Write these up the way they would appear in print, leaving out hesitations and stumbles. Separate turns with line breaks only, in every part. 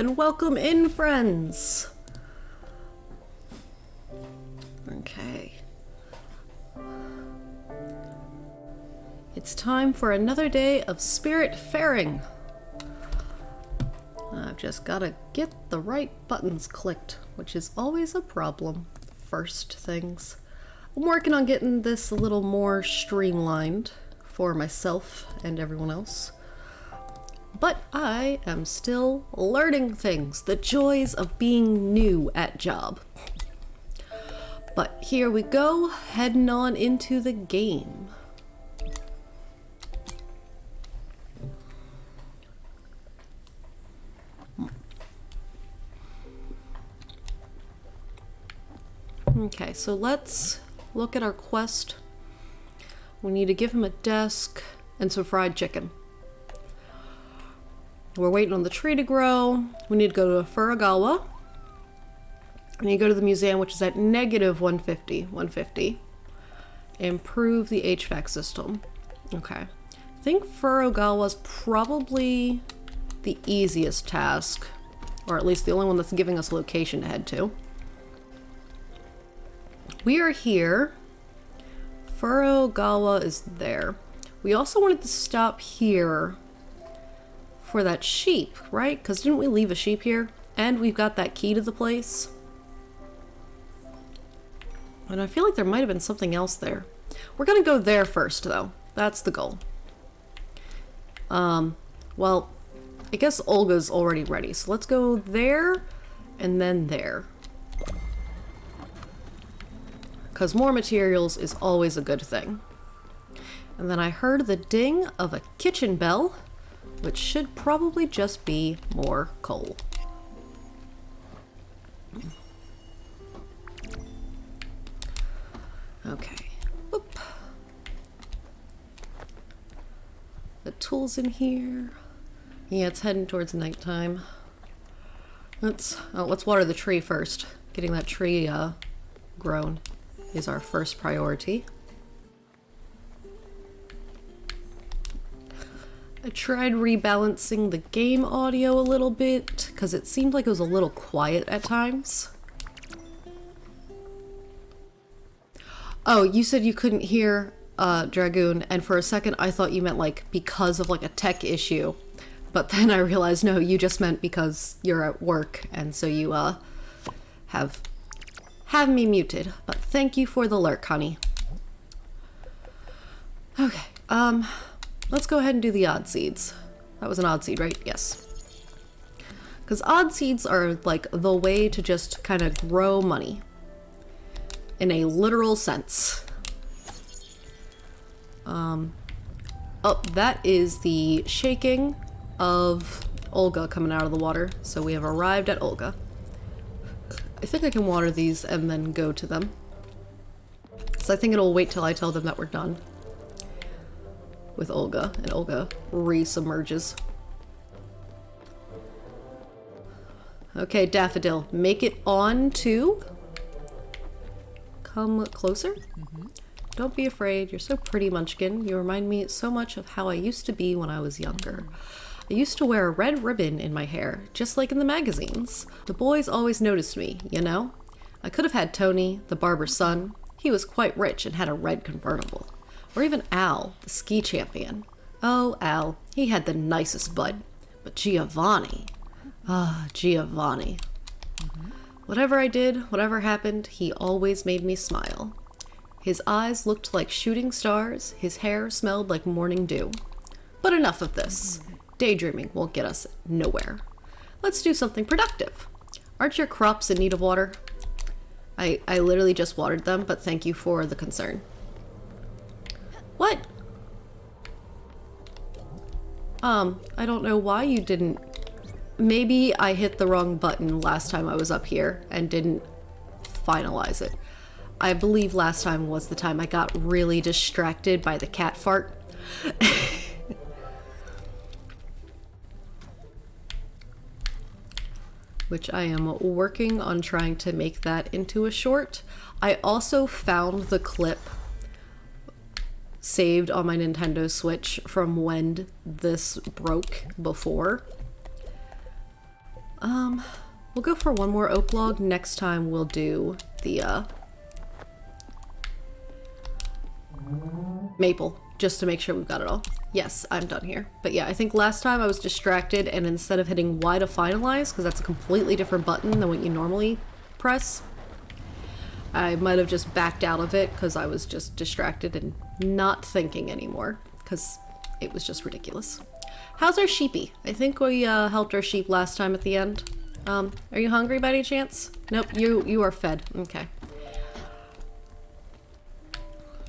and welcome in, friends. Okay. It's time for another day of spirit faring. I've just gotta get the right buttons clicked, which is always a problem. First things. I'm working on getting this a little more streamlined for myself and everyone else. But I am still learning things, the joys of being new at job. But here we go, heading on into the game. Okay, so let's look at our quest. We need to give him a desk and some fried chicken. We're waiting on the tree to grow. We need to go to Furugawa. We need to go to the museum, which is at negative 150. Improve the HVAC system. Okay. I think Furugawa's probably the easiest task, or at least the only one that's giving us a location to head to. We are here. Furugawa is there. We also wanted to stop here for that sheep, right? Because didn't we leave a sheep here? And we've got that key to the place. And I feel like there might have been something else there. We're gonna go there first, though. That's the goal. Well, I guess Olga's already ready. So let's go there and then there. Because more materials is always a good thing. And then I heard the ding of a kitchen bell, which should probably just be more coal. Okay. Whoop. The tools in here. Yeah, it's heading towards nighttime. Let's water the tree first. Getting that tree grown is our first priority. I tried rebalancing the game audio a little bit because it seemed like it was a little quiet at times. Oh, you said you couldn't hear Dragoon, and for a second I thought you meant like because of like a tech issue, but then I realized no, you just meant because you're at work and so you have me muted. But thank you for the lurk, honey. Okay, let's go ahead and do the odd seeds. That was an odd seed, right? Yes. Because odd seeds are like the way to just kind of grow money. In a literal sense. Oh, that is the shaking of Olga coming out of the water. So we have arrived at Olga. I think I can water these and then go to them. So I think it'll wait till I tell them that we're done with Olga, and Olga re-submerges. Okay, Daffodil, make it on to... Come closer. Don't be afraid. You're so pretty, Munchkin. You remind me so much of how I used to be when I was younger. I used to wear a red ribbon in my hair, just like in the magazines. The boys always noticed me, you know? I could have had Tony, the barber's son. He was quite rich and had a red convertible. Or even Al, the ski champion. Oh, Al, he had the nicest butt. But Giovanni. Ah, Giovanni. Whatever I did, whatever happened, he always made me smile. His eyes looked like shooting stars, his hair smelled like morning dew. But enough of this. Daydreaming won't get us nowhere. Let's do something productive. Aren't your crops in need of water? I literally just watered them, but thank you for the concern. What? I don't know why you didn't... Maybe I hit the wrong button last time I was up here and didn't finalize it. I believe last time was the time I got really distracted by the cat fart. Which I am working on trying to make that into a short. I also found the clip saved on my Nintendo Switch from when this broke before. We'll go for one more oak log. Next time we'll do the maple, just to make sure we've got it all. Yes, I'm done here. But yeah, I think last time I was distracted, and instead of hitting Y to finalize, because that's a completely different button than what you normally press, I might have just backed out of it because I was just distracted and not thinking anymore, because it was just ridiculous. How's our sheepy? I think we helped our sheep last time at the end. Are you hungry by any chance? Nope, you are fed. Okay.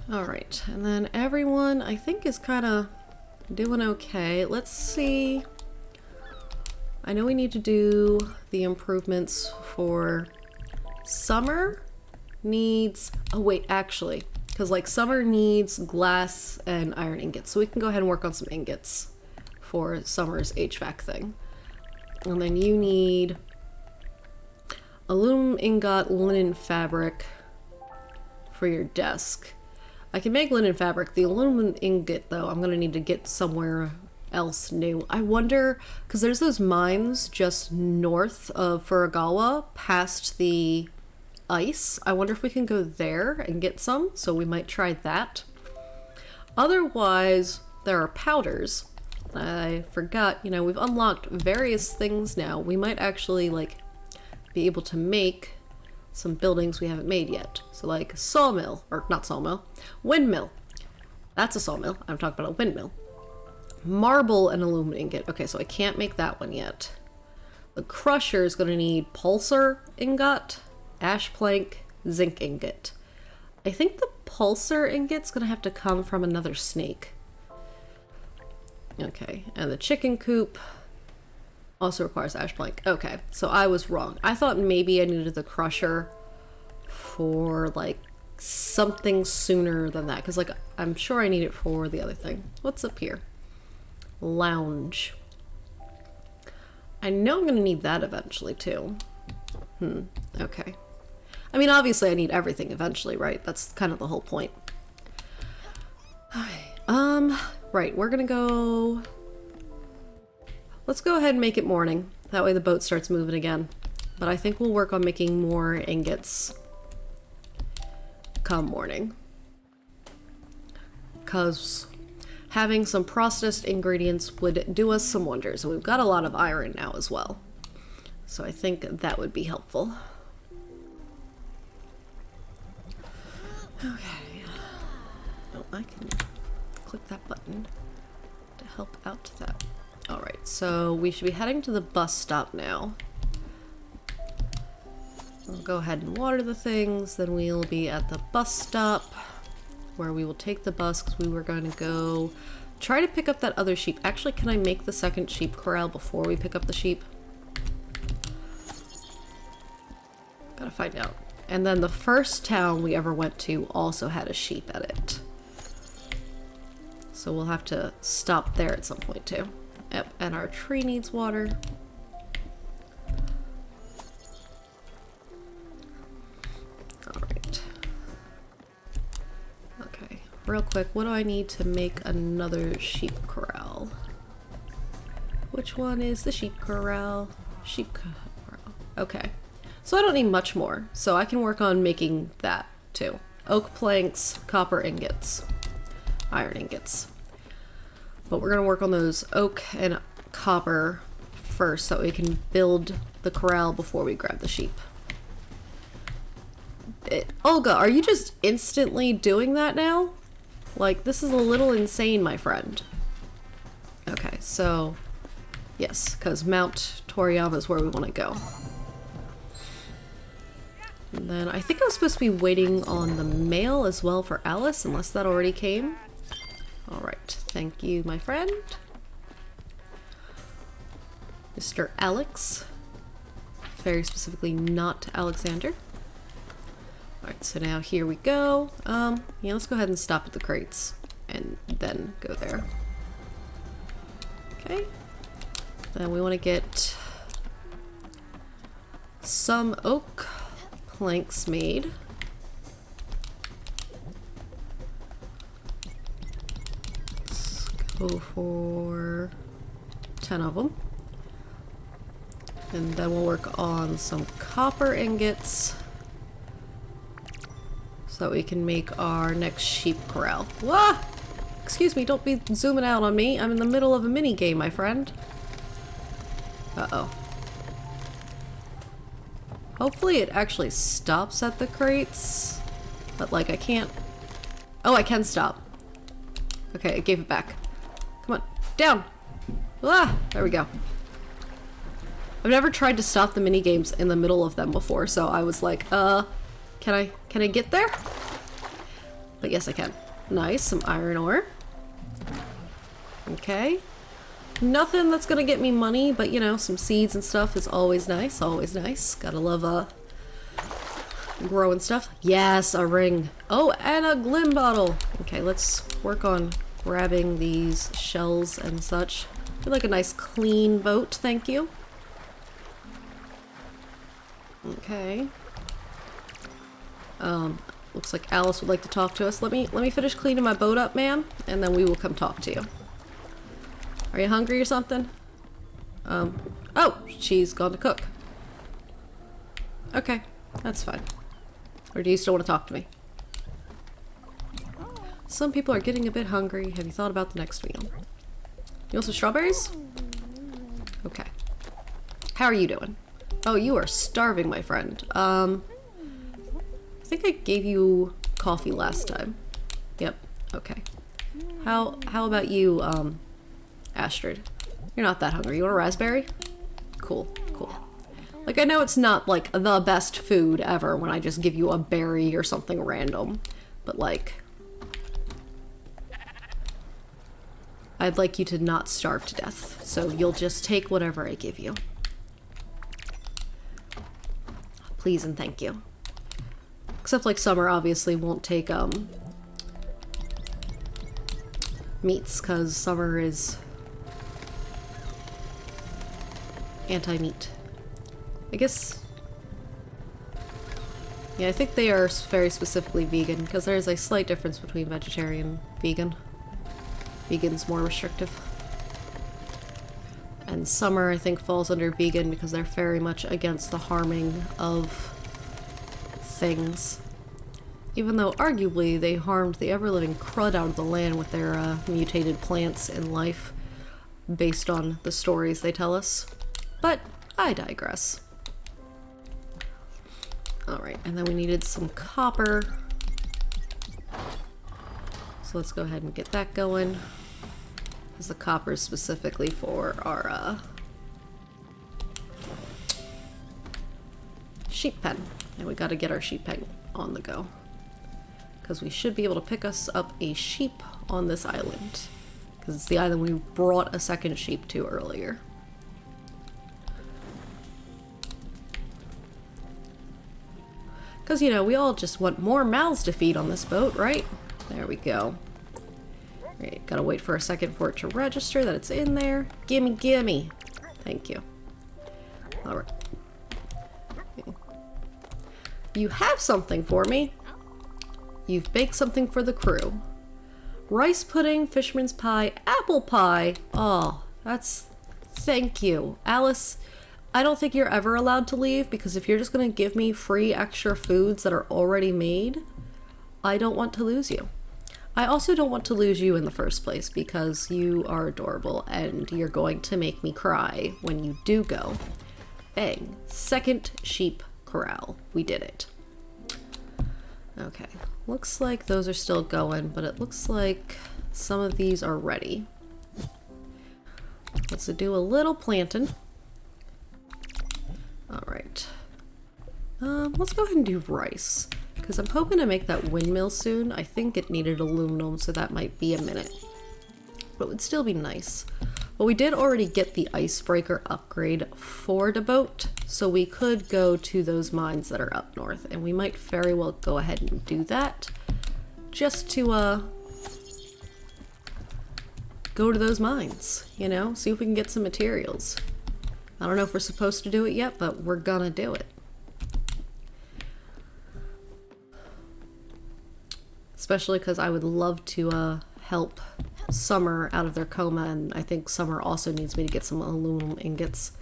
Alright, and then everyone I think is kind of doing okay. Let's see. I know we need to do the improvements for Summer needs... Oh wait, actually, because like Summer needs glass and iron ingots, so we can go ahead and work on some ingots for Summer's HVAC thing. And then you need aluminum ingot, linen fabric for your desk. I can make linen fabric. The aluminum ingot, though, I'm going to need to get somewhere else new. I wonder, because there's those mines just north of Furugawa, past the ice. I wonder if we can go there and get some, so we might try that. Otherwise, there are powders. I forgot, you know, we've unlocked various things now. We might actually, like, be able to make some buildings we haven't made yet. So like sawmill, or not sawmill, windmill. That's a sawmill. I'm talking about a windmill. Marble and aluminum ingot. Okay, so I can't make that one yet. The crusher is going to need pulsar ingot, ash plank, zinc ingot. I think the pulsar ingot's going to have to come from another snake. Okay, and the chicken coop also requires ash plank. Okay, so I was wrong. I thought maybe I needed the crusher for like something sooner than that, because like I'm sure I need it for the other thing. What's up here? Lounge. I know I'm gonna need that eventually too. Okay. I mean, obviously I need everything eventually, right? That's kind of the whole point. Right, we're gonna go... Let's go ahead and make it morning. That way the boat starts moving again. But I think we'll work on making more ingots come morning. Because having some processed ingredients would do us some wonders. And we've got a lot of iron now as well. So I think that would be helpful. Okay. Oh, I can click that button to help out to that. Alright, so we should be heading to the bus stop now. We'll go ahead and water the things, then we'll be at the bus stop where we will take the bus because we were going to go try to pick up that other sheep. Actually, can I make the second sheep corral before we pick up the sheep? Gotta find out. And then the first town we ever went to also had a sheep at it. So we'll have to stop there at some point too. Yep, and our tree needs water. Alright. Okay, real quick, what do I need to make another sheep corral? Which one is the sheep corral? Sheep corral. Okay. So I don't need much more, so I can work on making that too. Oak planks, copper ingots, iron ingots. But we're going to work on those oak and copper first so we can build the corral before we grab the sheep. Olga, are you just instantly doing that now? Like, this is a little insane, my friend. Okay, so yes, because Mount Toriyama is where we want to go. And then I think I was supposed to be waiting on the mail as well for Alice, unless that already came. Alright, thank you, my friend. Mr. Alex. Very specifically not Alexander. Alright, so now here we go. Yeah, let's go ahead and stop at the crates and then go there. Okay. Then we want to get some oak planks made. Let's go for 10 of them. And then we'll work on some copper ingots so that we can make our next sheep corral. Whoa! Excuse me, don't be zooming out on me. I'm in the middle of a mini game, my friend. Uh-oh. Hopefully it actually stops at the crates. But like I can't... Oh, I can stop. Okay, I gave it back. Come on, down! Ah! There we go. I've never tried to stop the mini games in the middle of them before, so I was like, can I get there? But yes, I can. Nice, some iron ore. Okay. Nothing that's gonna get me money, but you know, some seeds and stuff is always nice, always nice. Gotta love, growing stuff. Yes, a ring. Oh, and a glim bottle. Okay, let's work on grabbing these shells and such. I feel like a nice clean boat, thank you. Okay. Looks like Alice would like to talk to us. Let me finish cleaning my boat up, ma'am, and then we will come talk to you. Are you hungry or something? Oh, she's gone to cook. Okay, that's fine. Or do you still want to talk to me? Some people are getting a bit hungry. Have you thought about the next meal? You want some strawberries? Okay. How are you doing? Oh, you are starving, my friend. I think I gave you coffee last time. Yep. Okay. How about you, Astrid? You're not that hungry. You want a raspberry? Cool, cool. Like, I know it's not, like, the best food ever when I just give you a berry or something random, but, like, I'd like you to not starve to death, so you'll just take whatever I give you. Please and thank you. Except, like, Summer obviously won't take, meats, because Summer is anti-meat. I guess... Yeah, I think they are very specifically vegan, because there's a slight difference between vegetarian and vegan. Vegan's more restrictive. And Summer, I think, falls under vegan because they're very much against the harming of things. Even though, arguably, they harmed the ever-living crud out of the land with their mutated plants in life, based on the stories they tell us. But I digress. Alright, and then we needed some copper. So let's go ahead and get that going. Because the copper is specifically for our sheep pen. And we gotta get our sheep pen on the go. Because we should be able to pick us up a sheep on this island. Because it's the island we brought a second sheep to earlier. Because, you know, we all just want more mouths to feed on this boat, right? There we go. Right, gotta wait for a second for it to register that it's in there. Gimme, gimme. Thank you. Alright. You have something for me. You've baked something for the crew. Rice pudding, fisherman's pie, apple pie. Oh, that's... Thank you. Alice, I don't think you're ever allowed to leave, because if you're just gonna give me free extra foods that are already made, I don't want to lose you. I also don't want to lose you in the first place, because you are adorable, and you're going to make me cry when you do go. Bang. Second sheep corral. We did it. Okay. Looks like those are still going, but it looks like some of these are ready. Let's do a little planting. Alright. Let's go ahead and do rice. Because I'm hoping to make that windmill soon. I think it needed aluminum, so that might be a minute. But it would still be nice. But we did already get the icebreaker upgrade for the boat, so we could go to those mines that are up north. And we might very well go ahead and do that. Just to, go to those mines, you know? See if we can get some materials. I don't know if we're supposed to do it yet, but we're gonna do it. Especially because I would love to help Summer out of their coma, and I think Summer also needs me to get some aluminum ingots.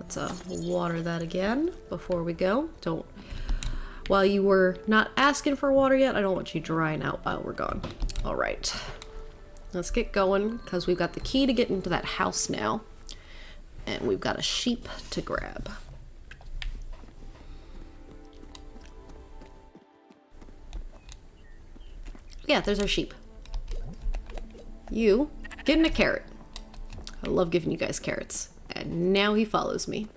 Let's water that again before we go. Don't. While you were not asking for water yet, I don't want you drying out while we're gone. All right. Let's get going because we've got the key to get into that house now. And we've got a sheep to grab. Yeah, there's our sheep. You, get in a carrot. I love giving you guys carrots. And now he follows me.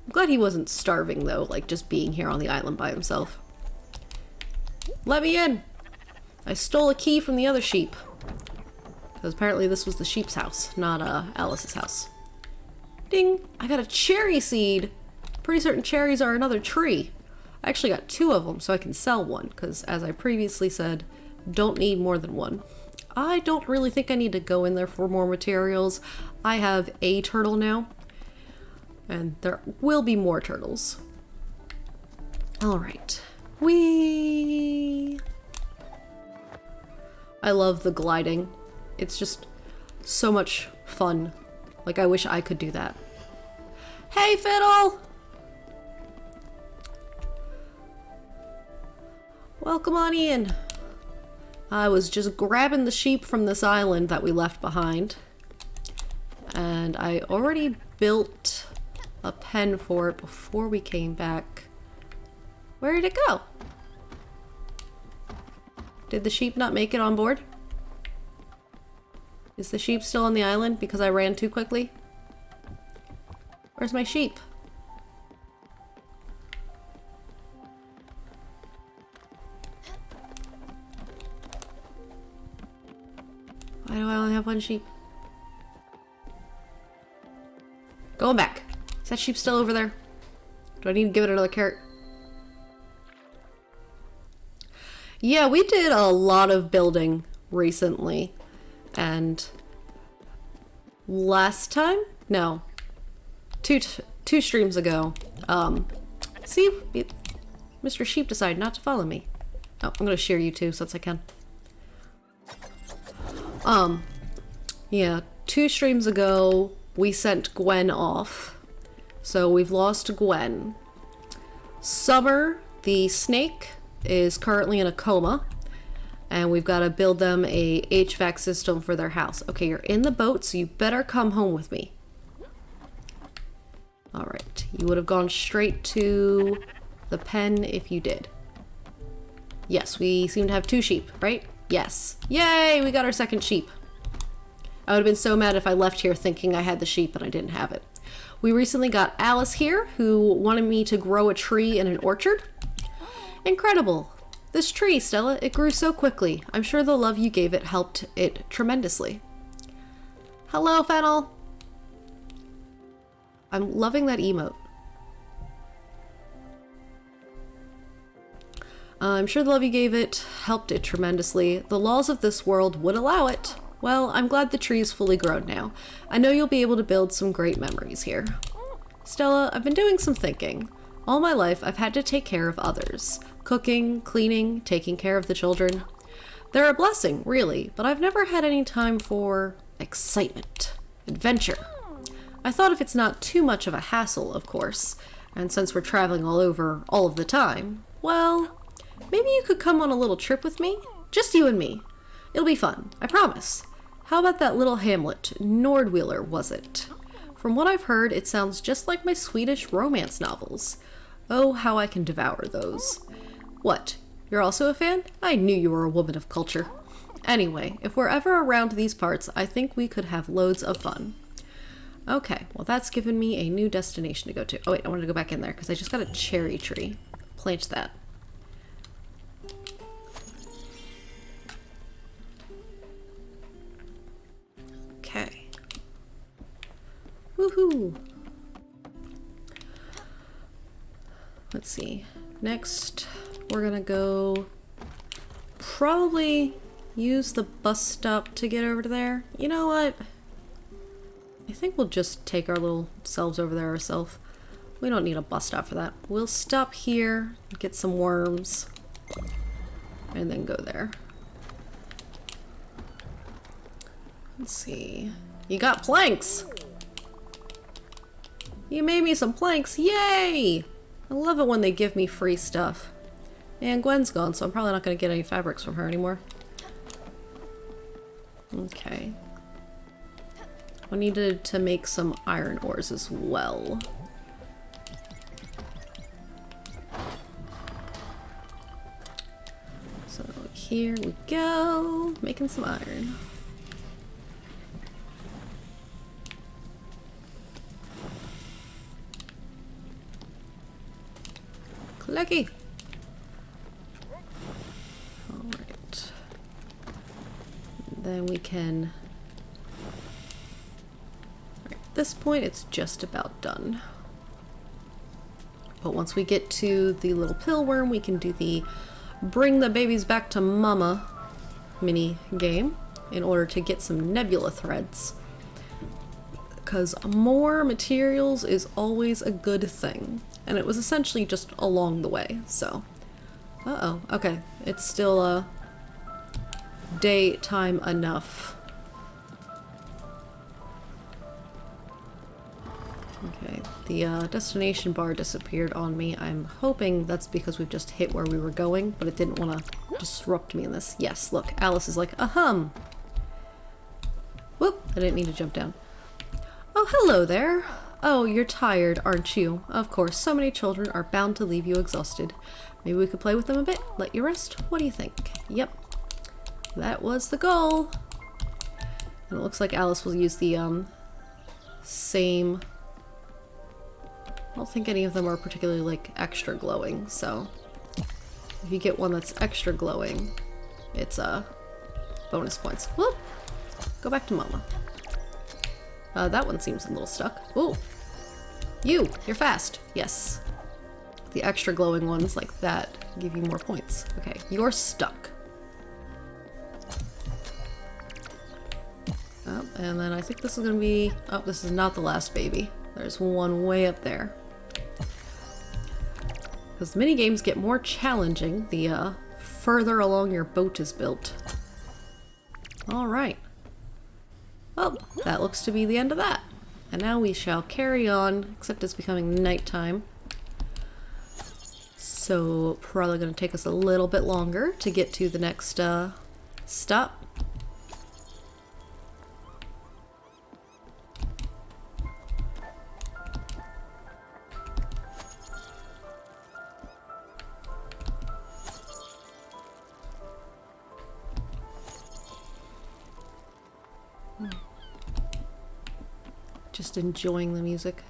I'm glad he wasn't starving though, like just being here on the island by himself. Let me in! I stole a key from the other sheep. Because apparently this was the sheep's house, not Alice's house. Ding! I got a cherry seed! Pretty certain cherries are another tree. I actually got 2 of them so I can sell one, because as I previously said, don't need more than one. I don't really think I need to go in there for more materials. I have a turtle now, and there will be more turtles. Alright. Whee! I love the gliding. It's just so much fun. Like, I wish I could do that. Hey, Fiddle! Welcome on in. I was just grabbing the sheep from this island that we left behind. And I already built a pen for it before we came back. Where did it go? Did the sheep not make it on board? Is the sheep still on the island because I ran too quickly? Where's my sheep? Why do I only have 1 sheep? Going back. Is that sheep still over there? Do I need to give it another carrot? Yeah, we did a lot of building recently. And last time? No. Two streams ago. See, Mr. Sheep decided not to follow me. Oh, I'm gonna share you too since I can. Yeah, 2 streams ago, we sent Gwen off. So we've lost Gwen. Summer, the snake, is currently in a coma. And we've got to build them a HVAC system for their house. Okay, you're in the boat, so you better come home with me. Alright, you would have gone straight to the pen if you did. Yes, we seem to have 2 sheep, right? Yes. Yay, we got our 2nd sheep. I would have been so mad if I left here thinking I had the sheep and I didn't have it. We recently got Alice here, who wanted me to grow a tree in an orchard. Incredible. This tree, Stella, it grew so quickly. I'm sure the love you gave it helped it tremendously. Hello, Fennel. I'm loving that emote. I'm sure the love you gave it helped it tremendously. The laws of this world would allow it. Well, I'm glad the tree is fully grown now. I know you'll be able to build some great memories here. Stella, I've been doing some thinking. All my life, I've had to take care of others. Cooking, cleaning, taking care of the children. They're a blessing, really, but I've never had any time for excitement, adventure. I thought if it's not too much of a hassle, of course, and since we're traveling all over all of the time, well, maybe you could come on a little trip with me? Just you and me. It'll be fun, I promise. How about that little hamlet, Nordwheeler, was it? From what I've heard, it sounds just like my Swedish romance novels. Oh, how I can devour those. What? You're also a fan? I knew you were a woman of culture. Anyway, if we're ever around these parts, I think we could have loads of fun. Okay, well that's given me a new destination to go to. Oh wait, I wanted to go back in there because I just got a cherry tree. Plant that. Okay. Woohoo! Let's see. Next, we're gonna go probably use the bus stop to get over to there. You know what? I think we'll just take our little selves over there ourselves. We don't need a bus stop for that. We'll stop here, get some worms, and then go there. Let's see. You got planks! You made me some planks. Yay! I love it when they give me free stuff. And Gwen's gone, so I'm probably not going to get any fabrics from her anymore. Okay. I needed to make some iron ores as well. So here we go, making some iron. Lucky. Alright. Then we can... At this point, it's just about done. But once we get to the little pillworm, we can do the bring the babies back to mama mini game in order to get some nebula threads. Because more materials is always a good thing. And it was essentially just along the way, so. Uh-oh, okay. It's still daytime enough. Okay, the destination bar disappeared on me. I'm hoping that's because we've just hit where we were going, but it didn't want to disrupt me in this. Yes, look, Alice is like, ahem. Whoop, I didn't mean to jump down. Oh, hello there. Oh, you're tired, aren't you? Of course, so many children are bound to leave you exhausted. Maybe we could play with them a bit, let you rest. What do you think? Yep, that was the goal. And it looks like Alice will use the same... I don't think any of them are particularly like extra glowing, so if you get one that's extra glowing, it's bonus points. Whoop! Go back to mama. That one seems a little stuck. Ooh! You're fast! Yes. The extra glowing ones like that give you more points. Okay, you're stuck. Oh, and then I think this is gonna be... Oh, this is not the last baby. There's one way up there. Because the mini-games get more challenging the further along your boat is built. Alright. Well, that looks to be the end of that. And now we shall carry on, except it's becoming nighttime. So probably going to take us a little bit longer to get to the next stop. Just enjoying the music.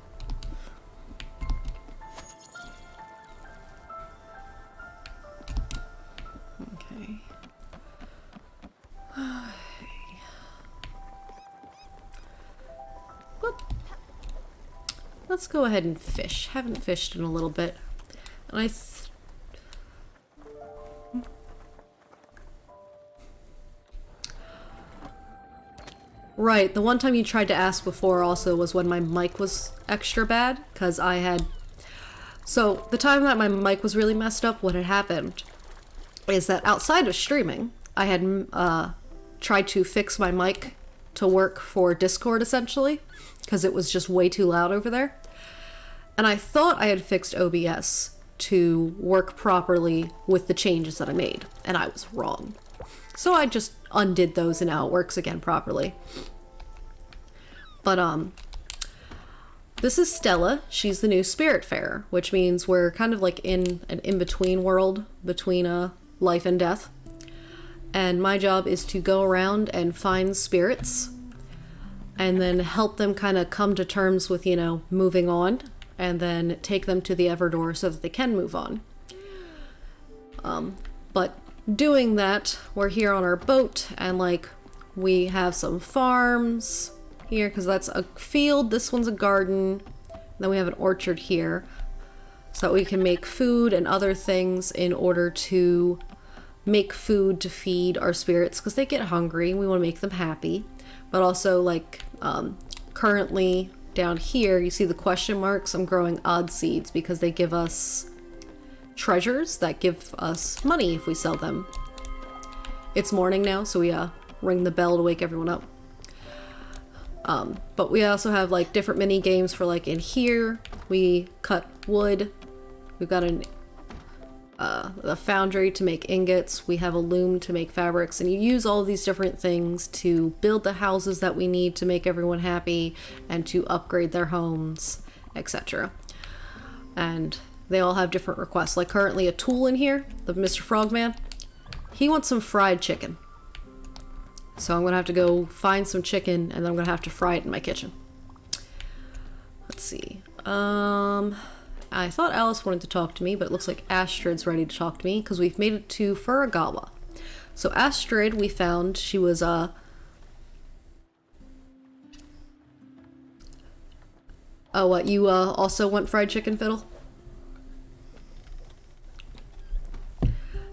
Okay. Whoop. Let's go ahead and fish. Haven't fished in a little bit. And Right, the one time you tried to ask before also was when my mic was extra bad, because I had... So, the time that my mic was really messed up, what had happened is that outside of streaming, I had tried to fix my mic to work for Discord, essentially, because it was just way too loud over there. And I thought I had fixed OBS to work properly with the changes that I made, and I was wrong. So I just undid those and now it works again properly. But this is Stella. She's the new Spiritfarer, which means we're kind of like in an in-between world between life and death. And my job is to go around and find spirits and then help them kind of come to terms with, you know, moving on, and then take them to the Everdoor so that they can move on. But doing that, we're here on our boat, and like we have some farms here because that's a field, this one's a garden, then we have an orchard here so that we can make food and other things in order to make food to feed our spirits because they get hungry. We want to make them happy, but also like currently down here you see the question marks. I'm growing odd seeds because they give us treasures that give us money if we sell them. It's morning now, so we ring the bell to wake everyone up. But we also have like different mini games for like in here. We cut wood. We've got a foundry to make ingots. We have a loom to make fabrics, and you use all of these different things to build the houses that we need to make everyone happy and to upgrade their homes, etc. And they all have different requests. Like currently a tool in here, the Mr. Frogman, he wants some fried chicken. So I'm gonna have to go find some chicken, and then I'm gonna have to fry it in my kitchen. Let's see. I thought Alice wanted to talk to me, but it looks like Astrid's ready to talk to me because we've made it to Furugawa. So Astrid, we found she was oh, what, you also want fried chicken, Fiddle?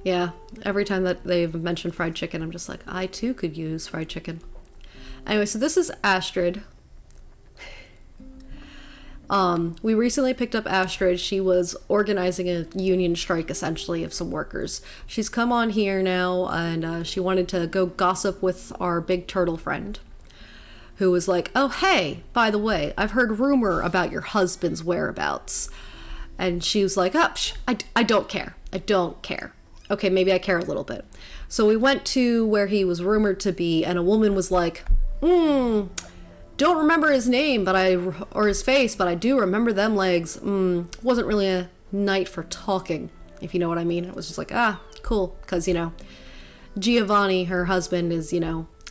Yeah, every time that they've mentioned fried chicken, I'm just like, I too could use fried chicken. Anyway, so this is Astrid. We recently picked up Astrid. She was organizing a union strike, essentially, of some workers. She's come on here now, and she wanted to go gossip with our big turtle friend, who was like, oh, hey, by the way, I've heard rumor about your husband's whereabouts. And she was like, oh, I don't care. I don't care. Okay, maybe I care a little bit. So we went to where he was rumored to be, and a woman was like, don't remember his name, or his face, but I do remember them legs. Wasn't really a night for talking, if you know what I mean. It was just like, cool, because, Giovanni, her husband, is,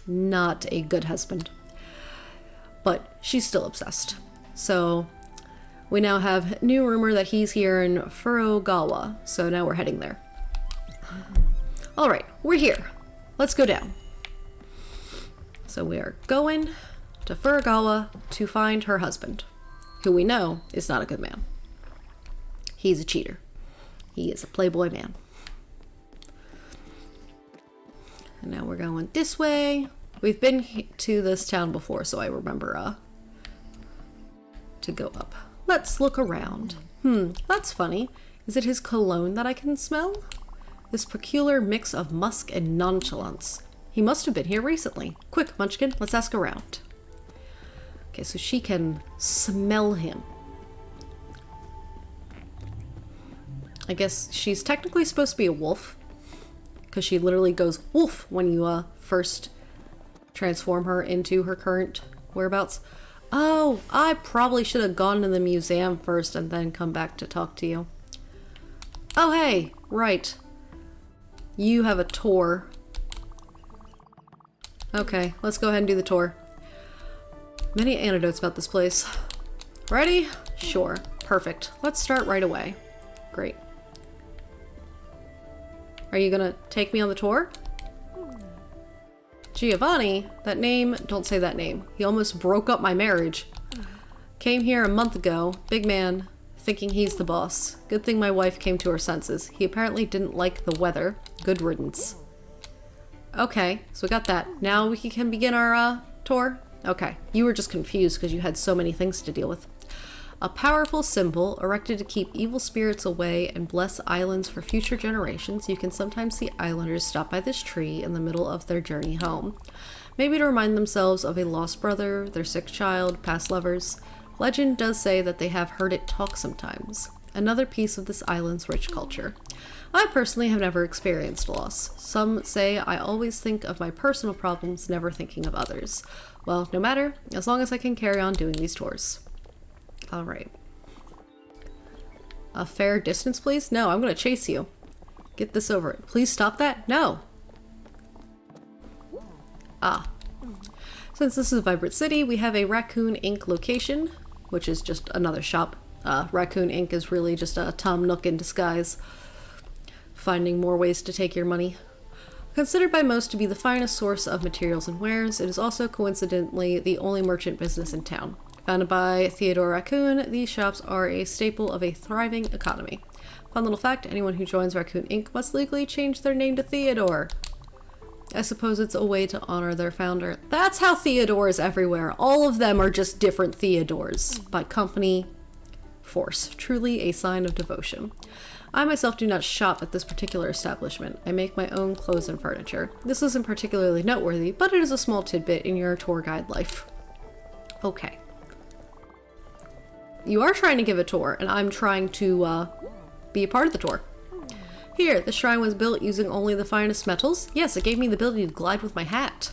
not a good husband. But she's still obsessed. So we now have new rumor that he's here in Furugawa, so now we're heading there. All right, we're here. Let's go down. So we are going to Furugawa to find her husband, who we know is not a good man. He's a cheater. He is a playboy man. And now we're going this way. We've been to this town before, so I remember to go up. Let's look around. That's funny. Is it his cologne that I can smell? This peculiar mix of musk and nonchalance. He must have been here recently. Quick, Munchkin, let's ask around. Okay, so she can smell him. I guess she's technically supposed to be a wolf, because she literally goes wolf when you first transform her into her current whereabouts. Oh, I probably should have gone to the museum first and then come back to talk to you. Oh, hey, right. You have a tour. Okay, let's go ahead and do the tour. Many anecdotes about this place. Ready? Sure. Perfect. Let's start right away. Great. Are you gonna take me on the tour? Giovanni? That name? Don't say that name. He almost broke up my marriage. Came here a month ago. Big man. Thinking he's the boss. Good thing my wife came to her senses. He apparently didn't like the weather. Good riddance. Okay, so we got that. Now we can begin our tour. Okay, you were just confused because you had so many things to deal with. A powerful symbol erected to keep evil spirits away and bless islands for future generations. You can sometimes see islanders stop by this tree in the middle of their journey home. Maybe to remind themselves of a lost brother, their sick child, past lovers. Legend does say that they have heard it talk sometimes. Another piece of this island's rich culture. I personally have never experienced loss. Some say I always think of my personal problems, never thinking of others. Well, no matter, as long as I can carry on doing these tours. Alright. A fair distance, please? No, I'm gonna chase you. Get this over it. Please stop that? No! Ah. Since this is a vibrant city, we have a Raccoon Inc. location, which is just another shop. Raccoon Inc. is really just a Tom Nook in disguise. Finding more ways to take your money. Considered by most to be the finest source of materials and wares, it is also coincidentally the only merchant business in town. Founded by Theodore Raccoon, these shops are a staple of a thriving economy. Fun little fact, anyone who joins Raccoon Inc. must legally change their name to Theodore. I suppose it's a way to honor their founder. That's how Theodore is everywhere. All of them are just different Theodores. By company force. Truly a sign of devotion. I myself do not shop at this particular establishment. I make my own clothes and furniture. This isn't particularly noteworthy, but it is a small tidbit in your tour guide life. Okay. You are trying to give a tour, and I'm trying to be a part of the tour. Here, the shrine was built using only the finest metals. Yes, it gave me the ability to glide with my hat.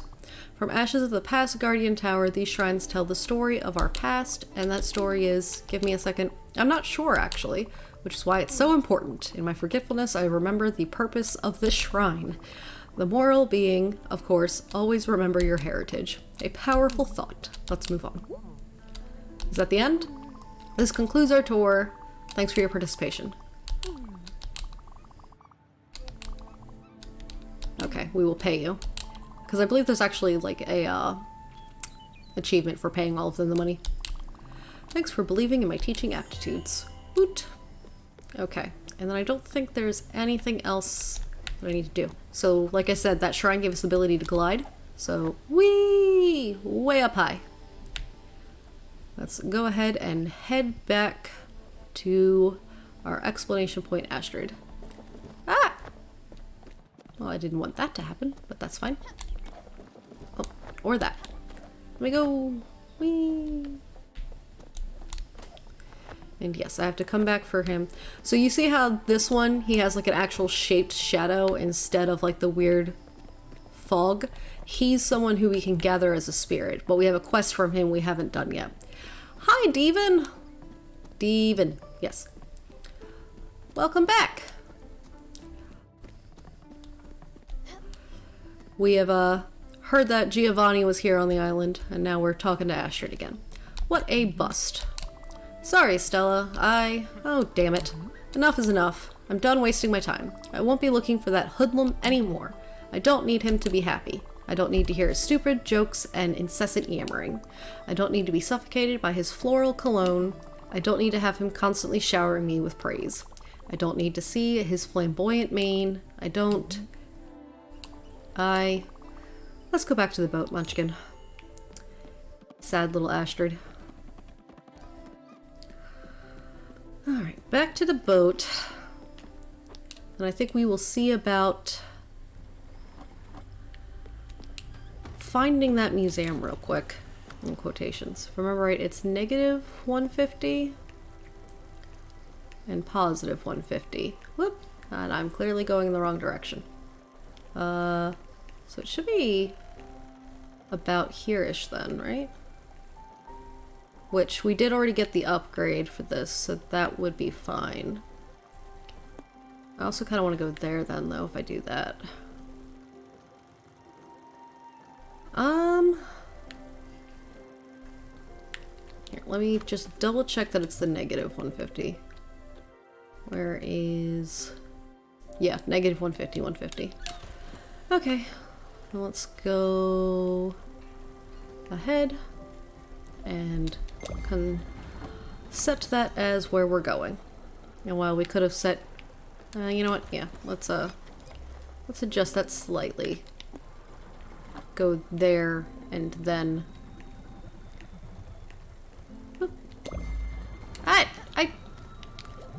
From ashes of the past Guardian Tower, these shrines tell the story of our past, and that story is... Give me a second. I'm not sure, actually, which is why it's so important. In my forgetfulness, I remember the purpose of this shrine. The moral being, of course, always remember your heritage. A powerful thought. Let's move on. Is that the end? This concludes our tour. Thanks for your participation. Okay, we will pay you. Because I believe there's actually like a achievement for paying all of them the money. Thanks for believing in my teaching aptitudes. Woot. Okay, and then I don't think there's anything else that I need to do. So, like I said, that shrine gave us the ability to glide. So, whee! Way up high. Let's go ahead and head back to our exclamation point asteroid. Ah! Well, I didn't want that to happen, but that's fine. Oh, or that. Let me go. Whee! And yes, I have to come back for him. So you see how this one, he has like an actual shaped shadow instead of like the weird fog? He's someone who we can gather as a spirit, but we have a quest from him we haven't done yet. Hi, Devon! Devon, yes. Welcome back! We have heard that Giovanni was here on the island, and now we're talking to Astrid again. What a bust. Sorry, Stella. Oh, damn it. Enough is enough. I'm done wasting my time. I won't be looking for that hoodlum anymore. I don't need him to be happy. I don't need to hear his stupid jokes and incessant yammering. I don't need to be suffocated by his floral cologne. I don't need to have him constantly showering me with praise. I don't need to see his flamboyant mane. Let's go back to the boat, Munchkin. Sad little Astrid. Alright, back to the boat. And I think we will see about finding that museum real quick. In quotations. If I remember right, it's negative 150 and positive 150. Whoop! And I'm clearly going in the wrong direction. So it should be about here-ish then, right? Which we did already get the upgrade for this, so that would be fine. I also kind of want to go there then, though, if I do that. Here, let me just double check that it's the negative 150. Where is... Yeah, negative 150, 150. Okay, well, let's go ahead and set that as where we're going. And while we could have set, you know what? Yeah, let's adjust that slightly. Go there and then.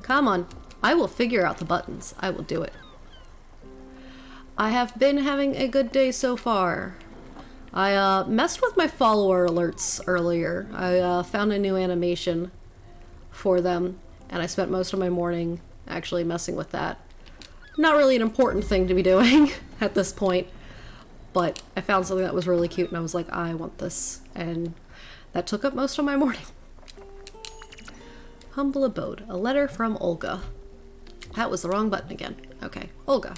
Come on! I will figure out the buttons. I will do it. I have been having a good day so far. I messed with my follower alerts earlier. I found a new animation for them, and I spent most of my morning actually messing with that. Not really an important thing to be doing at this point, but I found something that was really cute, and I was like, I want this, and that took up most of my morning. Humble abode. A letter from Olga. That was the wrong button again. Okay, Olga.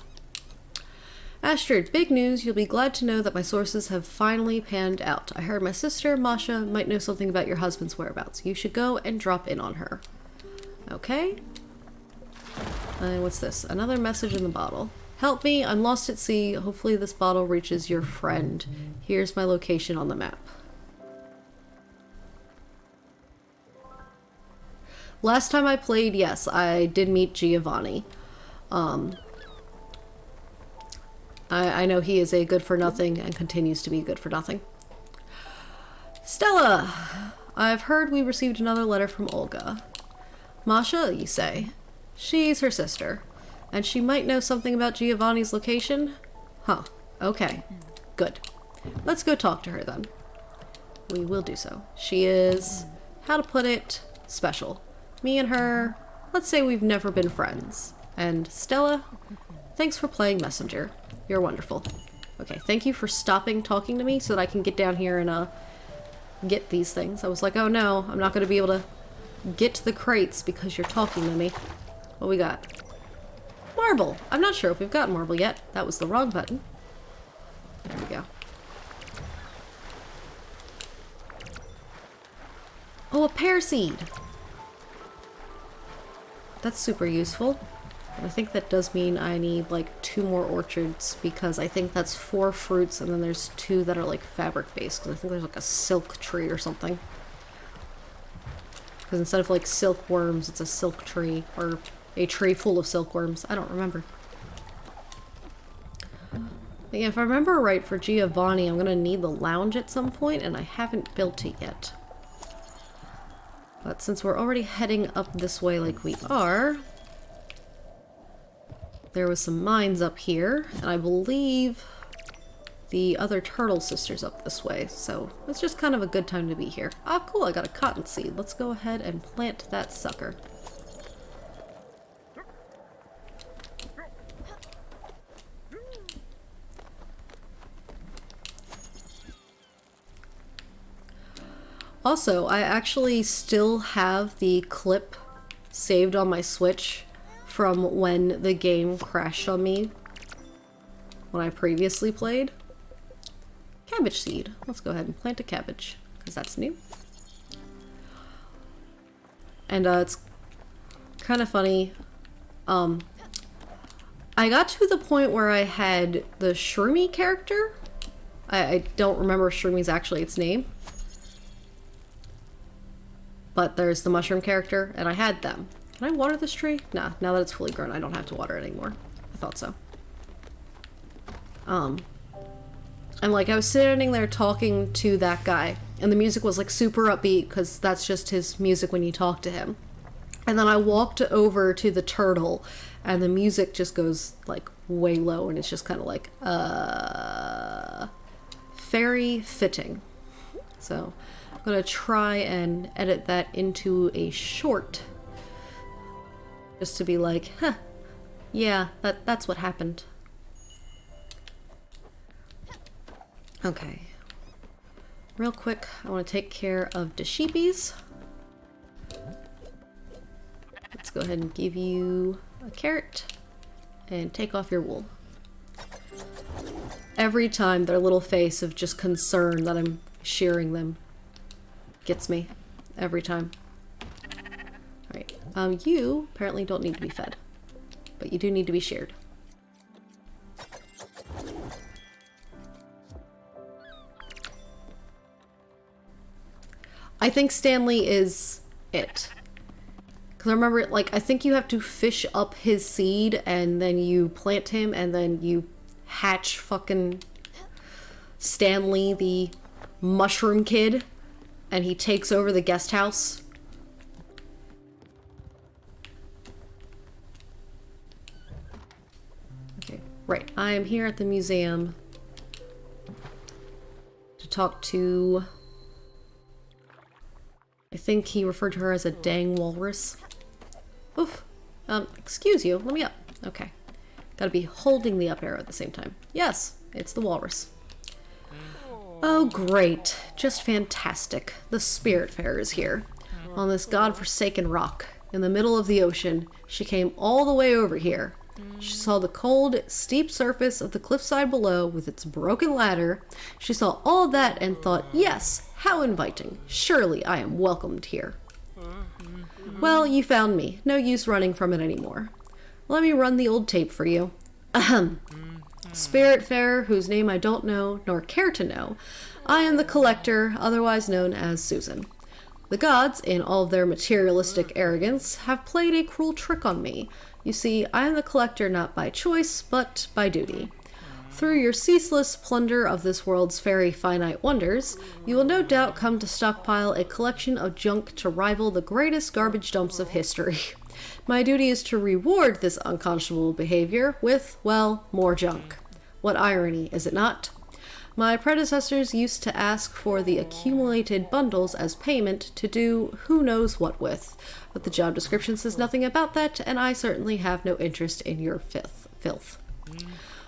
Astrid, big news. You'll be glad to know that my sources have finally panned out. I heard my sister, Masha, might know something about your husband's whereabouts. You should go and drop in on her. Okay. And what's this? Another message in the bottle. Help me, I'm lost at sea. Hopefully this bottle reaches your friend. Here's my location on the map. Last time I played, yes, I did meet Giovanni. I know he is a good-for-nothing and continues to be good-for-nothing. Stella! I've heard we received another letter from Olga. Masha, you say? She's her sister. And she might know something about Giovanni's location? Huh. Okay. Good. Let's go talk to her then. we will do so. She is, how to put it, special. Me and her, let's say we've never been friends. And Stella, thanks for playing messenger. You're wonderful. Okay, thank you for stopping talking to me so that I can get down here and get these things. I was like, oh no, I'm not going to be able to get to the crates because you're talking to me. What we got? Marble! I'm not sure if we've got marble yet. That was the wrong button. There we go. Oh, a pear seed! That's super useful. And I think that does mean I need like 2 more orchards because I think that's 4 fruits and then there's 2 that are like fabric based because I think there's like a silk tree or something. Because instead of like silkworms, it's a silk tree or a tree full of silkworms. I don't remember. But yeah, if I remember right for Giovanni, I'm gonna need the lounge at some point and I haven't built it yet. But since we're already heading up this way like we are, there was some mines up here, and I believe the other turtle sister's up this way, so it's just kind of a good time to be here. Ah, cool, I got a cotton seed. Let's go ahead and plant that sucker. Also, I actually still have the clip saved on my Switch from when the game crashed on me when I previously played. Cabbage seed. Let's go ahead and plant a cabbage, because that's new. And it's kind of funny. I got to the point where I had the Shroomy character. I don't remember Shroomies actually its name. But there's the mushroom character, and I had them. Can I water this tree? Nah, now that it's fully grown, I don't have to water it anymore. I thought so. And like, I was sitting there talking to that guy, and the music was like super upbeat, because that's just his music when you talk to him. And then I walked over to the turtle, and the music just goes like way low, and it's just kind of like, very fitting. So, I'm gonna try and edit that into a short. Just to be like, huh, yeah, that's what happened. Okay. Real quick, I want to take care of the sheepies. Let's go ahead and give you a carrot and take off your wool. Every time their little face of just concern that I'm shearing them gets me. Every time. Alright. You apparently don't need to be fed. But you do need to be sheared. I think Stanley is it. Because I remember, like, I think you have to fish up his seed and then you plant him and then you hatch fucking Stanley, the mushroom kid, and he takes over the guest house. Okay, right. I am here at the museum to talk to... I think he referred to her as a dang walrus. Oof. Excuse you. Let me up. Okay. Gotta be holding the up arrow at the same time. Yes, it's the walrus. Oh, great. Just fantastic. The Spiritfarer is here. On this godforsaken rock, in the middle of the ocean, she came all the way over here. She saw the cold, steep surface of the cliffside below with its broken ladder. She saw all that and thought, yes, how inviting. Surely I am welcomed here. Well, you found me. No use running from it anymore. Let me run the old tape for you. Ahem. Spiritfarer, whose name I don't know nor care to know. I am the Collector, otherwise known as Susan. The gods, in all of their materialistic arrogance, have played a cruel trick on me. You see, I am the Collector not by choice, but by duty. Through your ceaseless plunder of this world's very finite wonders, you will no doubt come to stockpile a collection of junk to rival the greatest garbage dumps of history. My duty is to reward this unconscionable behavior with, well, more junk. What irony, is it not? My predecessors used to ask for the accumulated bundles as payment to do who knows what with, but the job description says nothing about that, and I certainly have no interest in your filth.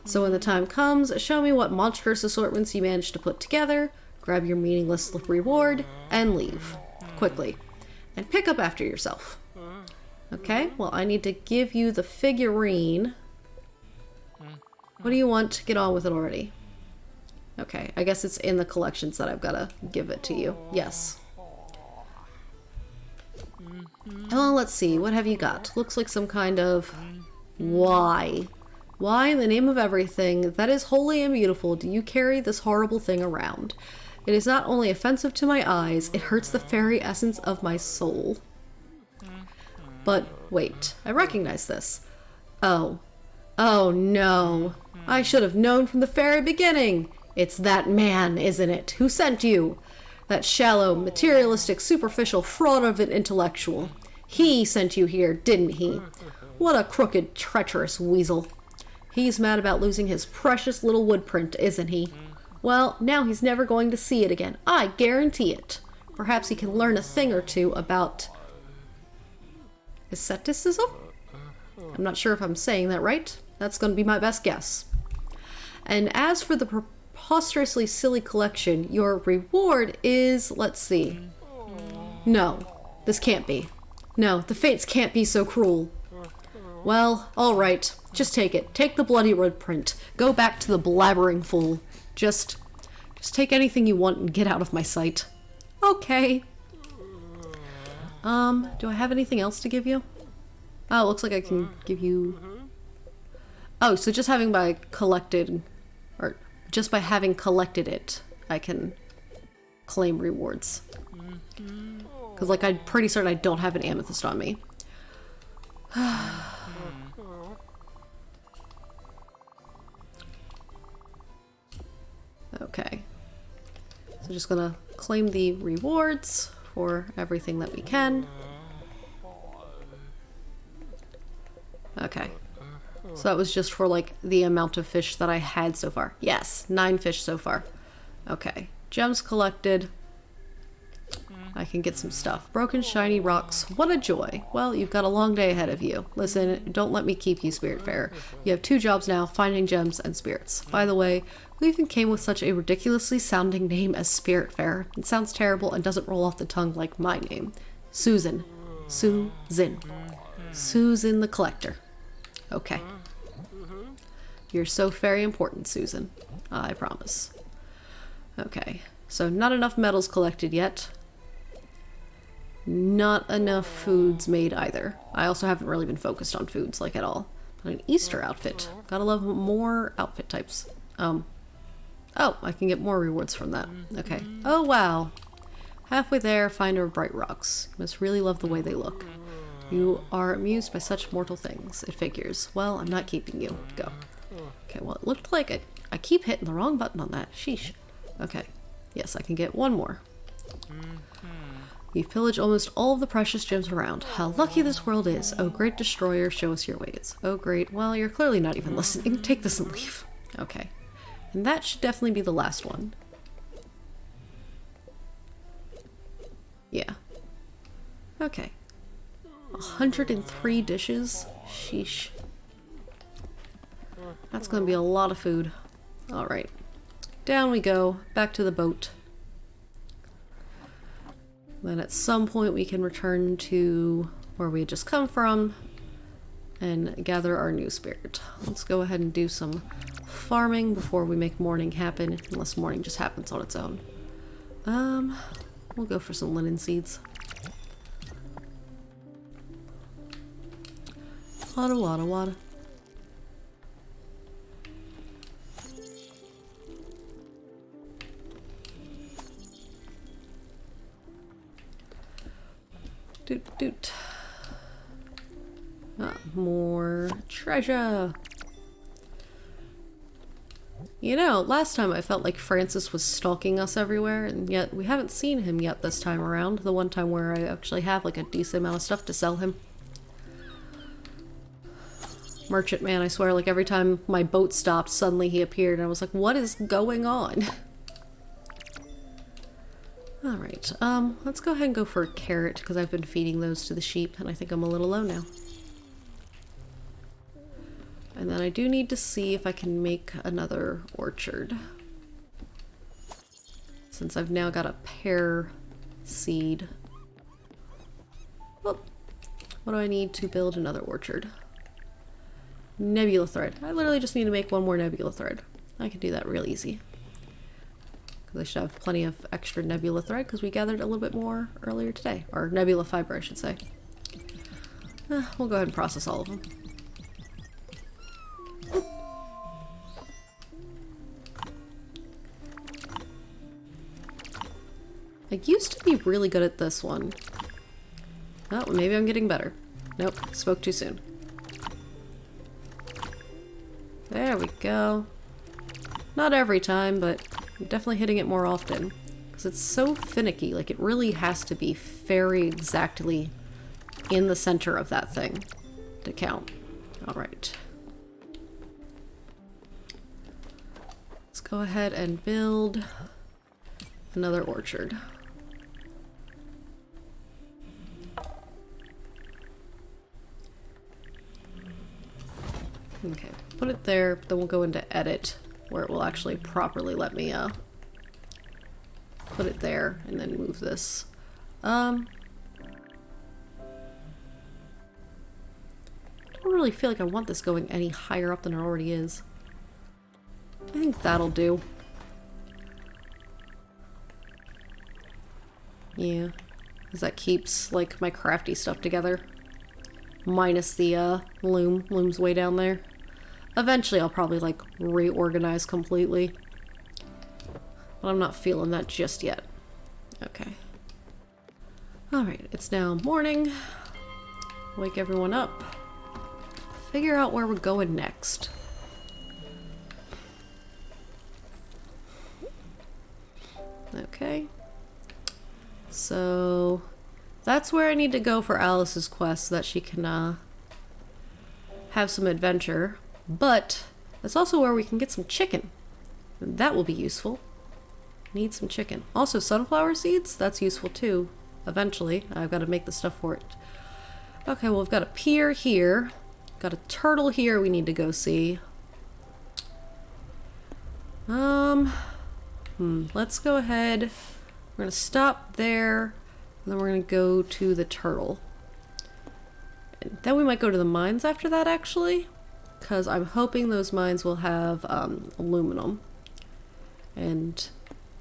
So when the time comes, show me what monstrous assortments you managed to put together, grab your meaningless reward, and leave. Quickly. And pick up after yourself. Okay, well, I need to give you the figurine. What do you want? Get on with it already. Okay, I guess it's in the collections that I've got to give it to you. Yes. Oh, let's see. What have you got? Looks like some kind of... Why? Why, in the name of everything that is holy and beautiful, do you carry this horrible thing around? It is not only offensive to my eyes, it hurts the fairy essence of my soul. But, wait. I recognize this. Oh. Oh, no. I should have known from the very beginning. It's that man, isn't it, who sent you? That shallow, materialistic, superficial fraud of an intellectual. He sent you here, didn't he? What a crooked, treacherous weasel. He's mad about losing his precious little wood print, isn't he? Well, now he's never going to see it again. I guarantee it. Perhaps he can learn a thing or two about... asceticism? I'm not sure if I'm saying that right. That's going to be my best guess. And as for the preposterously silly collection, your reward is... let's see. No, this can't be. No, the fates can't be so cruel. Well, alright. Just take it. Take the bloody wood print. Go back to the blabbering fool. Just take anything you want and get out of my sight. Okay. Do I have anything else to give you? Oh, it looks like I can give you... Oh, so just having just by having collected it, I can claim rewards. Because, like, I'm pretty certain I don't have an amethyst on me. Okay. So just gonna claim the rewards for everything that we can. Okay. So that was just for, like, the amount of fish that I had so far. Yes, 9 fish so far. Okay. Gems collected. I can get some stuff. Broken shiny rocks. What a joy. Well, you've got a long day ahead of you. Listen, don't let me keep you, Spiritfarer. You have 2 jobs now, finding gems and spirits. By the way, who even came with such a ridiculously sounding name as Spiritfarer? It sounds terrible and doesn't roll off the tongue like my name. Susan. Susan. Susan the Collector. Okay. You're so very important, Susan. I promise. Okay. So not enough metals collected yet. Not enough foods made either. I also haven't really been focused on foods, like, at all. But an Easter outfit. Gotta love more outfit types. Oh, I can get more rewards from that. Okay. Oh, wow. Halfway there, finder of bright rocks. You must really love the way they look. You are amused by such mortal things. It figures. Well, I'm not keeping you. Go. Okay, well, it looked like I keep hitting the wrong button on that. Sheesh. Okay. Yes, I can get one more. You've pillaged almost all of the precious gems around. How lucky this world is. Oh, great destroyer, show us your ways. Oh, great. Well, you're clearly not even listening. Take this and leave. Okay. And that should definitely be the last one. Yeah. Okay. 103 dishes? Sheesh. That's gonna be a lot of food. Alright. Down we go. Back to the boat. Then at some point we can return to where we had just come from and gather our new spirit. Let's go ahead and do some farming before we make morning happen, unless morning just happens on its own. We'll go for some linen seeds. Wada wada wada. Doot doot. More treasure. You know, last time I felt like Francis was stalking us everywhere, and yet we haven't seen him yet this time around. The one time where I actually have like a decent amount of stuff to sell him. merchantman, I swear. Like, every time my boat stopped, suddenly he appeared, and I was like, what is going on? Alright, let's go ahead and go for a carrot, because I've been feeding those to the sheep, and I think I'm a little low now. And then I do need to see if I can make another orchard. Since I've now got a pear seed. Well, what do I need to build another orchard? Nebula thread. I literally just need to make one more nebula thread. I can do that real easy. Because I should have plenty of extra nebula thread because we gathered a little bit more earlier today. Or nebula fiber, I should say. We'll go ahead and process all of them. I used to be really good at this one. Oh, maybe I'm getting better. Nope, spoke too soon. There we go. Not every time, but I'm definitely hitting it more often. Because it's so finicky, like it really has to be very exactly in the center of that thing to count. Alright. Let's go ahead and build another orchard. Okay, put it there, then we'll go into edit, where it will actually properly let me put it there, and then move this. I don't really feel like I want this going any higher up than it already is. I think that'll do. Yeah, because that keeps, like, my crafty stuff together. Minus the, loom. Loom's way down there. Eventually I'll probably, like, reorganize completely. But I'm not feeling that just yet. Okay. Alright, it's now morning. Wake everyone up. Figure out where we're going next. Okay. So that's where I need to go for Alice's quest so that she can have some adventure. But that's also where we can get some chicken. And that will be useful. Need some chicken. Also sunflower seeds, that's useful too. Eventually. I've got to make the stuff for it. Okay, well we've got a pier here. Got a turtle here we need to go see. Let's go ahead. We're gonna stop there, and then we're gonna go to the turtle. And then we might go to the mines after that, actually, because I'm hoping those mines will have aluminum. And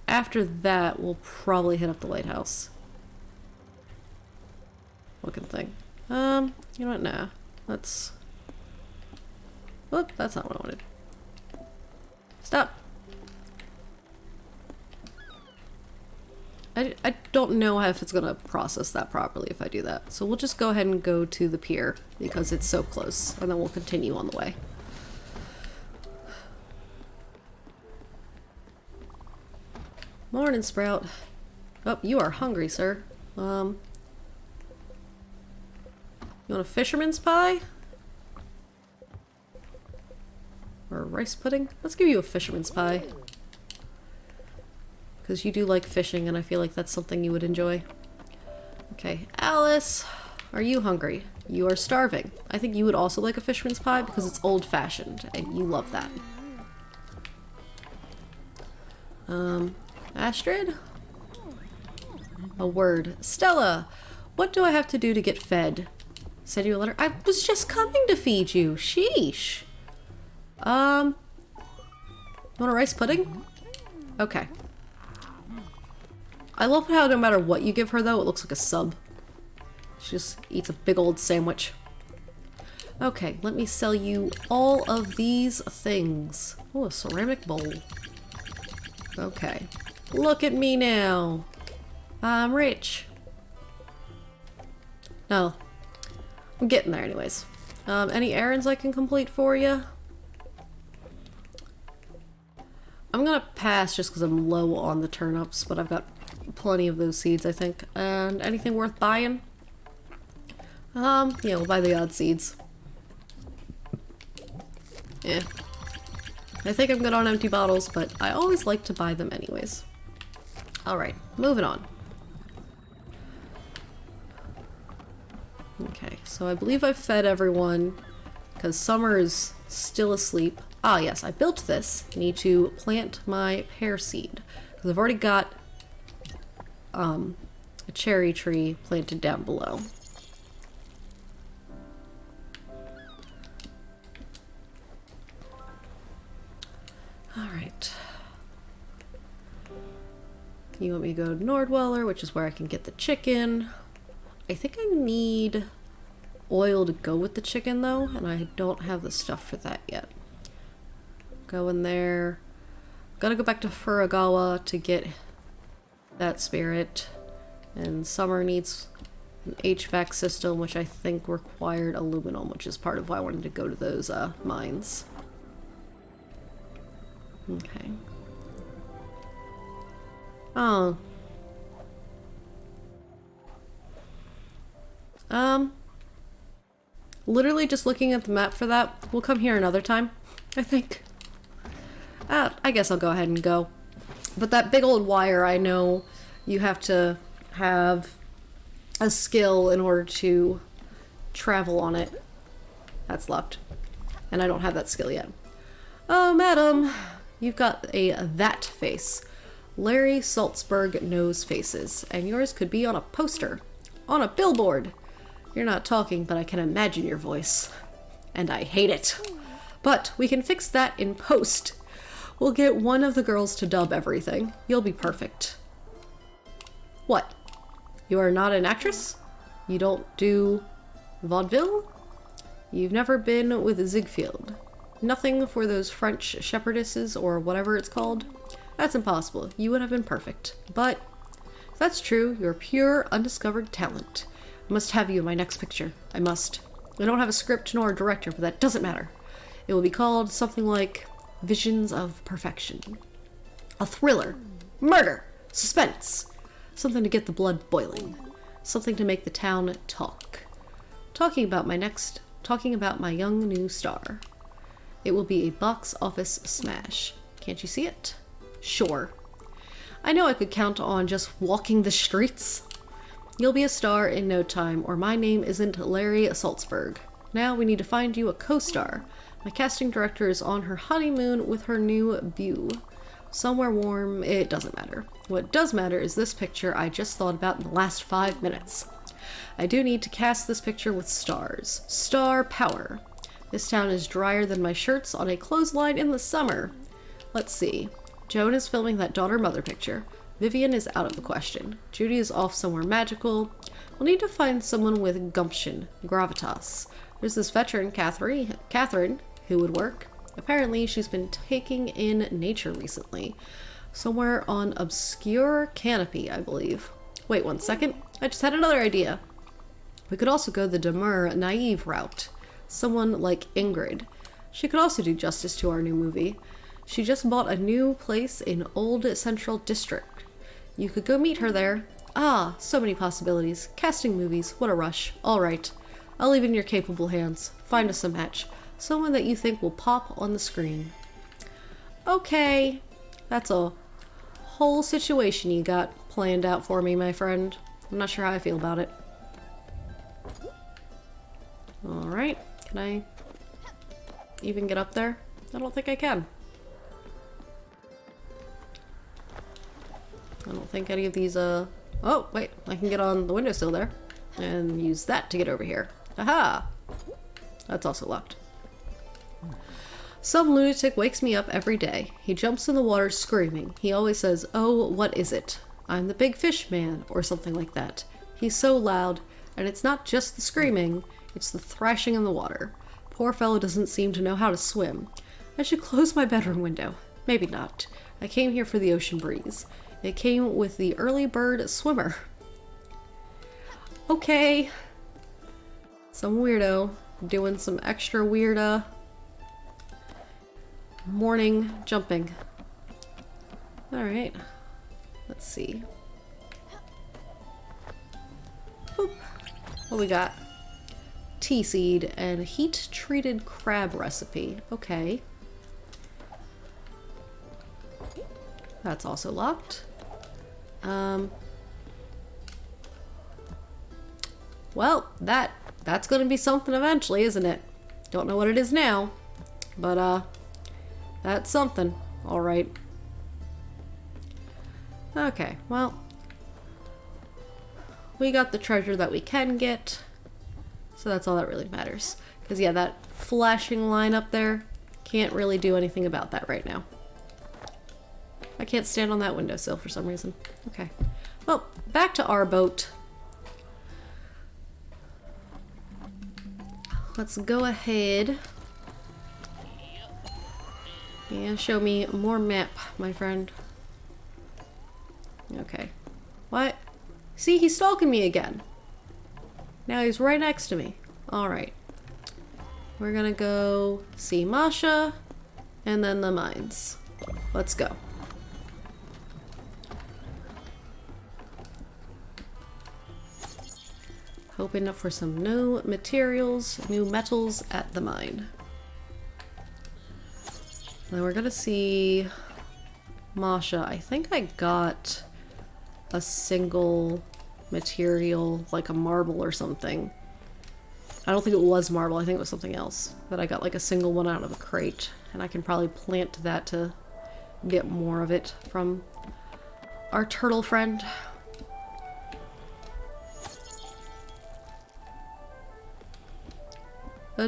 after that, we'll probably hit up the lighthouse. Looking thing. You know what? Nah. Let's. Whoop, that's not what I wanted. Stop. I don't know if it's gonna process that properly if I do that. So we'll just go ahead and go to the pier because it's so close, and then we'll continue on the way. Morning, Sprout. Oh, you are hungry, sir. You want a fisherman's pie? Or a rice pudding? Let's give you a fisherman's pie. Because you do like fishing, and I feel like that's something you would enjoy. Okay, Alice, are you hungry? You are starving. I think you would also like a fisherman's pie because it's old-fashioned, and you love that. Astrid? A word. Stella, what do I have to do to get fed? Send you a letter? I was just coming to feed you. Sheesh. Want a rice pudding? Okay. I love how no matter what you give her, though, it looks like a sub. She just eats a big old sandwich. Okay, let me sell you all of these things. Oh, a ceramic bowl. Okay. Look at me now. I'm rich. No. I'm getting there anyways. Any errands I can complete for you? I'm gonna pass just because I'm low on the turnips, but I've got plenty of those seeds, I think. And anything worth buying? Yeah, we'll buy the odd seeds. Eh. I think I'm good on empty bottles, but I always like to buy them anyways. Alright, moving on. Okay, so I believe I've fed everyone because Summer is still asleep. Ah, yes, I built this. I need to plant my pear seed because I've already got a cherry tree planted down below. Alright. You want me to go to Nordweller, which is where I can get the chicken. I think I need oil to go with the chicken though, and I don't have the stuff for that yet. Go in there. Gotta go back to Furagawa to get that spirit. And Summer needs an HVAC system, which I think required aluminum, which is part of why I wanted to go to those mines. Okay. Oh. Literally just looking at the map for that. We'll come here another time, I think. I guess I'll go ahead and go. But that big old wire, I know you have to have a skill in order to travel on it. That's locked. And I don't have that skill yet. Oh, madam. You've got a that face. Larry Salzberg knows faces. And yours could be on a poster. On a billboard. You're not talking, but I can imagine your voice. And I hate it. But we can fix that in post. We'll get one of the girls to dub everything. You'll be perfect. What? You are not an actress? You don't do vaudeville? You've never been with Ziegfeld. Nothing for those French shepherdesses or whatever it's called? That's impossible. You would have been perfect. But if that's true, you're pure, undiscovered talent. I must have you in my next picture. I must. I don't have a script nor a director, but that doesn't matter. It will be called something like Visions of Perfection. A thriller. Murder. Suspense. Something to get the blood boiling. Something to make the town talk. Talking about my young new star. It will be a box office smash. Can't you see it? Sure. I know I could count on just walking the streets. You'll be a star in no time, or my name isn't Larry Salzberg. Now we need to find you a co-star. My casting director is on her honeymoon with her new beau. Somewhere warm, it doesn't matter. What does matter is this picture I just thought about in the last 5 minutes. I do need to cast this picture with stars. Star power. This town is drier than my shirts on a clothesline in the summer. Let's see. Joan is filming that daughter-mother picture. Vivian is out of the question. Judy is off somewhere magical. We'll need to find someone with gumption, gravitas. There's this veteran, Catherine, who would work. Apparently, she's been taking in nature recently. Somewhere on Obscure Canopy, I believe. Wait 1 second. I just had another idea. We could also go the demure, naive route. Someone like Ingrid. She could also do justice to our new movie. She just bought a new place in Old Central District. You could go meet her there. Ah, so many possibilities. Casting movies, what a rush. All right. I'll leave it in your capable hands. Find us a match. Someone that you think will pop on the screen. Okay. That's a whole situation you got planned out for me, my friend. I'm not sure how I feel about it. Alright. Can I even get up there? I don't think I can. I don't think any of these, oh, wait. I can get on the windowsill there. And use that to get over here. Aha! That's also locked. Some lunatic wakes me up every day. He jumps in the water screaming. He always says, "Oh, what is it? I'm the big fish man," or something like that. He's so loud, and it's not just the screaming, it's the thrashing in the water. Poor fellow doesn't seem to know how to swim. I should close my bedroom window. Maybe not. I came here for the ocean breeze. It came with the early bird swimmer. Okay. Some weirdo doing some extra weird morning jumping. Alright. Let's see. Boop. What we got? tea seed and heat-treated crab recipe. Okay. That's also locked. Well, that's gonna be something eventually, isn't it? Don't know what it is now, but that's something. All right. Okay, well, we got the treasure that we can get, so that's all that really matters. Because yeah, that flashing line up there, can't really do anything about that right now. I can't stand on that windowsill for some reason. Okay, well, back to our boat. Let's go ahead and show me more map, my friend. Okay. What? See, he's stalking me again. Now he's right next to me. Alright. We're gonna go see Masha and then the mines. Let's go. Hoping for some new materials, new metals at the mine. Then we're gonna see Masha. I think I got a single material, like a marble or something. I don't think it was marble, I think it was something else. But I got like a single one out of a crate, and I can probably plant that to get more of it from our turtle friend.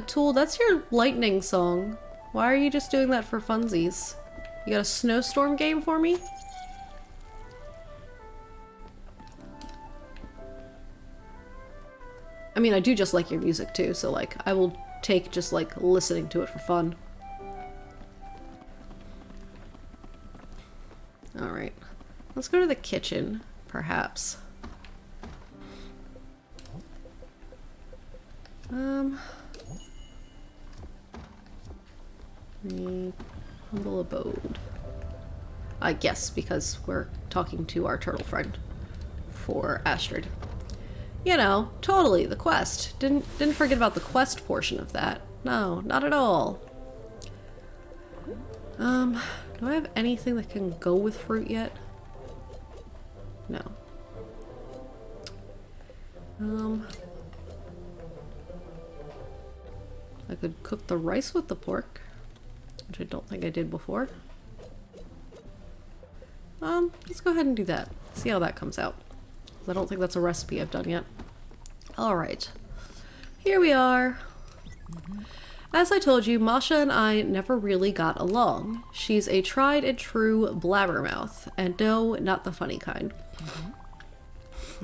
Tool, that's your lightning song. Why are you just doing that for funsies? You got a snowstorm game for me? I mean, I do just like your music too, so like, I will take just like listening to it for fun. Alright. Let's go to the kitchen, perhaps. The humble abode. I guess because we're talking to our turtle friend for Astrid. You know, totally, the quest. Didn't forget about the quest portion of that. No, not at all. Do I have anything that can go with fruit yet? No. I could cook the rice with the pork, which I don't think I did before. Let's go ahead and do that. See how that comes out. I don't think that's a recipe I've done yet. Alright. Here we are. As I told you, Masha and I never really got along. She's a tried and true blabbermouth, and no, not the funny kind.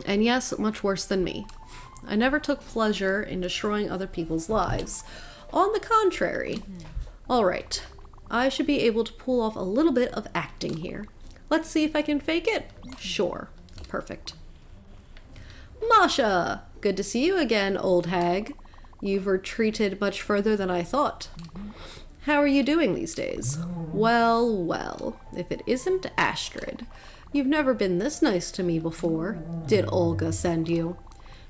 And yes, much worse than me. I never took pleasure in destroying other people's lives. On the contrary. Alright, I should be able to pull off a little bit of acting here. Let's see if I can fake it. Sure. Perfect. Masha! Good to see you again, old hag. You've retreated much further than I thought. How are you doing these days? Well, well, if it isn't Astrid. You've never been this nice to me before. Did Olga send you?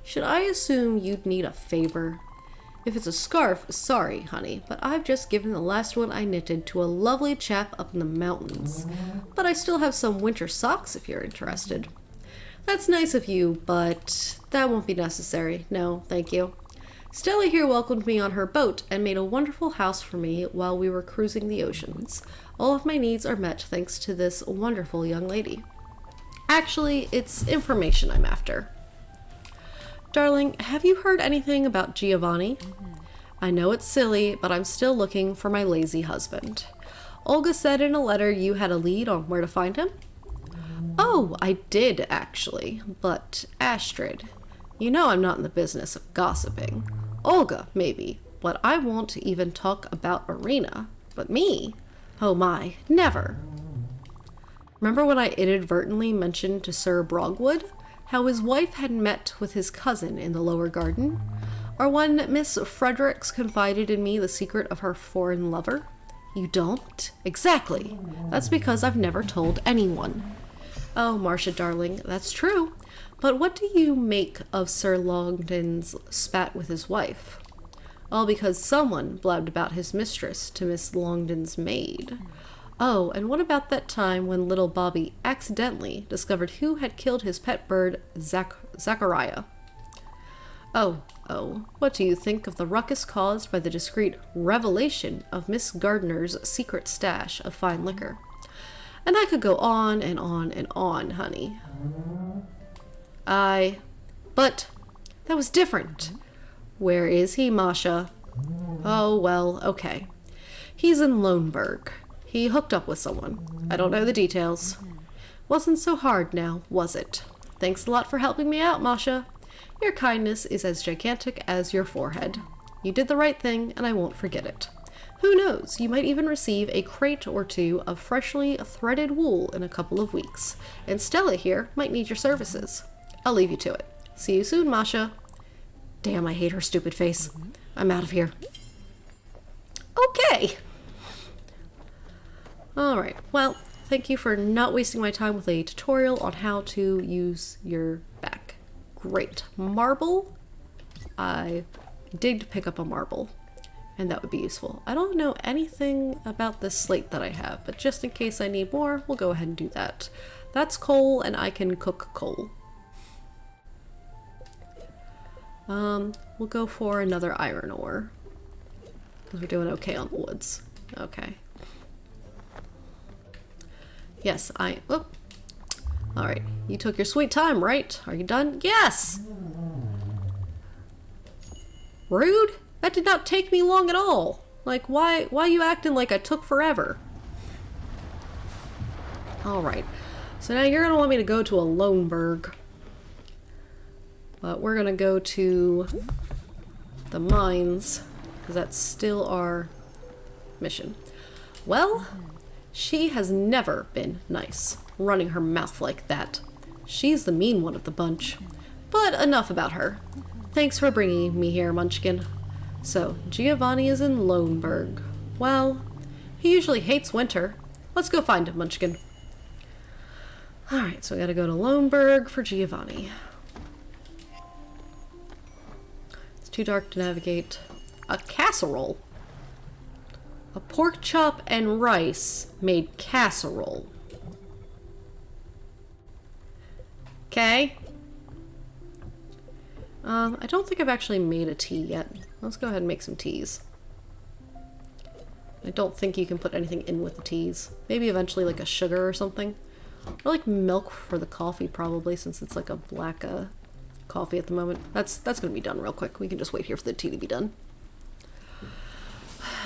Should I assume you'd need a favor? If it's a scarf, sorry, honey, but I've just given the last one I knitted to a lovely chap up in the mountains. But I still have some winter socks if you're interested. That's nice of you, but that won't be necessary. No, thank you. Stella here welcomed me on her boat and made a wonderful house for me while we were cruising the oceans. All of my needs are met thanks to this wonderful young lady. Actually, it's information I'm after. Darling, have you heard anything about Giovanni? I know it's silly, but I'm still looking for my lazy husband. Olga said in a letter you had a lead on where to find him? Oh, I did, actually. But, Astrid, you know I'm not in the business of gossiping. Olga, maybe, but I won't even talk about Irina. But me? Oh my, never. Remember when I inadvertently mentioned to Sir Brogwood how his wife had met with his cousin in the lower garden? Or when Miss Fredericks confided in me the secret of her foreign lover? You don't? Exactly. That's because I've never told anyone. Oh, Marcia, darling, that's true. But what do you make of Sir Longden's spat with his wife? All because someone blabbed about his mistress to Miss Longden's maid. Oh, and what about that time when little Bobby accidentally discovered who had killed his pet bird, Zachariah? Oh, what do you think of the ruckus caused by the discreet revelation of Miss Gardner's secret stash of fine liquor? And I could go on and on and on, honey. But that was different. Where is he, Masha? Oh, well, okay. He's in Loneburg. He hooked up with someone. I don't know the details. Wasn't so hard now, was it? Thanks a lot for helping me out, Masha. Your kindness is as gigantic as your forehead. You did the right thing, and I won't forget it. Who knows, you might even receive a crate or two of freshly threaded wool in a couple of weeks. And Stella here might need your services. I'll leave you to it. See you soon, Masha. Damn, I hate her stupid face. I'm out of here. Okay. Alright, well, thank you for not wasting my time with a tutorial on how to use your back. Great. Marble? I did pick up a marble, and that would be useful. I don't know anything about this slate that I have, but just in case I need more, we'll go ahead and do that. That's coal, and I can cook coal. We'll go for another iron ore, because we're doing okay on the woods. Okay. Yes, oh. Alright, you took your sweet time, right? Are you done? Yes! Rude? That did not take me long at all. Like, why are you acting like I took forever? Alright, so now you're gonna want me to go to a Loneburg. But we're gonna go to the mines, because that's still our mission. Well, she has never been nice, running her mouth like that. She's the mean one of the bunch. But enough about her. Thanks for bringing me here, Munchkin. So, Giovanni is in Loneburg. Well, he usually hates winter. Let's go find him, Munchkin. Alright, so I gotta go to Loneburg for Giovanni. It's too dark to navigate. A casserole. A pork chop and rice made casserole. Okay. I don't think I've actually made a tea yet. Let's go ahead and make some teas. I don't think you can put anything in with the teas. Maybe eventually like a sugar or something. Or like milk for the coffee probably, since it's like a black coffee at the moment. That's gonna be done real quick. We can just wait here for the tea to be done.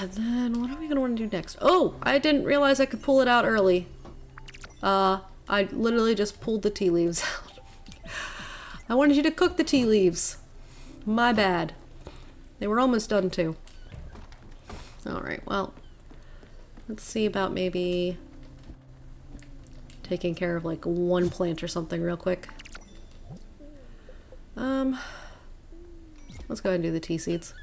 And then what are we gonna want to do next? Oh, I didn't realize I could pull it out early. I literally just pulled the tea leaves out. I wanted you to cook the tea leaves. My bad. They were almost done too. Alright, well, let's see about maybe taking care of like one plant or something real quick. Let's go ahead and do the tea seeds.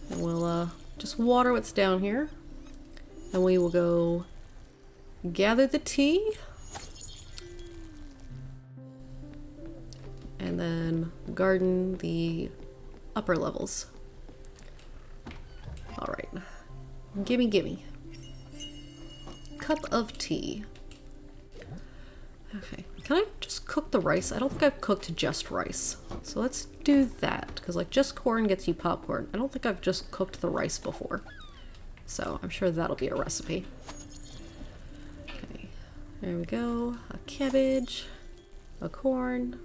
And we'll just water what's down here. And we will go gather the tea. And then garden the upper levels. Alright. Gimme, gimme. Cup of tea. Okay. Can I just cook the rice? I don't think I've cooked just rice. So let's do that. Because like just corn gets you popcorn. I don't think I've just cooked the rice before. So I'm sure that'll be a recipe. Okay. There we go. A cabbage. A corn.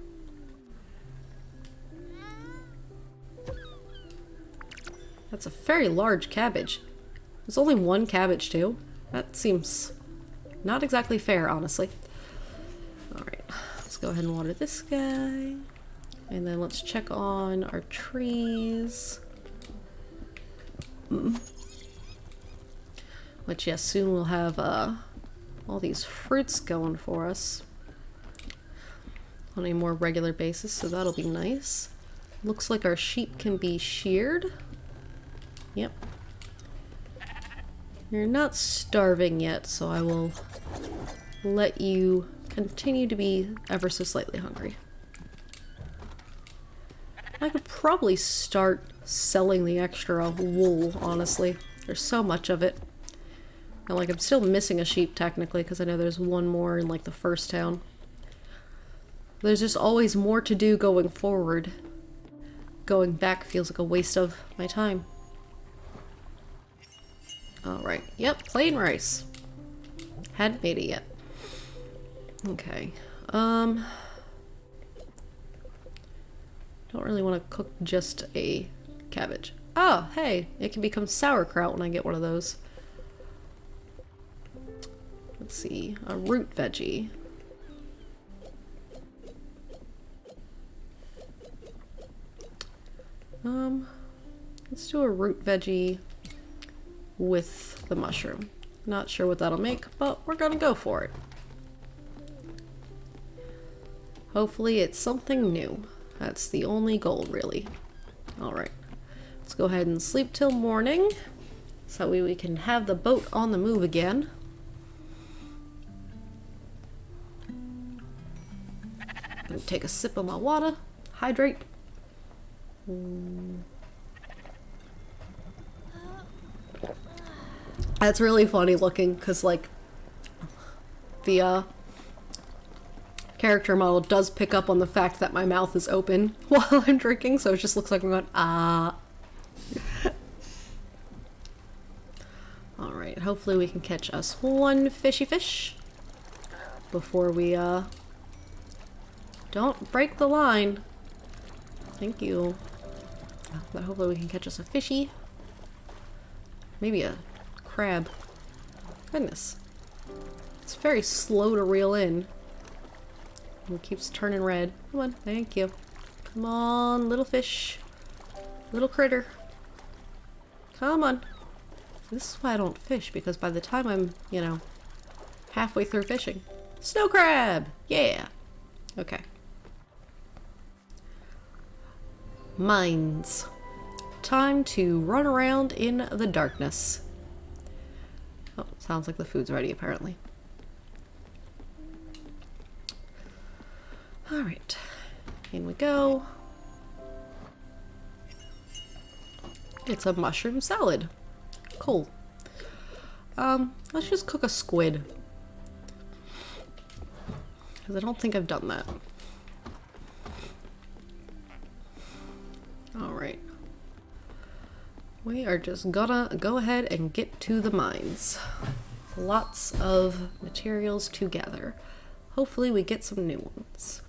That's a very large cabbage. There's only one cabbage too. That seems not exactly fair, honestly. Alright, let's go ahead and water this guy. And then let's check on our trees. Which, yes, soon we'll have all these fruits going for us on a more regular basis, so that'll be nice. Looks like our sheep can be sheared. Yep. You're not starving yet, so I will let you continue to be ever so slightly hungry. I could probably start selling the extra wool, honestly. There's so much of it. And like, I'm still missing a sheep technically, because I know there's one more in like the first town. There's just always more to do going forward. Going back feels like a waste of my time. Alright, yep, plain rice. Hadn't made it yet. Okay, don't really want to cook just a cabbage. Oh, hey, it can become sauerkraut when I get one of those. Let's see, a root veggie. Let's do a root veggie with the mushroom. Not sure what that'll make, but we're gonna go for it. Hopefully it's something new. That's the only goal, really. Alright, let's go ahead and sleep till morning, so we can have the boat on the move again. Gonna take a sip of my water, hydrate. That's really funny looking, because like the character model does pick up on the fact that my mouth is open while I'm drinking, so it just looks like I'm going, ah. Alright, hopefully we can catch us one fishy fish before we don't break the line. Thank you. But hopefully we can catch us a fishy. Maybe a crab. Goodness. It's very slow to reel in. It keeps turning red. Come on, thank you. Come on, little fish. Little critter. Come on. This is why I don't fish, because by the time I'm, you know, halfway through fishing. Snow crab! Yeah! Okay. Mines. Time to run around in the darkness. Oh, sounds like the food's ready, apparently. Alright. In we go. It's a mushroom salad. Cool. Let's just cook a squid. Because I don't think I've done that. Alright. We are just gonna go ahead and get to the mines. Lots of materials to gather. Hopefully we get some new ones.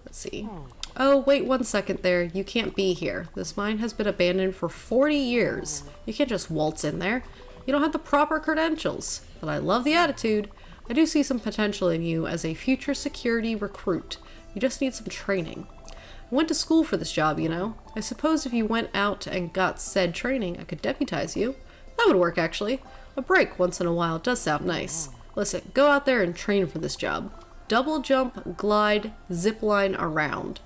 Let's see. Oh, wait 1 second there. You can't be here. This mine has been abandoned for 40 years. You can't just waltz in there. You don't have the proper credentials. But I love the attitude. I do see some potential in you as a future security recruit. You just need some training. I went to school for this job, you know. I suppose if you went out and got said training, I could deputize you. That would work, actually. A break once in a while does sound nice. Listen, go out there and train for this job. Double jump, glide, zip line around.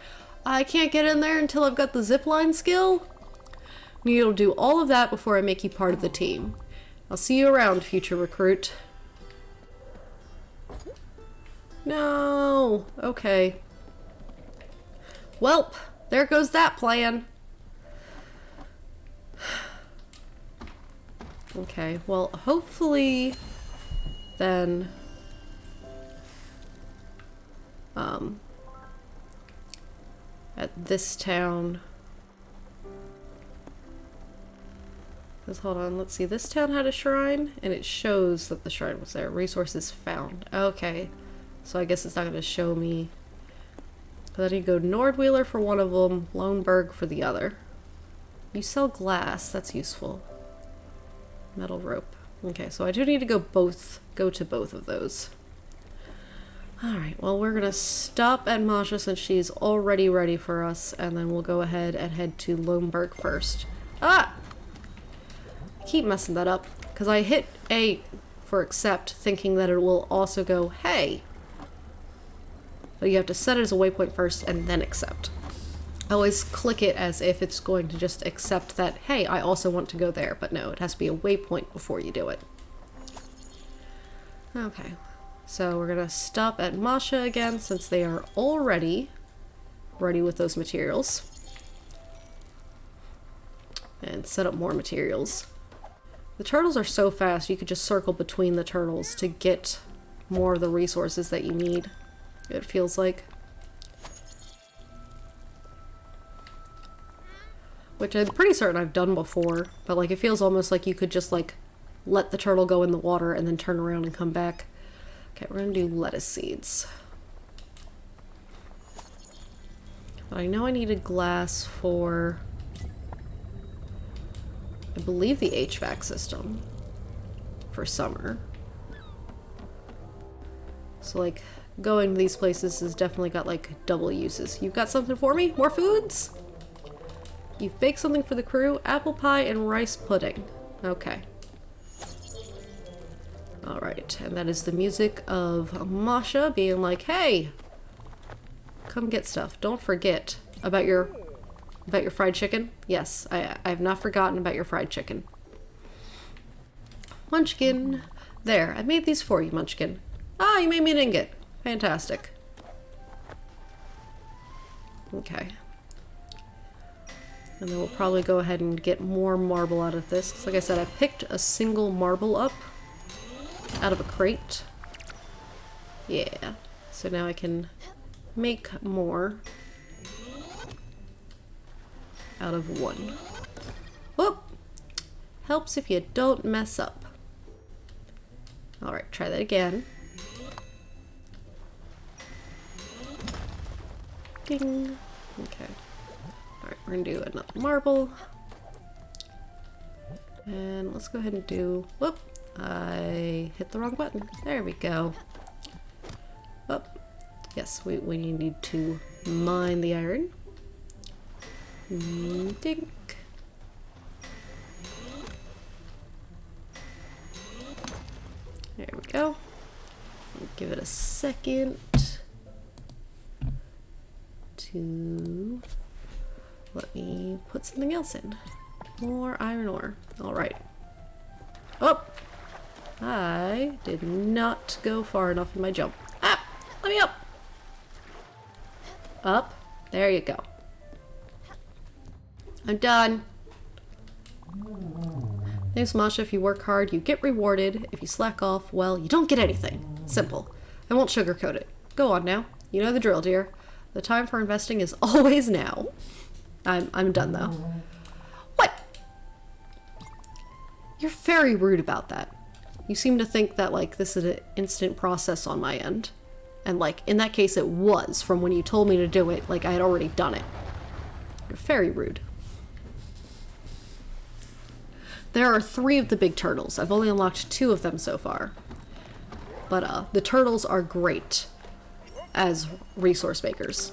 I can't get in there until I've got the zip line skill? You'll do all of that before I make you part of the team. I'll see you around, future recruit. No. Okay. Welp, there goes that plan. Okay, well, hopefully then at this town, because hold on, let's see, this town had a shrine and it shows that the shrine was there. Resources found. Okay, so I guess it's not going to show me. Then you go Nordwheeler for one of them, Loneberg for the other. You sell glass, that's useful. Metal rope. Okay, so I do need to go to both of those. Alright, well we're gonna stop at Masha since she's already ready for us, and then we'll go ahead and head to Loneberg first. Ah! I keep messing that up, because I hit A for accept, thinking that it will also go, hey! But you have to set it as a waypoint first and then accept. I always click it as if it's going to just accept that, hey, I also want to go there. But no, it has to be a waypoint before you do it. Okay, so we're gonna stop at Masha again since they are already ready with those materials. and set up more materials. The turtles are so fast, you could just circle between the turtles to get more of the resources that you need, it feels like. Which I'm pretty certain I've done before, but like it feels almost like you could just like let the turtle go in the water and then turn around and come back. Okay, we're gonna do lettuce seeds. But I know I needed glass for, I believe, the HVAC system for summer. So like going to these places has definitely got like double uses. You've got something for me? More foods? You've baked something for the crew? Apple pie and rice pudding. Okay. Alright, and that is the music of Masha being like, hey, come get stuff. Don't forget about your fried chicken. Yes, I have not forgotten about your fried chicken. Munchkin. There, I made these for you, Munchkin. Ah, you made me an ingot. Fantastic. Okay. And then we'll probably go ahead and get more marble out of this. 'Cause like I said, I picked a single marble up out of a crate. Yeah. So now I can make more out of one. Whoop! Helps if you don't mess up. Alright, try that again. Ding. Okay. Alright, we're gonna do another marble. And let's go ahead and do... Whoop! I hit the wrong button. There we go. Oh, yes, we need to mine the iron. Dink. There we go. We'll give it a second to let me put something else in. More iron ore. Alright. Oh! I did not go far enough in my jump. Ah! Let me up! Up. There you go. I'm done. Thanks, Masha. If you work hard, you get rewarded. If you slack off, well, you don't get anything. Simple. I won't sugarcoat it. Go on now. You know the drill, dear. The time for investing is always now. I'm done, though. What? You're very rude about that. You seem to think that, like, this is an instant process on my end. And, like, in that case it was, from when you told me to do it, like, I had already done it. You're very rude. There are 3 of the big turtles. I've only unlocked 2 of them so far. But, the turtles are great as resource makers.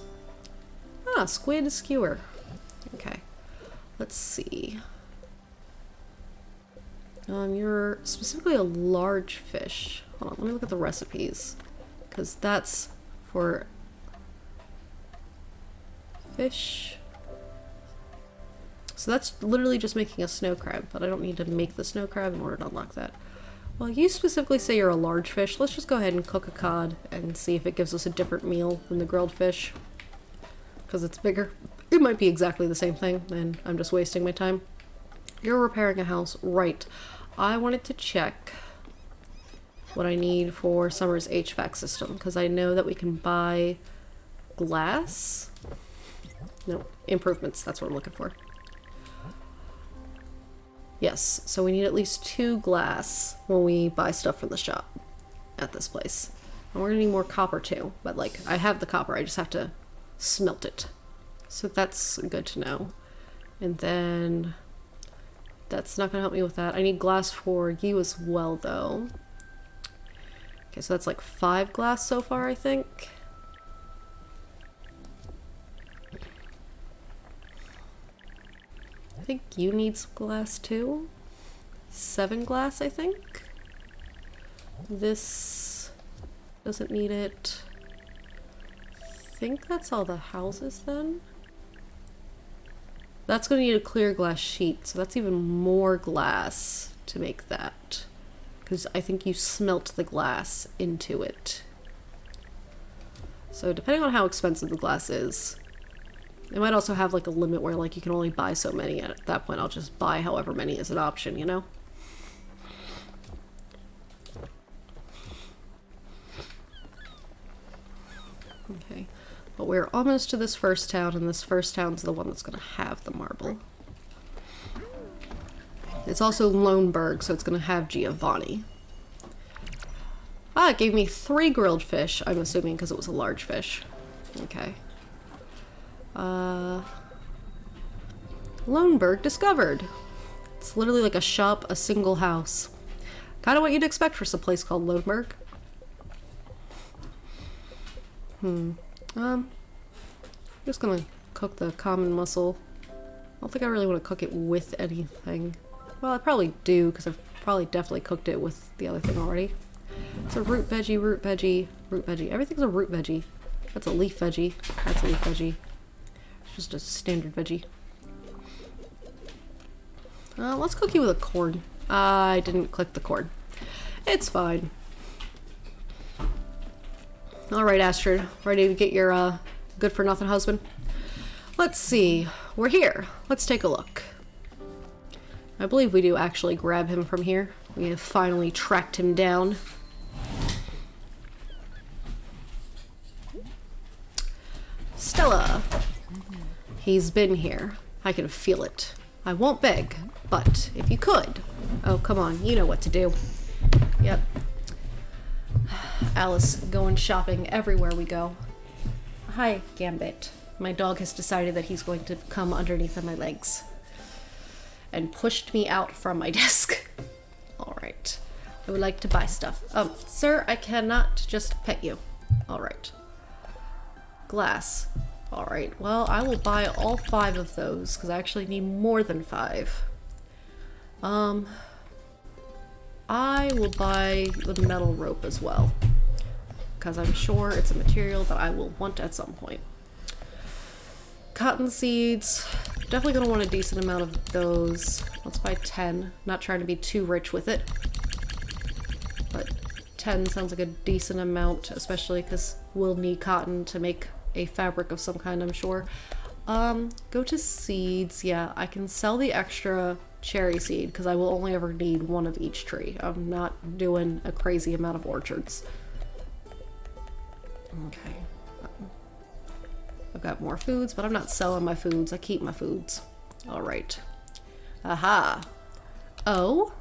Ah, squid skewer. Okay. Let's see. You're specifically a large fish. Hold on, let me look at the recipes. Because that's for fish. So that's literally just making a snow crab, but I don't need to make the snow crab in order to unlock that. Well, you specifically say you're a large fish. Let's just go ahead and cook a cod and see if it gives us a different meal than the grilled fish. Because it's bigger. It might be exactly the same thing, and I'm just wasting my time. You're repairing a house. Right. I wanted to check what I need for Summer's HVAC system, because I know that we can buy glass. No, improvements. That's what I'm looking for. Yes, so we need at least 2 glass when we buy stuff from the shop at this place. And we're gonna need more copper too, but like, I have the copper, I just have to smelt it. So that's good to know. And then that's not gonna help me with that. I need glass for you as well though. Okay, so that's like 5 glass so far, I think. I think you need some glass too. 7 glass, I think. This doesn't need it. I think that's all the houses then. That's going to need a clear glass sheet, so that's even more glass to make that. Because I think you smelt the glass into it. So depending on how expensive the glass is, It might also have like a limit where like you can only buy so many, and at that point I'll just buy however many is an option, you know? Okay, but we're almost to this first town, and this first town's the one that's gonna have the marble. It's also Loneburg, so it's gonna have Giovanni. Ah, it gave me 3 grilled fish, I'm assuming because it was a large fish. Okay. Loneburg discovered. It's literally like a shop, a single house. Kind of what you'd expect for some place called Loneburg. Just gonna cook the common mussel. I don't think I really want to cook it with anything. Well, I probably do, because I've probably definitely cooked it with the other thing already. It's a root veggie, root veggie, root veggie. Everything's a root veggie. That's a leaf veggie. That's a leaf veggie. It's just a standard veggie. Let's cook you with a corn. I didn't click the corn. It's fine. Alright, Astrid. Ready to get your good-for-nothing husband? Let's see. We're here. Let's take a look. I believe we do actually grab him from here. We have finally tracked him down. Stella. He's been here. I can feel it. I won't beg, but if you could. Oh, come on. You know what to do. Yep. Alice going shopping everywhere we go. Hi, Gambit. My dog has decided that he's going to come underneath of my legs. And pushed me out from my desk. Alright. I would like to buy stuff. Sir, I cannot just pet you. Alright. Glass. Alright, well, I will buy all 5 of those, because I actually need more than 5. I will buy the metal rope as well, because I'm sure it's a material that I will want at some point. Cotton seeds. Definitely going to want a decent amount of those. Let's buy 10. Not trying to be too rich with it, but 10 sounds like a decent amount, especially because we'll need cotton to make a fabric of some kind, I'm sure. Go to seeds. Yeah, I can sell the extra cherry seed because I will only ever need 1 of each tree. I'm not doing a crazy amount of orchards. Okay. I've got more foods, but I'm not selling my foods. I keep my foods. Alright. Aha. Oh?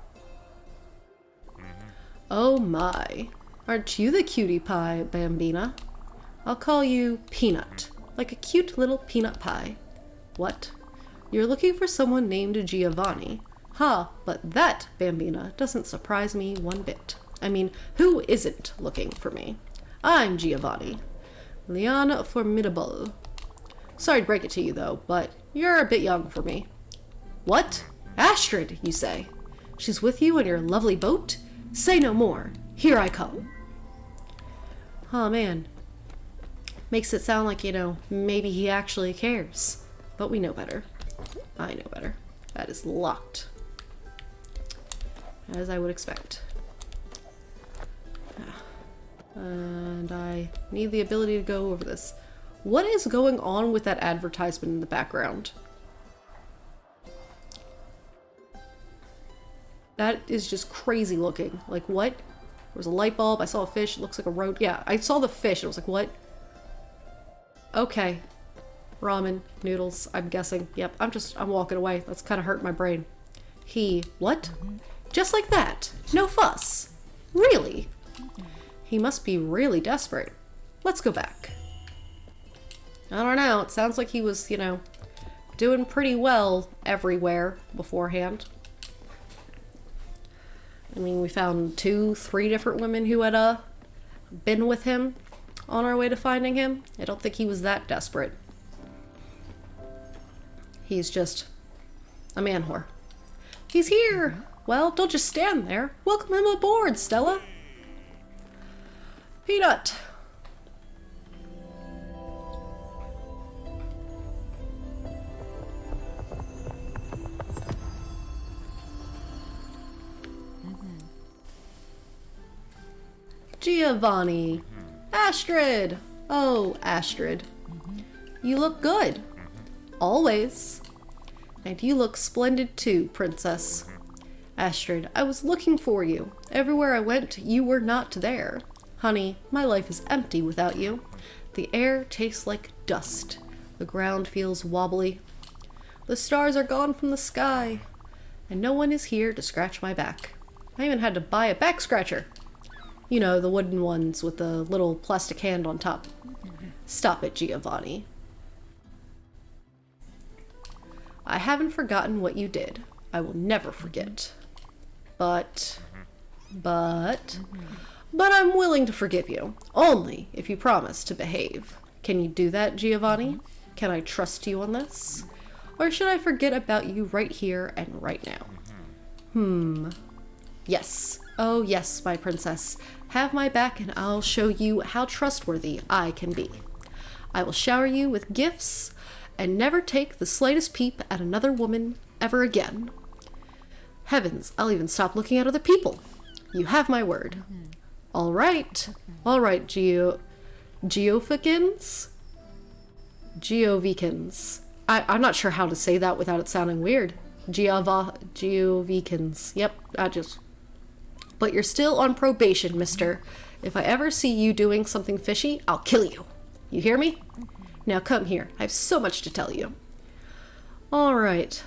Oh my. Aren't you the cutie pie, Bambina? I'll call you Peanut. Like a cute little peanut pie. What? You're looking for someone named Giovanni. Ha, but that, Bambina, doesn't surprise me one bit. I mean, who isn't looking for me? I'm Giovanni. Leon Formidable. Sorry to break it to you, though, but you're a bit young for me. What? Astrid, you say? She's with you on your lovely boat? Say no more. Here I come. Oh, man. Makes it sound like, you know, maybe he actually cares. But we know better. I know better. That is locked. As I would expect. And I need the ability to go over this. What is going on with that advertisement in the background? That is just crazy looking. Like, what? There was a light bulb. I saw a fish. It looks like a road. Yeah, I saw the fish. I was like, what? Okay. Ramen, noodles, I'm guessing. Yep, I'm walking away. That's kind of hurt my brain. What? Just like that. No fuss. Really? He must be really desperate. Let's go back. I don't know. It sounds like he was, you know, doing pretty well everywhere beforehand. I mean, we found 2, 3 different women who had been with him on our way to finding him. I don't think he was that desperate. He's just a man whore. He's here! Well, don't just stand there. Welcome him aboard, Stella. Peanut. Giovanni. Astrid. Oh, Astrid. You look good. Always. And you look splendid too, princess. Astrid, I was looking for you. Everywhere I went, you were not there. Honey, my life is empty without you. The air tastes like dust. The ground feels wobbly. The stars are gone from the sky. And no one is here to scratch my back. I even had to buy a back scratcher. You know, the wooden ones with the little plastic hand on top. Stop it, Giovanni. I haven't forgotten what you did. I will never forget. But I'm willing to forgive you. Only if you promise to behave. Can you do that, Giovanni? Can I trust you on this? Or should I forget about you right here and right now? Yes. Oh yes, my princess. Have my back and I'll show you how trustworthy I can be. I will shower you with gifts and never take the slightest peep at another woman ever again. Heavens, I'll even stop looking at other people. You have my word. All right, Geovikins? Geovikins. I'm not sure how to say that without it sounding weird. Geovikins. Yep, But you're still on probation, mister. If I ever see you doing something fishy, I'll kill you. You hear me? Now come here. I have so much to tell you. All right.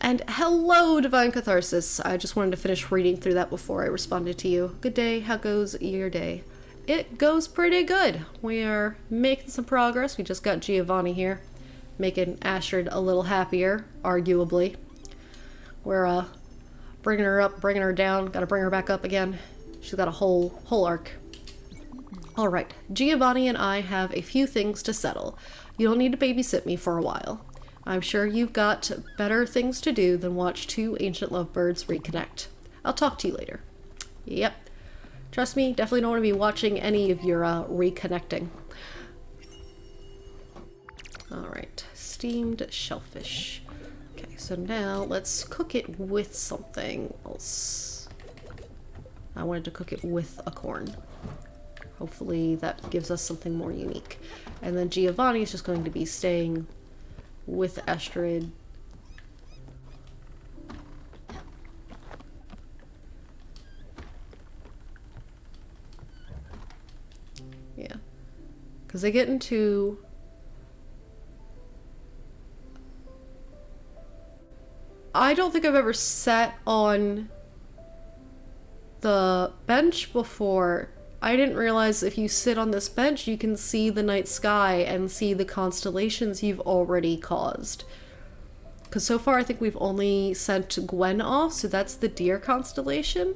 And hello, Divine Catharsis. I just wanted to finish reading through that before I responded to you. Good day. How goes your day? It goes pretty good. We are making some progress. We just got Giovanni here, making Astrid a little happier, arguably. We're bringing her up, bringing her down. Got to bring her back up again. She's got a whole arc. All right, Giovanni and I have a few things to settle. You don't need to babysit me for a while. I'm sure you've got better things to do than watch two ancient lovebirds reconnect. I'll talk to you later. Yep. Trust me, definitely don't want to be watching any of your reconnecting. Alright, steamed shellfish. Okay, so now let's cook it with something else. I wanted to cook it with a corn. Hopefully that gives us something more unique. And then Giovanni is just going to be staying with Astrid. Yeah. Because they get into... I don't think I've ever sat on the bench before. I didn't realize if you sit on this bench, you can see the night sky and see the constellations you've already caused. Because so far I think we've only sent Gwen off, so that's the deer constellation.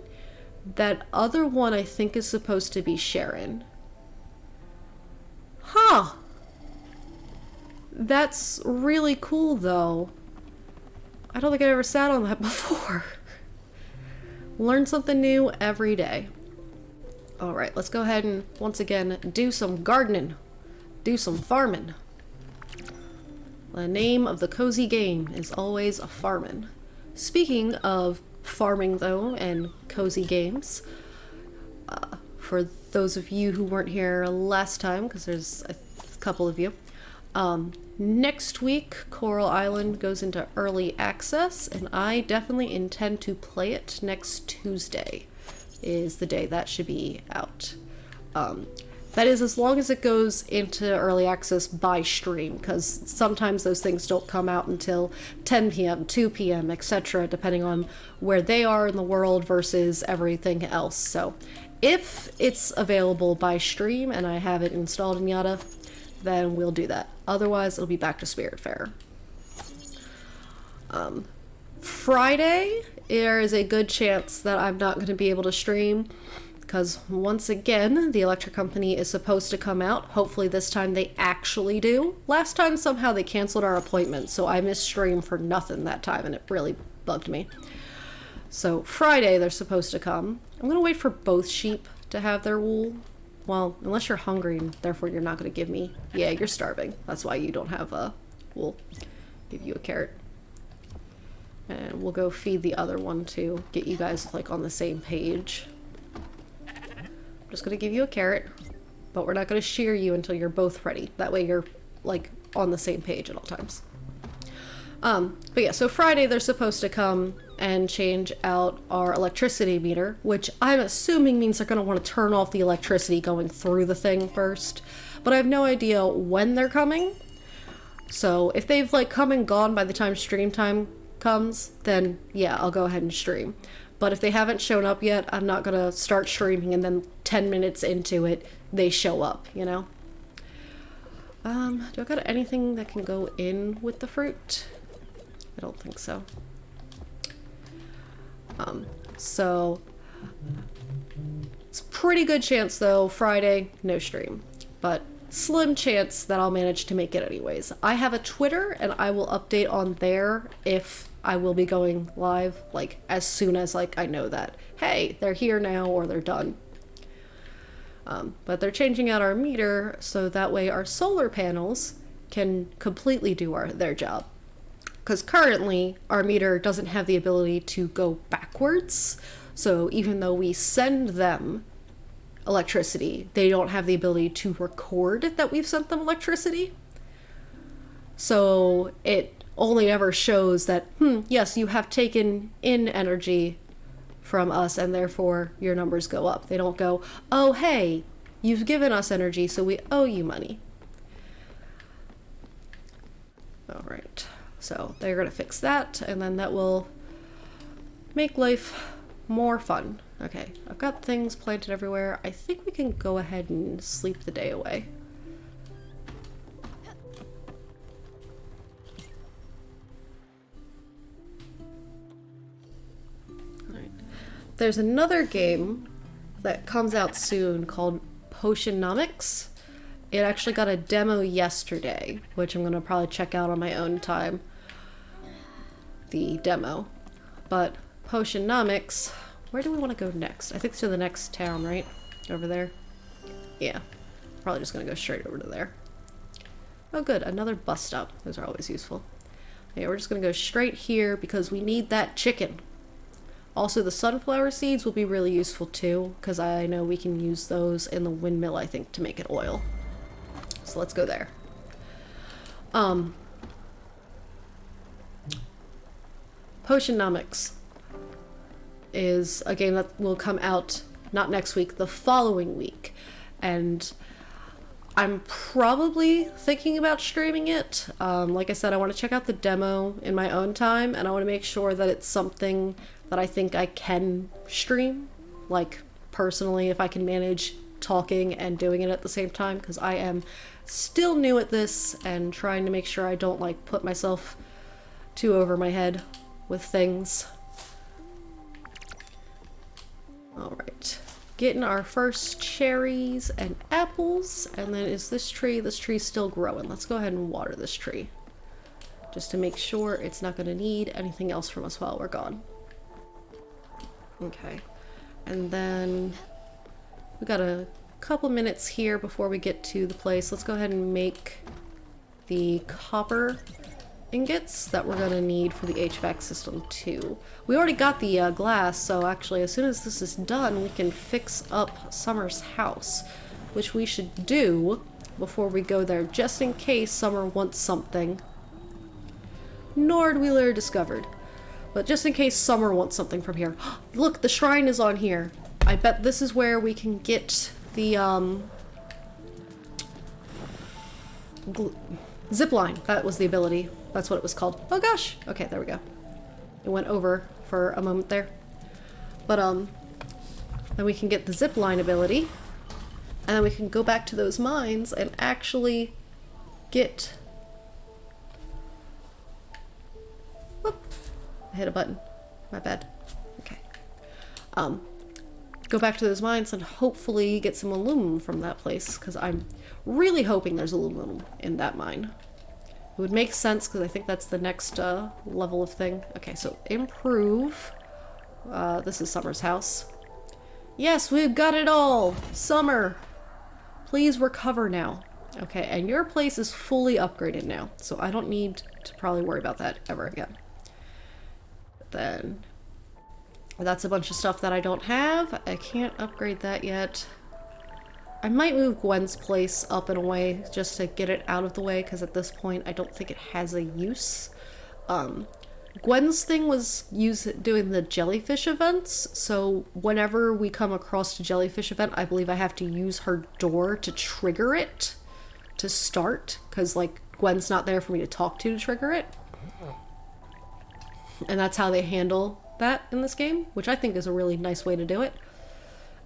That other one I think is supposed to be Sharon. Huh. That's really cool though. I don't think I ever sat on that before. Learn something new every day. Alright, let's go ahead and once again do some gardening. Do some farming. The name of the cozy game is always a farmin'. Speaking of farming though and cozy games, for those of you who weren't here last time, because there's a couple of you, next week Coral Island goes into early access, and I definitely intend to play it next Tuesday. Is the day that should be out. That is as long as it goes into early access by stream, because sometimes those things don't come out until 10 p.m., 2 p.m., etc., depending on where they are in the world versus everything else. So if it's available by stream and I have it installed in Yada, then we'll do that. Otherwise, it'll be back to Spiritfarer. Friday, there is a good chance that I'm not going to be able to stream because once again, the electric company is supposed to come out. Hopefully this time they actually do. Last time somehow they canceled our appointment, so I missed stream for nothing that time and it really bugged me. So Friday they're supposed to come. I'm going to wait for both sheep to have their wool. Well, unless you're hungry and therefore you're not going to give me... Yeah, you're starving. That's why you don't have wool. Give you a carrot. And we'll go feed the other one to get you guys like on the same page. I'm just gonna give you a carrot. but we're not going to shear you until you're both ready. That way you're like on the same page at all times. But yeah, so Friday they're supposed to come and change out our electricity meter, which I'm assuming means they're going to want to turn off the electricity going through the thing first. But I have no idea when they're coming. So if they've like come and gone by the time stream time comes, then yeah, I'll go ahead and stream. But if they haven't shown up yet, I'm not going to start streaming and then 10 minutes into it, they show up, you know? Do I got anything that can go in with the fruit? I don't think so. So it's pretty good chance though, Friday, no stream, but slim chance that I'll manage to make it anyways. I have a Twitter and I will update on there if I will be going live, like as soon as like I know that, hey, they're here now or they're done. But they're changing out our meter so that way our solar panels can completely do their job. Because currently, our meter doesn't have the ability to go backwards. So even though we send them electricity, they don't have the ability to record that we've sent them electricity. So it only ever shows that, yes, you have taken in energy from us and therefore your numbers go up. They don't go, oh, hey, you've given us energy, so we owe you money. All right. So they're going to fix that, and then that will make life more fun. Okay, I've got things planted everywhere. I think we can go ahead and sleep the day away. Alright. There's another game that comes out soon called Potionomics. It actually got a demo yesterday, which I'm going to probably check out on my own time. The demo. But Potionomics, where do we want to go next? I think it's to the next town, right? Over there? Yeah. Probably just going to go straight over to there. Oh good, another bus stop. Those are always useful. Okay, we're just going to go straight here because we need that chicken. Also, the sunflower seeds will be really useful too, because I know we can use those in the windmill, I think, to make it oil. So let's go there. Potionomics is a game that will come out not next week, the following week. And I'm probably thinking about streaming it. Like I said, I want to check out the demo in my own time, and I want to make sure that it's something that I think I can stream. Like, personally, if I can manage talking and doing it at the same time, because I am still new at this and trying to make sure I don't, like, put myself too over my head with things. Alright. Getting our first cherries and apples, and then is this tree's still growing. Let's go ahead and water this tree. Just to make sure it's not going to need anything else from us while we're gone. Okay. And then we got a couple minutes here before we get to the place. Let's go ahead and make the copper ingots that we're gonna need for the HVAC system too. We already got the glass, so actually as soon as this is done, we can fix up Summer's house, which we should do before we go there, just in case Summer wants something. Nordwheeler discovered. But just in case Summer wants something from here. Look, the shrine is on here. I bet this is where we can get the zip line. That was the ability. That's what it was called. Oh gosh. Okay, there we go. It went over for a moment there. But then we can get the zip line ability, and then we can go back to those mines and actually get. Whoop. I hit a button. My bad. Okay. Go back to those mines and hopefully get some aluminum from that place, because I'm really hoping there's aluminum in that mine. It would make sense because I think that's the next level of thing. Okay, so improve. This is Summer's house. Yes, we've got it all! Summer! Please recover now. Okay, and your place is fully upgraded now, so I don't need to probably worry about that ever again. Then that's a bunch of stuff that I don't have. I can't upgrade that yet. I might move Gwen's place up and away just to get it out of the way, because at this point I don't think it has a use. Gwen's thing was doing the jellyfish events, so whenever we come across a jellyfish event, I believe I have to use her door to trigger it to start, because like Gwen's not there for me to talk to trigger it. And that's how they handle that in this game, which I think is a really nice way to do it.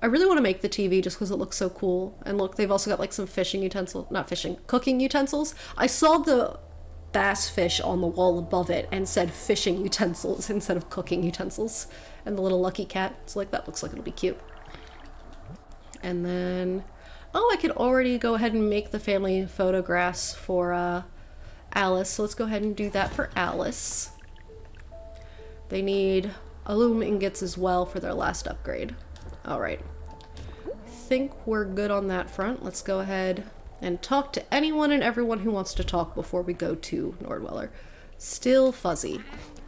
I really want to make the TV just because it looks so cool. And look, they've also got like some cooking utensils. I saw the bass fish on the wall above it and said fishing utensils instead of cooking utensils. And the little lucky cat. So like that looks like it'll be cute. And then, oh, I could already go ahead and make the family photographs for Alice. So let's go ahead and do that for Alice. They need aluminum ingots as well for their last upgrade. Alright. I think we're good on that front. Let's go ahead and talk to anyone and everyone who wants to talk before we go to Nordweller. Still fuzzy.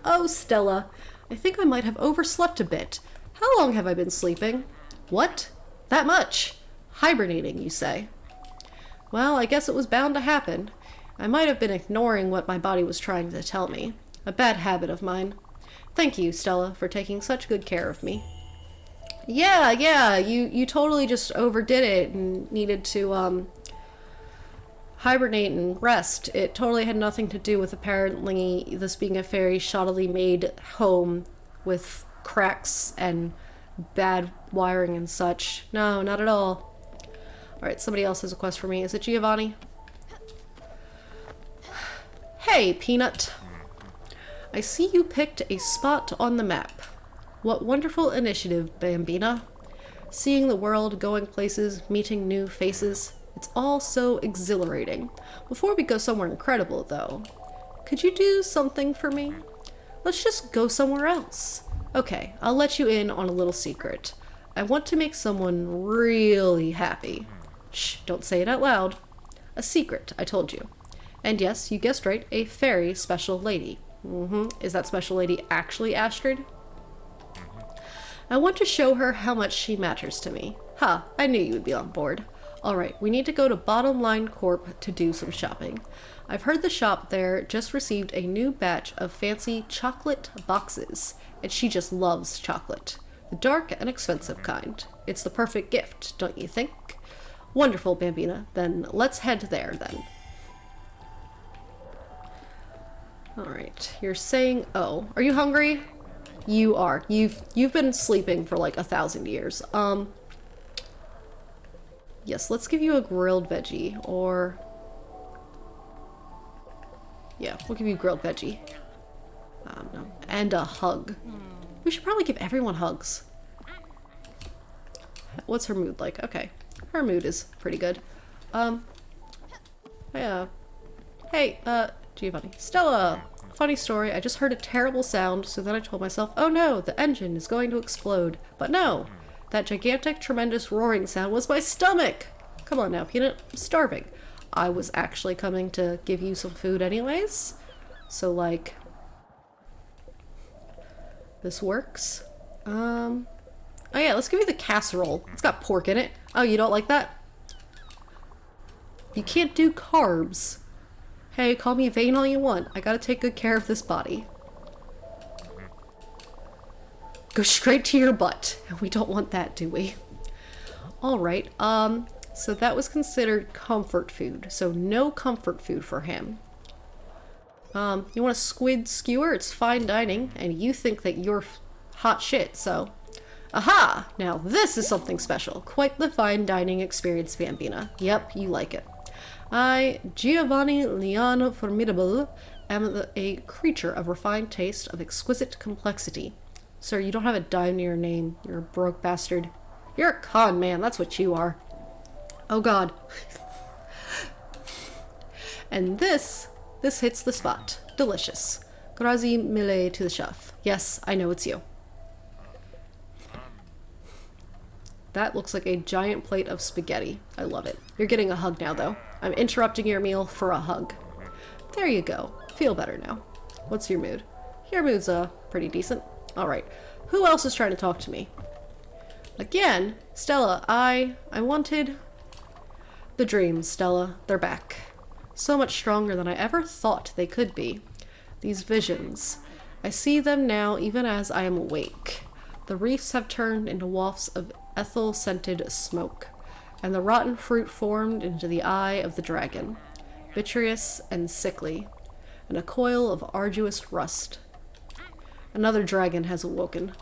Oh, Stella. I think I might have overslept a bit. How long have I been sleeping? What? That much? Hibernating, you say? Well, I guess it was bound to happen. I might have been ignoring what my body was trying to tell me. A bad habit of mine. Thank you, Stella, for taking such good care of me. Yeah, you totally just overdid it and needed to, hibernate and rest. It totally had nothing to do with apparently this being a very shoddily made home with cracks and bad wiring and such. No, not at all. Alright, somebody else has a quest for me. Is it Giovanni? Hey, Peanut. I see you picked a spot on the map. What wonderful initiative, Bambina. Seeing the world, going places, meeting new faces. It's all so exhilarating. Before we go somewhere incredible, though, could you do something for me? Let's just go somewhere else. Okay, I'll let you in on a little secret. I want to make someone really happy. Shh, don't say it out loud. A secret, I told you. And yes, you guessed right, a very special lady. Is that special lady actually Astrid? I want to show her how much she matters to me. Ha, I knew you would be on board. Alright, we need to go to Bottom Line Corp to do some shopping. I've heard the shop there just received a new batch of fancy chocolate boxes, and she just loves chocolate. The dark and expensive kind. It's the perfect gift, don't you think? Wonderful, Bambina. Then let's head there, then. Alright, you're saying, oh, are you hungry? You are. You've been sleeping for like 1,000 years. Yes, let's give you a grilled veggie, or... yeah, we'll give you grilled veggie. No. And a hug. We should probably give everyone hugs. What's her mood like? Okay. Her mood is pretty good. Yeah. Hey, Giovanni. Stella! Funny story, I just heard a terrible sound, so then I told myself, oh no, the engine is going to explode. But no! That gigantic, tremendous roaring sound was my stomach! Come on now, Peanut. I'm starving. I was actually coming to give you some food anyways. So, like... this works. Oh yeah, let's give you the casserole. It's got pork in it. Oh, you don't like that? You can't do carbs. Hey, call me vain all you want. I gotta take good care of this body. Go straight to your butt. We don't want that, do we? Alright, so that was considered comfort food. So no comfort food for him. You want a squid skewer? It's fine dining, and you think that you're hot shit, so... aha! Now this is something special. Quite the fine dining experience, Bambina. Yep, you like it. I, Giovanni Leon Formidable, am a creature of refined taste, of exquisite complexity. Sir, you don't have a dime to your name. You're a broke bastard. You're a con man, that's what you are. Oh god. And this hits the spot. Delicious. Grazie mille to the chef. Yes, I know it's you. That looks like a giant plate of spaghetti. I love it. You're getting a hug now, though. I'm interrupting your meal for a hug. There you go. Feel better now. What's your mood? Your mood's, pretty decent. Alright. Who else is trying to talk to me? Again, Stella, I wanted The dreams, Stella, they're back. So much stronger than I ever thought they could be. These visions, I see them now even as I am awake. The reefs have turned into wafts of ethyl-scented smoke, and the rotten fruit formed into the eye of the dragon, vitreous and sickly, and a coil of arduous rust. Another dragon has awoken.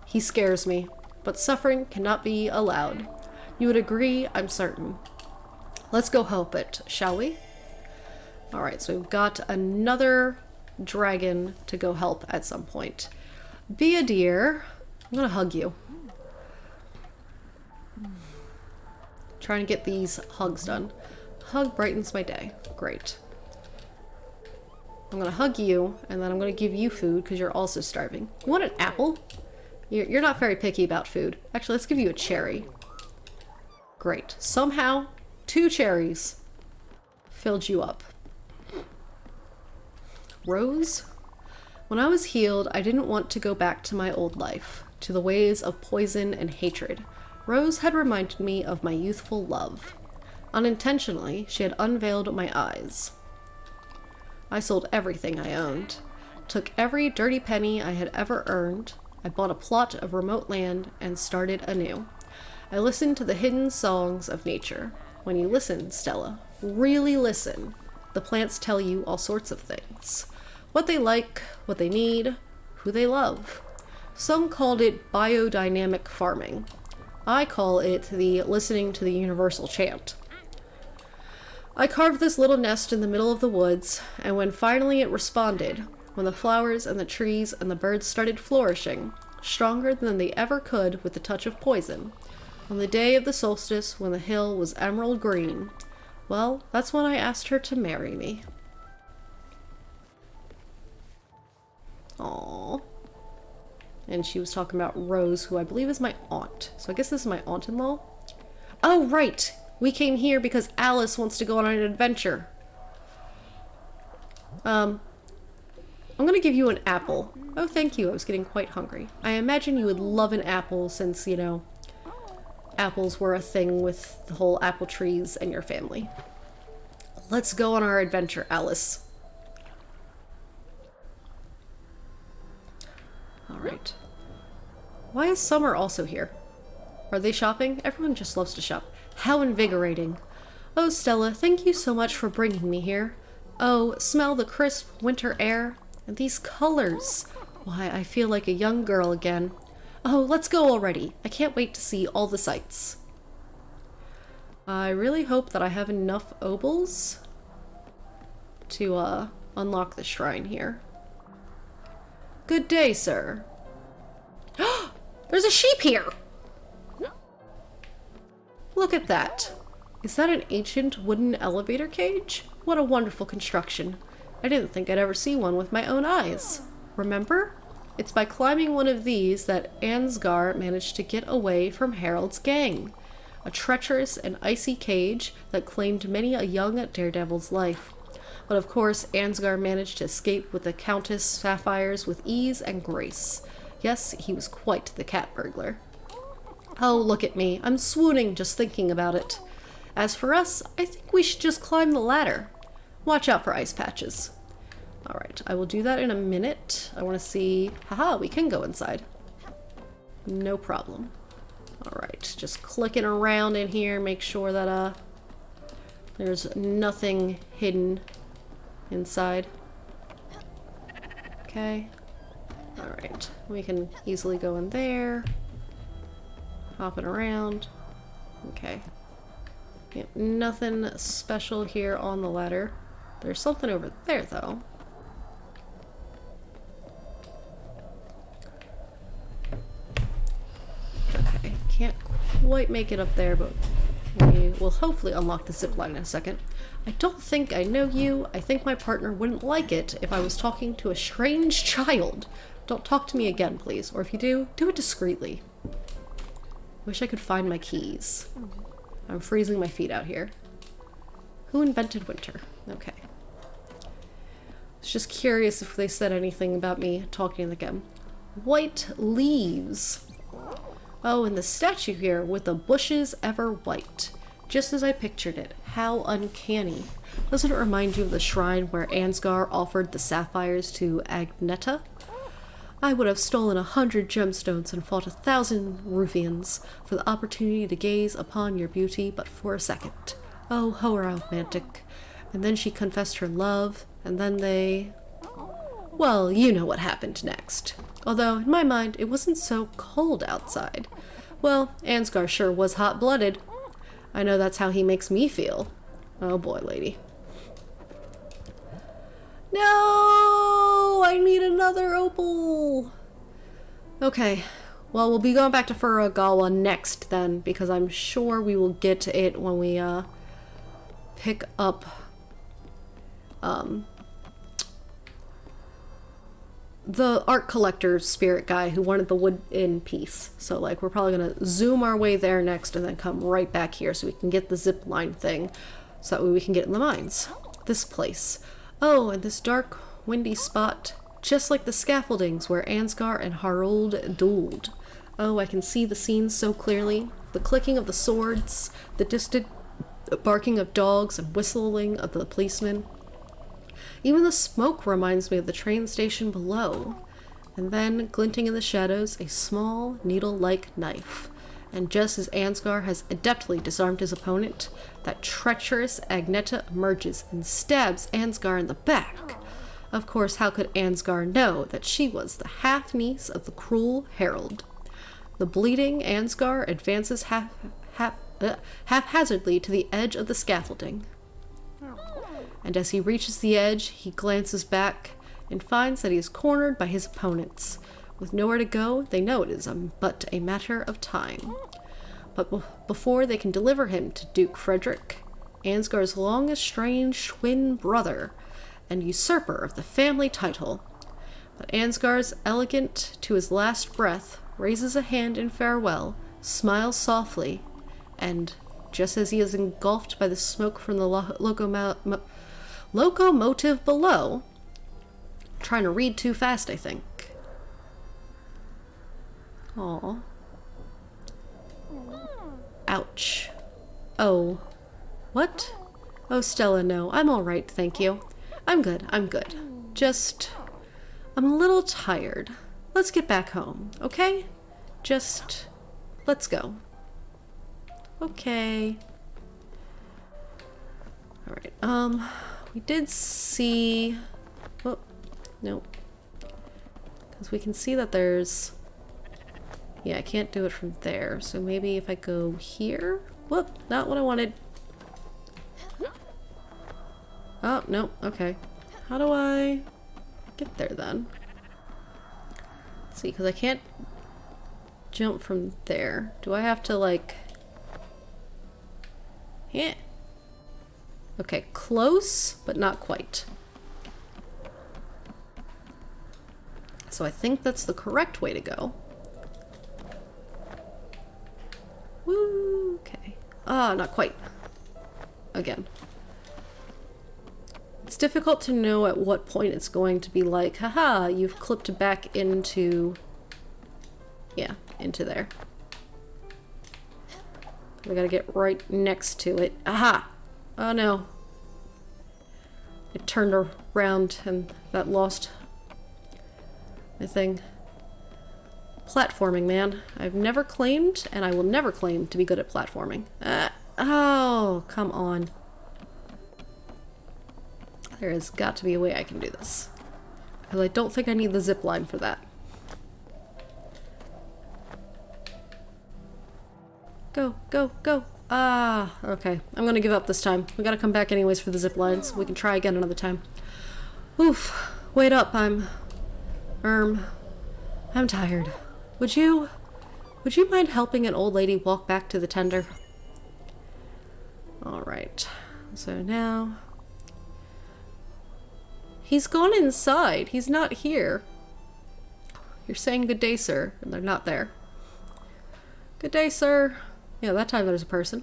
He scares me, but suffering cannot be allowed. You would agree, I'm certain. Let's go help it, shall we? Alright, so we've got another dragon to go help at some point. Be a dear. I'm gonna hug you. Trying to get these hugs done. Hug brightens my day. Great. I'm gonna hug you, and then I'm gonna give you food because you're also starving. You want an apple? You're not very picky about food. Actually, let's give you a cherry. Great. Somehow, 2 cherries filled you up. Rose? When I was healed, I didn't want to go back to my old life, to the ways of poison and hatred. Rose had reminded me of my youthful love. Unintentionally, she had unveiled my eyes. I sold everything I owned, took every dirty penny I had ever earned. I bought a plot of remote land and started anew. I listened to the hidden songs of nature. When you listen, Stella, really listen, the plants tell you all sorts of things. What they like, what they need, who they love. Some called it biodynamic farming. I call it the listening to the universal chant. I carved this little nest in the middle of the woods, and when finally it responded, when the flowers and the trees and the birds started flourishing, stronger than they ever could with the touch of poison, on the day of the solstice when the hill was emerald green, well, that's when I asked her to marry me. Aww. And she was talking about Rose, who I believe is my aunt. So I guess this is my aunt-in-law. Oh, right! We came here because Alice wants to go on an adventure. I'm gonna give you an apple. Oh, thank you. I was getting quite hungry. I imagine you would love an apple since, you know, apples were a thing with the whole apple trees and your family. Let's go on our adventure, Alice. Alright. Why is Summer also here? Are they shopping? Everyone just loves to shop. How invigorating. Oh, Stella, thank you so much for bringing me here. Oh, smell the crisp winter air. And these colors. Why, I feel like a young girl again. Oh, let's go already. I can't wait to see all the sights. I really hope that I have enough obols to unlock the shrine here. Good day, sir. There's a sheep here! Look at that. Is that an ancient wooden elevator cage? What a wonderful construction. I didn't think I'd ever see one with my own eyes. Remember? It's by climbing one of these that Ansgar managed to get away from Harold's gang. A treacherous and icy cage that claimed many a young daredevil's life. But of course, Ansgar managed to escape with the Countess Sapphires with ease and grace. Yes, he was quite the cat burglar. Oh, look at me. I'm swooning just thinking about it. As for us, I think we should just climb the ladder. Watch out for ice patches. Alright, I will do that in a minute. I want to see... Haha, we can go inside. No problem. Alright, just clicking around in here, make sure that there's nothing hidden inside. Okay. Alright, we can easily go in there. Hopping around. Okay. Yep, nothing special here on the ladder. There's something over there, though. Okay, can't quite make it up there, but we will hopefully unlock the zipline in a second. I don't think I know you. I think my partner wouldn't like it if I was talking to a strange child. Don't talk to me again, please. Or if you do it discreetly. Wish I could find my keys. I'm freezing my feet out here. Who invented winter? Okay. I was just curious if they said anything about me talking to them. White leaves. Oh, and the statue here with the bushes ever white. Just as I pictured it. How uncanny. Doesn't it remind you of the shrine where Ansgar offered the sapphires to Agneta? I would have stolen 100 gemstones and fought 1,000 ruffians for the opportunity to gaze upon your beauty but for a second. Oh, how romantic. And then she confessed her love, and then they... Well, you know what happened next. Although, in my mind, it wasn't so cold outside. Well, Ansgar sure was hot-blooded. I know that's how he makes me feel. Oh boy, lady. No! I need another opal! Okay, well, we'll be going back to Furugawa next then, because I'm sure we will get to it when we, pick up, the art collector spirit guy who wanted the wood in piece. So, like, we're probably gonna zoom our way there next and then come right back here so we can get the zip line thing, so that way we can get in the mines. This place. Oh, and this dark, windy spot, just like the scaffoldings where Ansgar and Harold dueled. Oh, I can see the scenes so clearly. The clicking of the swords, the distant barking of dogs and whistling of the policemen. Even the smoke reminds me of the train station below. And then, glinting in the shadows, a small, needle-like knife. And just as Ansgar has adeptly disarmed his opponent, that treacherous Agneta emerges and stabs Ansgar in the back. Of course, how could Ansgar know that she was the half-niece of the cruel Harold? The bleeding Ansgar advances haphazardly to the edge of the scaffolding. And as he reaches the edge, he glances back and finds that he is cornered by his opponents. With nowhere to go, they know it is but a matter of time. But before they can deliver him to Duke Frederick, Ansgar's long-estranged twin brother and usurper of the family title. But Ansgar's elegant to his last breath raises a hand in farewell, smiles softly, and just as he is engulfed by the smoke from the locomotive below, trying to read too fast, I think. Aw. Ouch. Oh. What? Oh, Stella, no. I'm alright, thank you. I'm good, I'm good. Just... I'm a little tired. Let's get back home, okay? Just... let's go. Okay. Alright, we did see... Oh, no. Because we can see that there's... Yeah, I can't do it from there, so maybe if I go here? Whoop, not what I wanted. Oh, no, okay. How do I get there then? Let's see, because I can't jump from there. Do I have to, like... Yeah. Okay, close, but not quite. So I think that's the correct way to go. Woo, okay. Ah, not quite. Again. It's difficult to know at what point it's going to be like, haha, you've clipped back into... Yeah, into there. We gotta get right next to it. Aha! Oh no. It turned around and that lost my thing. Platforming, man. I've never claimed, and I will never claim to be good at platforming. Oh, come on. There has got to be a way I can do this. Because I don't think I need the zip line for that. Go, go, go. Ah, okay. I'm gonna give up this time. We gotta come back anyways for the zip lines. We can try again another time. Oof. Wait up, I'm tired. Would you mind helping an old lady walk back to the tender? Alright. So now... He's gone inside. He's not here. You're saying good day, sir, and they're not there. Good day, sir. Yeah, that time there's a person.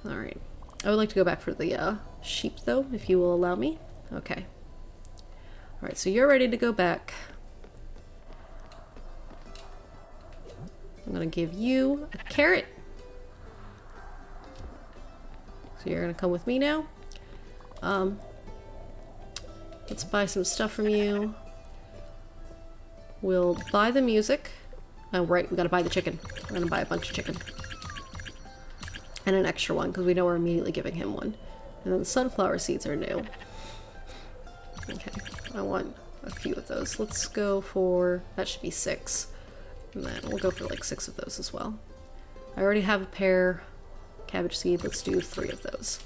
Alright. I would like to go back for the sheep, though, if you will allow me. Okay. Alright, so you're ready to go back. I'm gonna give you a carrot. So you're gonna come with me now. Let's buy some stuff from you. We'll buy the music. Oh, right, we gotta buy the chicken. I'm gonna buy a bunch of chicken. And an extra one, because we know we're immediately giving him one. And then the sunflower seeds are new. Okay, I want a few of those. Let's go for... that should be 6. And then we'll go for like 6 of those as well. I already have a pear, cabbage seed. Let's do 3 of those.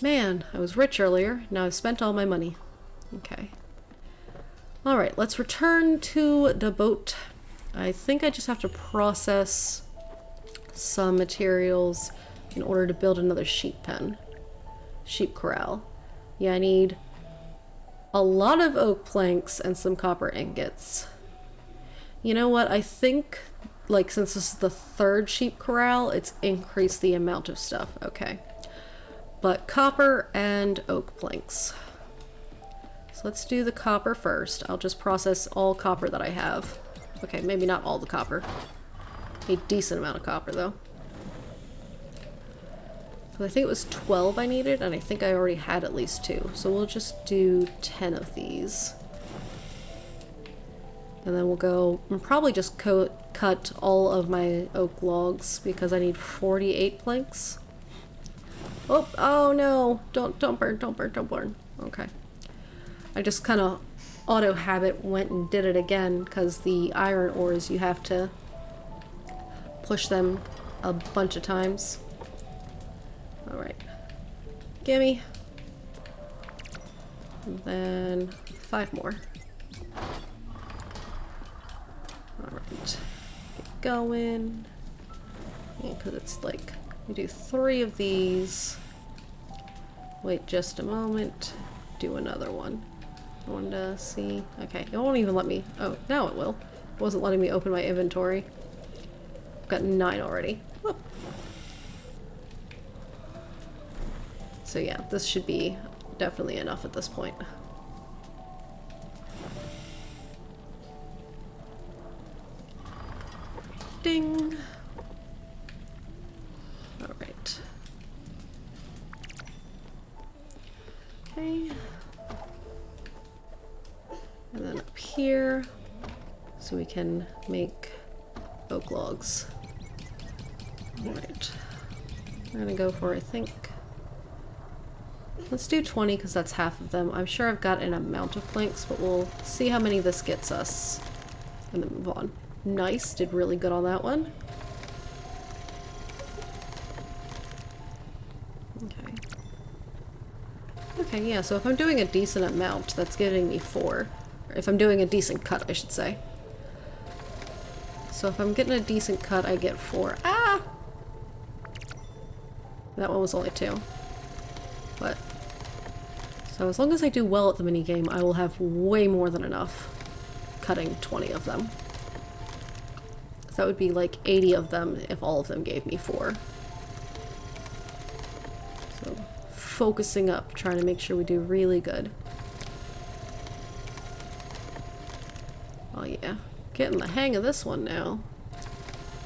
Man, I was rich earlier. Now I've spent all my money. Okay. Alright, let's return to the boat. I think I just have to process some materials in order to build another sheep pen. Sheep corral. Yeah, I need a lot of oak planks and some copper ingots. You know what? I think, like, since this is the 3rd sheep corral, it's increased the amount of stuff. Okay. But copper and oak planks. So let's do the copper first. I'll just process all copper that I have. Okay, maybe not all the copper. A decent amount of copper, though. So I think it was 12 I needed, and I think I already had at least 2. So we'll just do 10 of these. And then we'll go and probably just cut all of my oak logs because I need 48 planks. Oh no! Don't burn. Okay. I just kind of auto habit went and did it again because the iron ores, you have to push them a bunch of times. Alright. Gimme. And then 5 more. Alright. Get going. Yeah, because it's like, we do 3 of these. Wait just a moment. Do another one. I wanted to see. Okay, it won't even let me. Oh, now it will. It wasn't letting me open my inventory. I've got 9 already. Whoop. So yeah, this should be definitely enough at this point. Ding! Alright. Okay. And then up here, so we can make oak logs. Alright. We're gonna go for, I think, let's do 20 because that's half of them. I'm sure I've got an amount of planks, but we'll see how many this gets us and then move on. Nice, did really good on that one. Okay. Okay, yeah, so if I'm doing a decent amount, that's giving me 4. Or if I'm doing a decent cut, I should say. So if I'm getting a decent cut, I get 4. Ah! That one was only 2. But so as long as I do well at the minigame, I will have way more than enough cutting 20 of them. So that would be like 80 of them if all of them gave me 4. So focusing up, trying to make sure we do really good. Oh yeah, getting the hang of this one now.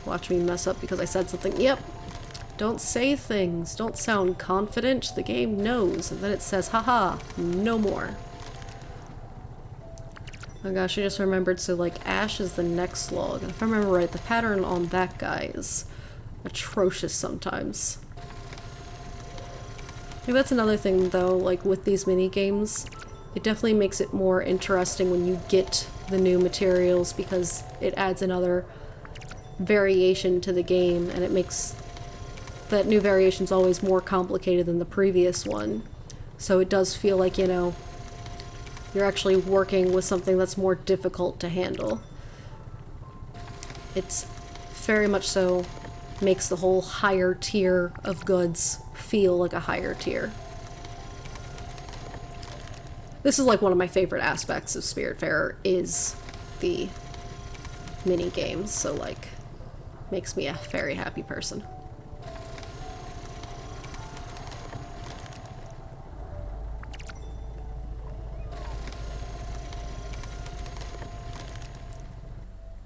Watch me mess up because I said something. Yep. Don't say things. Don't sound confident. The game knows. And then it says, haha, no more. Oh gosh, I just remembered. So, like, ash is the next log. And if I remember right, the pattern on that guy is atrocious sometimes. I think that's another thing, though, like, with these mini-games. It definitely makes it more interesting when you get the new materials because it adds another variation to the game, and it makes that new variation's always more complicated than the previous one. So it does feel like, you know, you're actually working with something that's more difficult to handle. It's very much so makes the whole higher tier of goods feel like a higher tier. This is like one of my favorite aspects of Spiritfarer is the mini games, so like makes me a very happy person.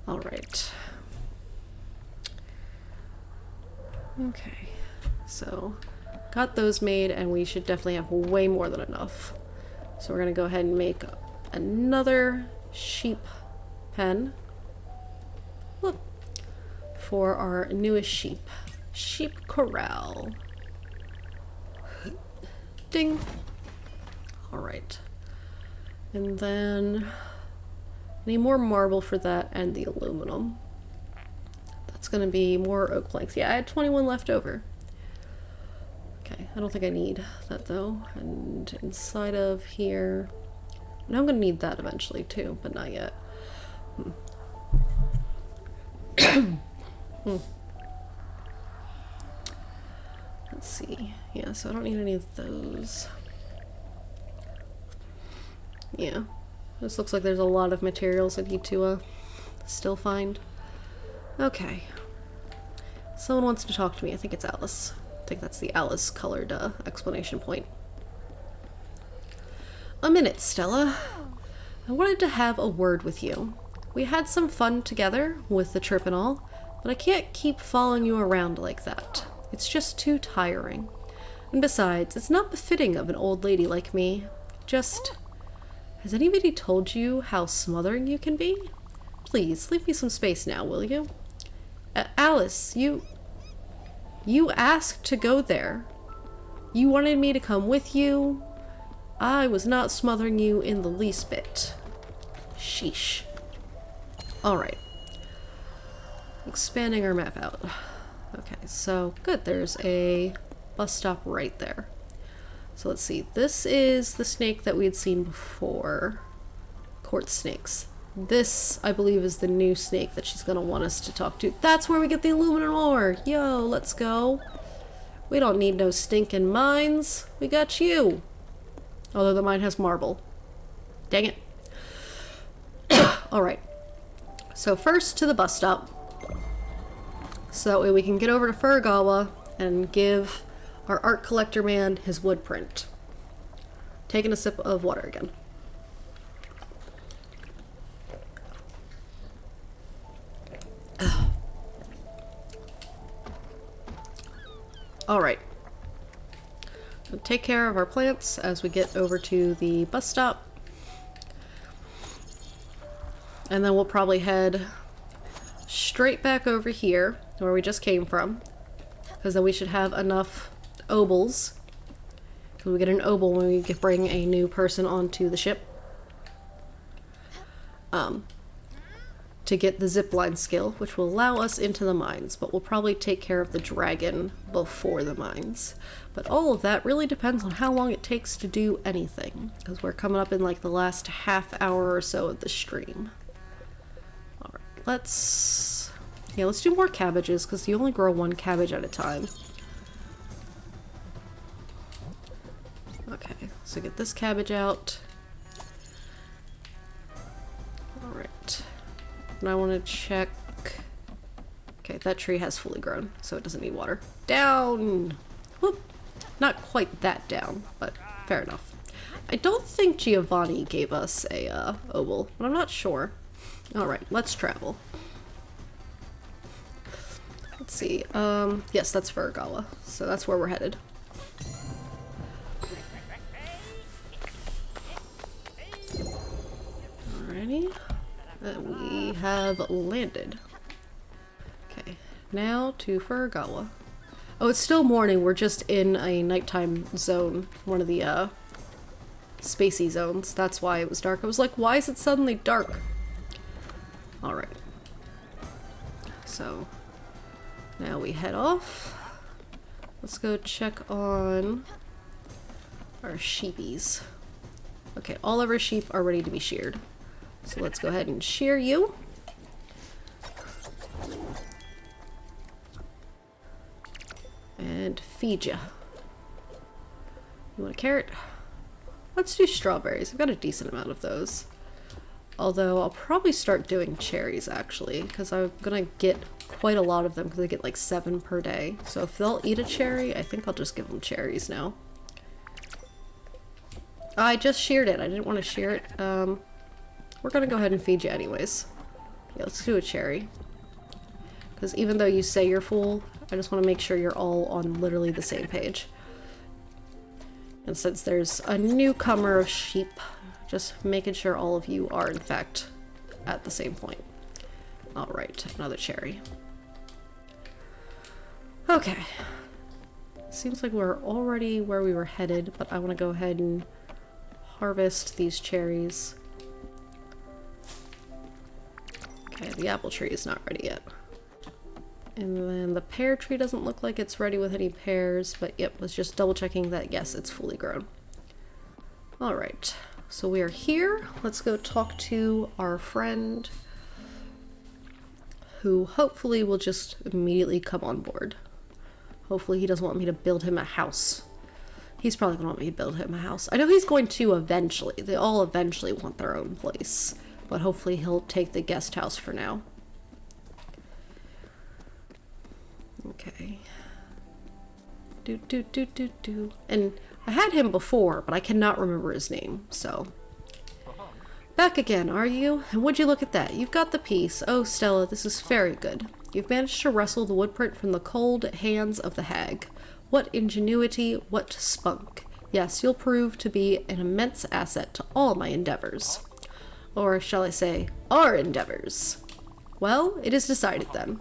All right. Okay, so got those made, and we should definitely have way more than enough. So we're gonna go ahead and make another sheep pen. Look, for our newest sheep. Sheep corral. Ding. Alright. And then I need more marble for that and the aluminum. That's gonna be more oak planks. Yeah, I had 21 left over. Okay, I don't think I need that though. And inside of here, and I'm gonna need that eventually too, but not yet. Let's see. Yeah, so I don't need any of those. Yeah, this looks like there's a lot of materials I need to still find. Okay. Someone wants to talk to me. I think it's Alice. I think that's the Alice colored explanation point. A minute, Stella. I wanted to have a word with you. We had some fun together with the trip and all, but I can't keep following you around like that. It's just too tiring. And besides, it's not befitting of an old lady like me. Just... Has anybody told you how smothering you can be? Please, leave me some space now, will you? Alice, you asked to go there. You wanted me to come with you. I was not smothering you in the least bit. Sheesh. Alright. Expanding our map out. Okay, so good. There's a bus stop right there. So let's see. This is the snake that we had seen before. Quartz snakes. This, I believe, is the new snake that she's going to want us to talk to. That's where we get the aluminum ore. Yo, let's go. We don't need no stinking mines. We got you. Although the mine has marble. Dang it. Alright. So first to the bus stop. So that way we can get over to Furugawa and give our art collector man his wood print. Taking a sip of water again. Alright. Take care of our plants as we get over to the bus stop. And then we'll probably head straight back over here where we just came from. Because then we should have enough obols. Because we get an obol when we bring a new person onto the ship. To get the zipline skill, which will allow us into the mines, but we'll probably take care of the dragon before the mines. But all of that really depends on how long it takes to do anything, because we're coming up in like the last half hour or so of the stream. Alright, let's do more cabbages, because you only grow one cabbage at a time. Okay, so get this cabbage out. Alright. And I want to check... Okay, that tree has fully grown, so it doesn't need water. Down! Whoop! Not quite that down, but fair enough. I don't think Giovanni gave us a oval, but I'm not sure. Alright, let's travel. Let's see. Yes, that's Furugawa, so that's where we're headed. Alrighty. We have landed. Okay, now to Furugawa. Oh, it's still morning. We're just in a nighttime zone. One of the, spacey zones. That's why it was dark. I was like, why is it suddenly dark? Alright. So, now we head off. Let's go check on our sheepies. Okay, all of our sheep are ready to be sheared. So let's go ahead and shear you. And feed ya. You want a carrot? Let's do strawberries. I've got a decent amount of those. Although I'll probably start doing cherries actually, because I'm gonna get quite a lot of them because I get like 7 per day. So if they'll eat a cherry, I think I'll just give them cherries now. I just sheared it. I didn't want to shear it. We're gonna go ahead and feed you anyways. Yeah, let's do a cherry. Because even though you say you're full, I just want to make sure you're all on literally the same page. And since there's a newcomer of sheep, just making sure all of you are in fact at the same point. Alright, another cherry. Okay. Seems like we're already where we were headed, but I want to go ahead and harvest these cherries. Okay, the apple tree is not ready yet. And then the pear tree doesn't look like it's ready with any pears, but yep, was just double checking that yes, it's fully grown. Alright, so we are here. Let's go talk to our friend who hopefully will just immediately come on board. Hopefully he doesn't want me to build him a house. He's probably going to want me to build him a house. I know he's going to eventually. They all eventually want their own place. But hopefully he'll take the guest house for now. Okay. And I had him before, but I cannot remember his name, so. Back again, are you? And would you look at that? You've got the piece. Oh, Stella, this is very good. You've managed to wrestle the woodprint from the cold hands of the hag. What ingenuity, what spunk. Yes, you'll prove to be an immense asset to all my endeavors. Or shall I say, our endeavors. Well, it is decided then.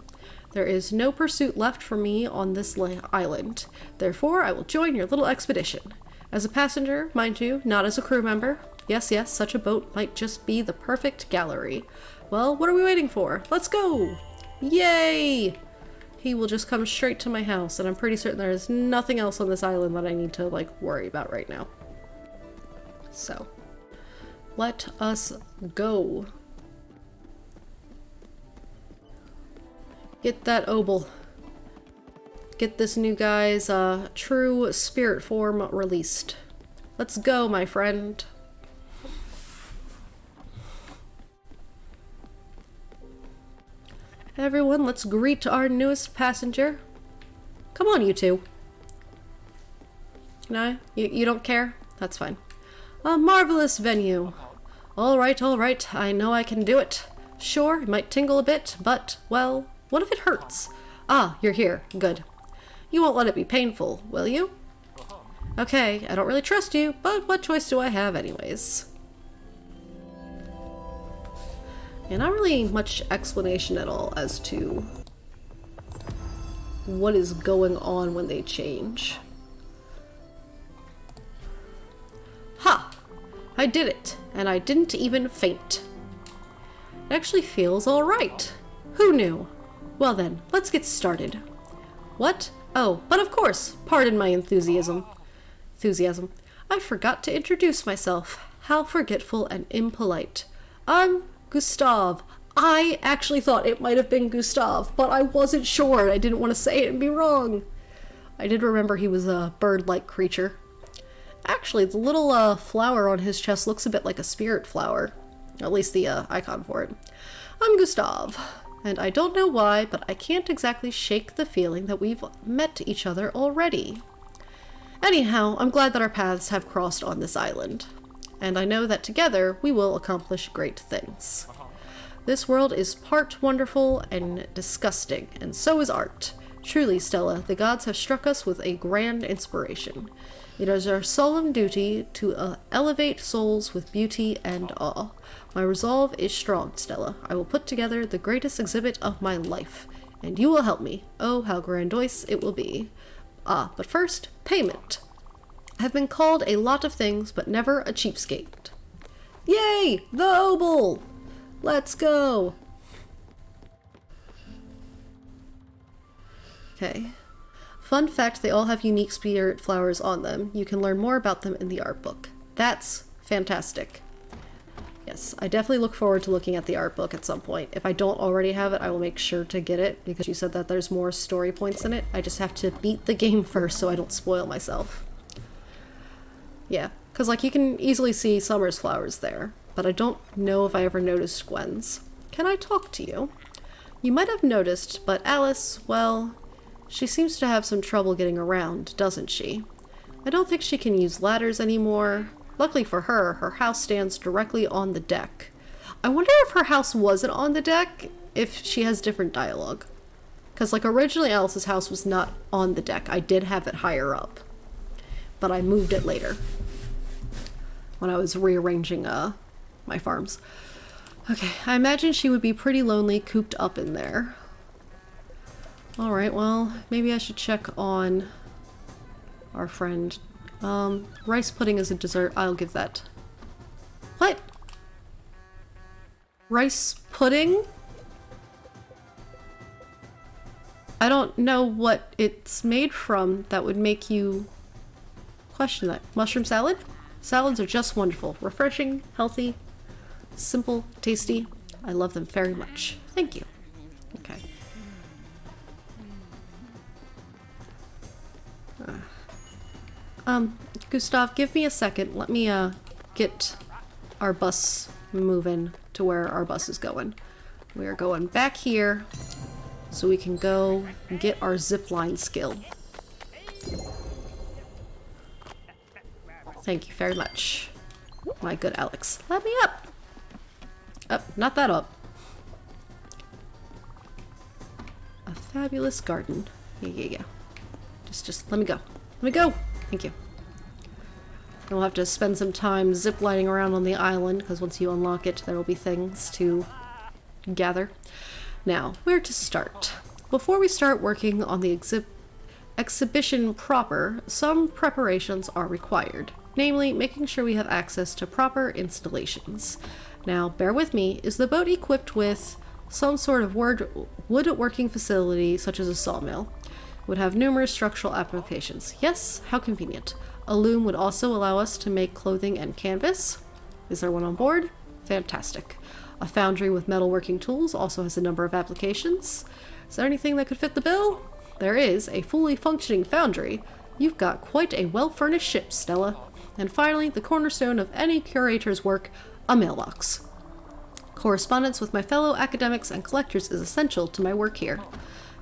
There is no pursuit left for me on this island. Therefore, I will join your little expedition. As a passenger, mind you, not as a crew member. Yes, yes, such a boat might just be the perfect gallery. Well, what are we waiting for? Let's go! Yay! He will just come straight to my house, and I'm pretty certain there is nothing else on this island that I need to, like, worry about right now. So, let us go. Get that obol. Get this new guy's true spirit form released. Let's go, my friend. Everyone, let's greet our newest passenger. Come on, you two. No? You don't care? That's fine. A marvelous venue. All right, I know I can do it. Sure, it might tingle a bit, but, well, what if it hurts? Ah, you're here. Good. You won't let it be painful, will you? Okay, I don't really trust you, but what choice do I have anyways? And not really much explanation at all as to what is going on when they change. Ha! I did it, and I didn't even faint. It actually feels alright. Who knew? Well then, let's get started. What? Oh, but of course, pardon my enthusiasm. I forgot to introduce myself. How forgetful and impolite. I'm Gustav. I actually thought it might have been Gustav, but I wasn't sure. I didn't want to say it and be wrong. I did remember he was a bird-like creature. Actually, the little flower on his chest looks a bit like a spirit flower. At least the icon for it. I'm Gustav, and I don't know why, but I can't exactly shake the feeling that we've met each other already. Anyhow, I'm glad that our paths have crossed on this island. And I know that together we will accomplish great things. This world is part wonderful and disgusting, and so is art. Truly, Stella, the gods have struck us with a grand inspiration. It is our solemn duty to elevate souls with beauty and awe. My resolve is strong, Stella. I will put together the greatest exhibit of my life, and you will help me. Oh, how grandiose it will be. Ah, but first, payment. I've been called a lot of things, but never a cheapskate. Yay! The obol! Let's go! Okay. Fun fact, they all have unique spirit flowers on them. You can learn more about them in the art book. That's fantastic. Yes, I definitely look forward to looking at the art book at some point. If I don't already have it, I will make sure to get it, because you said that there's more story points in it. I just have to beat the game first so I don't spoil myself. Yeah, because like you can easily see Summer's flowers there, but I don't know if I ever noticed Gwen's. Can I talk to you? You might have noticed, but Alice, well, she seems to have some trouble getting around, doesn't she? I don't think she can use ladders anymore. Luckily for her, her house stands directly on the deck. I wonder if her house wasn't on the deck, if she has different dialogue. Because, like, originally Alice's house was not on the deck. I did have it higher up. But I moved it later. When I was rearranging, my farms. Okay, I imagine she would be pretty lonely cooped up in there. Alright, well, maybe I should check on our friend. Rice pudding is a dessert. I'll give that. What? Rice pudding? I don't know what it's made from that would make you question that. Mushroom salad? Salads are just wonderful. Refreshing, healthy, simple, tasty. I love them very much. Thank you. Okay. Gustav, give me a second. Let me, get our bus moving to where our bus is going. We are going back here so we can go and get our zipline skill. Thank you very much, my good Alex. Let me up! Up, not that up. A fabulous garden. Yeah. Just let me go. Let me go! Thank you. And we'll have to spend some time ziplining around on the island, because once you unlock it, there will be things to gather. Now, where to start? Before we start working on the exhibition proper, some preparations are required. Namely, making sure we have access to proper installations. Now, bear with me, is the boat equipped with some sort of woodworking facility, such as a sawmill? Would have numerous structural applications. Yes, how convenient. A loom would also allow us to make clothing and canvas. Is there one on board? Fantastic. A foundry with metalworking tools also has a number of applications. Is there anything that could fit the bill? There is a fully functioning foundry. You've got quite a well-furnished ship, Stella. And finally, the cornerstone of any curator's work, a mailbox. Correspondence with my fellow academics and collectors is essential to my work here.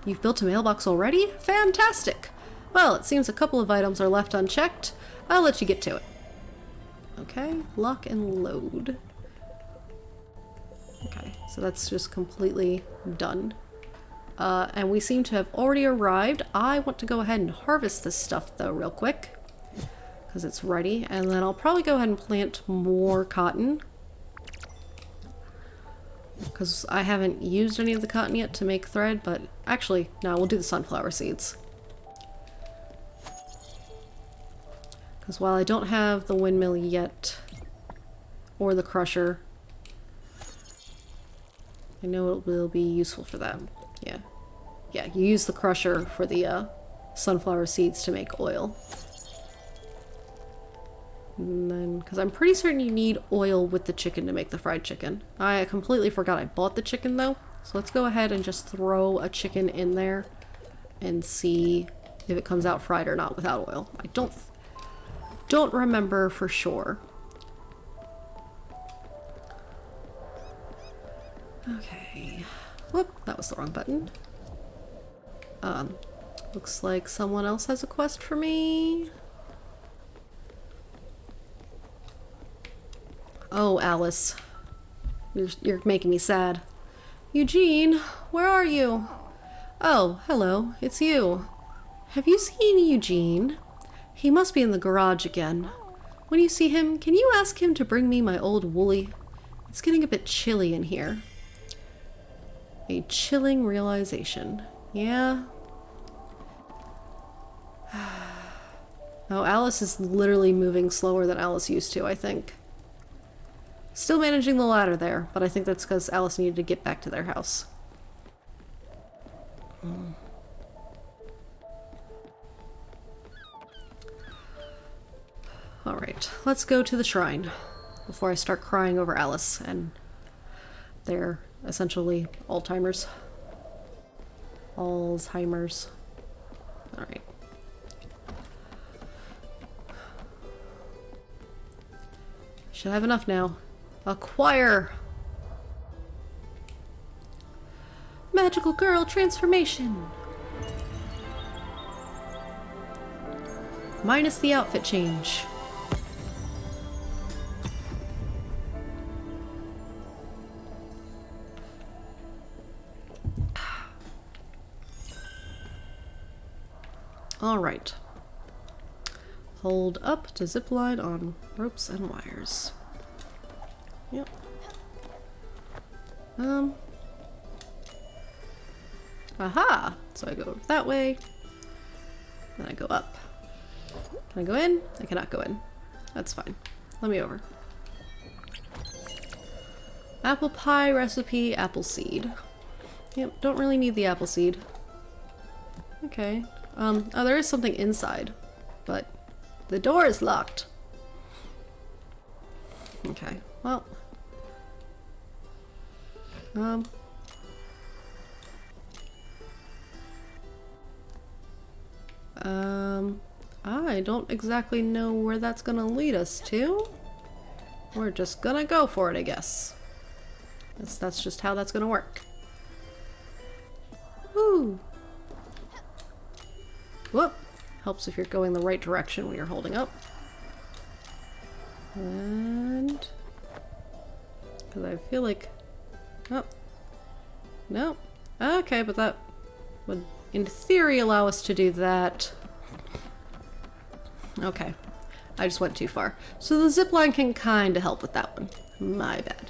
You've built a mailbox already? Fantastic! Well, it seems a couple of items are left unchecked. I'll let you get to it. Okay, lock and load. Okay, so that's just completely done. And we seem to have already arrived. I want to go ahead and harvest this stuff, though, real quick. Because it's ready. And then I'll probably go ahead and plant more cotton. Because I haven't used any of the cotton yet to make thread, but actually, no, we'll do the sunflower seeds. Because while I don't have the windmill yet, or the crusher, I know it will be useful for that. Yeah. Yeah, you use the crusher for the sunflower seeds to make oil. And then, because I'm pretty certain you need oil with the chicken to make the fried chicken. I completely forgot I bought the chicken though. So let's go ahead and just throw a chicken in there and see if it comes out fried or not without oil. I don't remember for sure. Okay. Whoop, that was the wrong button. Looks like someone else has a quest for me. Oh, Alice. You're making me sad. Eugene, where are you? Oh, hello, it's you. Have you seen Eugene? He must be in the garage again. When you see him, can you ask him to bring me my old woolly? It's getting a bit chilly in here. A chilling realization. Yeah. Oh, Alice is literally moving slower than Alice used to, I think. Still managing the ladder there, but I think that's because Alice needed to get back to their house. Alright, let's go to the shrine before I start crying over Alice and their essentially Alzheimer's. Alzheimer's. Alright. Should have enough now. Acquire! Magical girl transformation! Minus the outfit change. Alright. Hold up to zip line on ropes and wires. Yep. Aha! So I go over that way. Then I go up. Can I go in? I cannot go in. That's fine. Let me over. Apple pie recipe, apple seed. Yep, don't really need the apple seed. Okay. Oh, there is something inside, but the door is locked. Okay, well. I don't exactly know where that's gonna lead us to. We're just gonna go for it, I guess. That's just how that's gonna work. Woo! Whoop! Helps if you're going the right direction when you're holding up. And... because I feel like... oh. No. Okay, but that would, in theory, allow us to do that. Okay. I just went too far. So the zipline can kinda help with that one. My bad.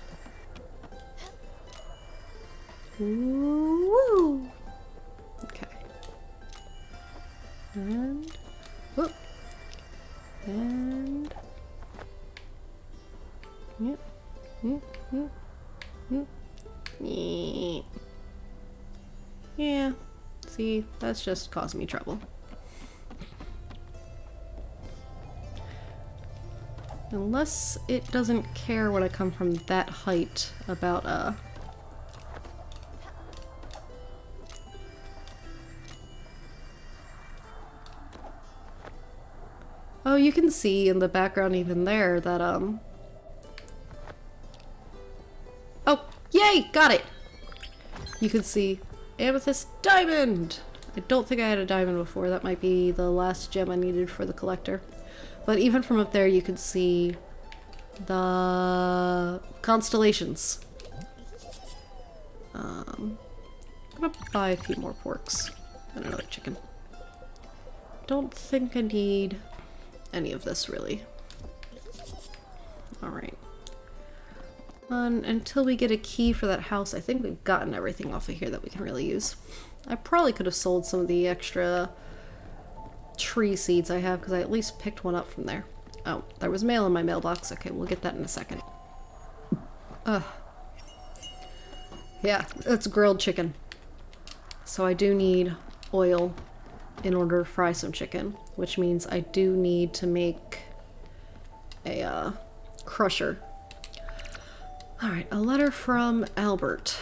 Woo! Okay. And... whoop. And... yep. Yeah. See, that's just caused me trouble. Unless it doesn't care when I come from that height about, oh, you can see in the background even there that, oh, yay! Got it! You can see amethyst diamond! I don't think I had a diamond before. That might be the last gem I needed for the collector. But even from up there you can see the constellations. I'm gonna buy a few more porks and another chicken. Don't think I need any of this really. Alright. Until we get a key for that house, I think we've gotten everything off of here that we can really use. I probably could have sold some of the extra tree seeds I have, because I at least picked one up from there. Oh, there was mail in my mailbox. Okay, we'll get that in a second. Ugh. Yeah, that's grilled chicken. So I do need oil in order to fry some chicken, which means I do need to make a crusher. Alright, a letter from Albert.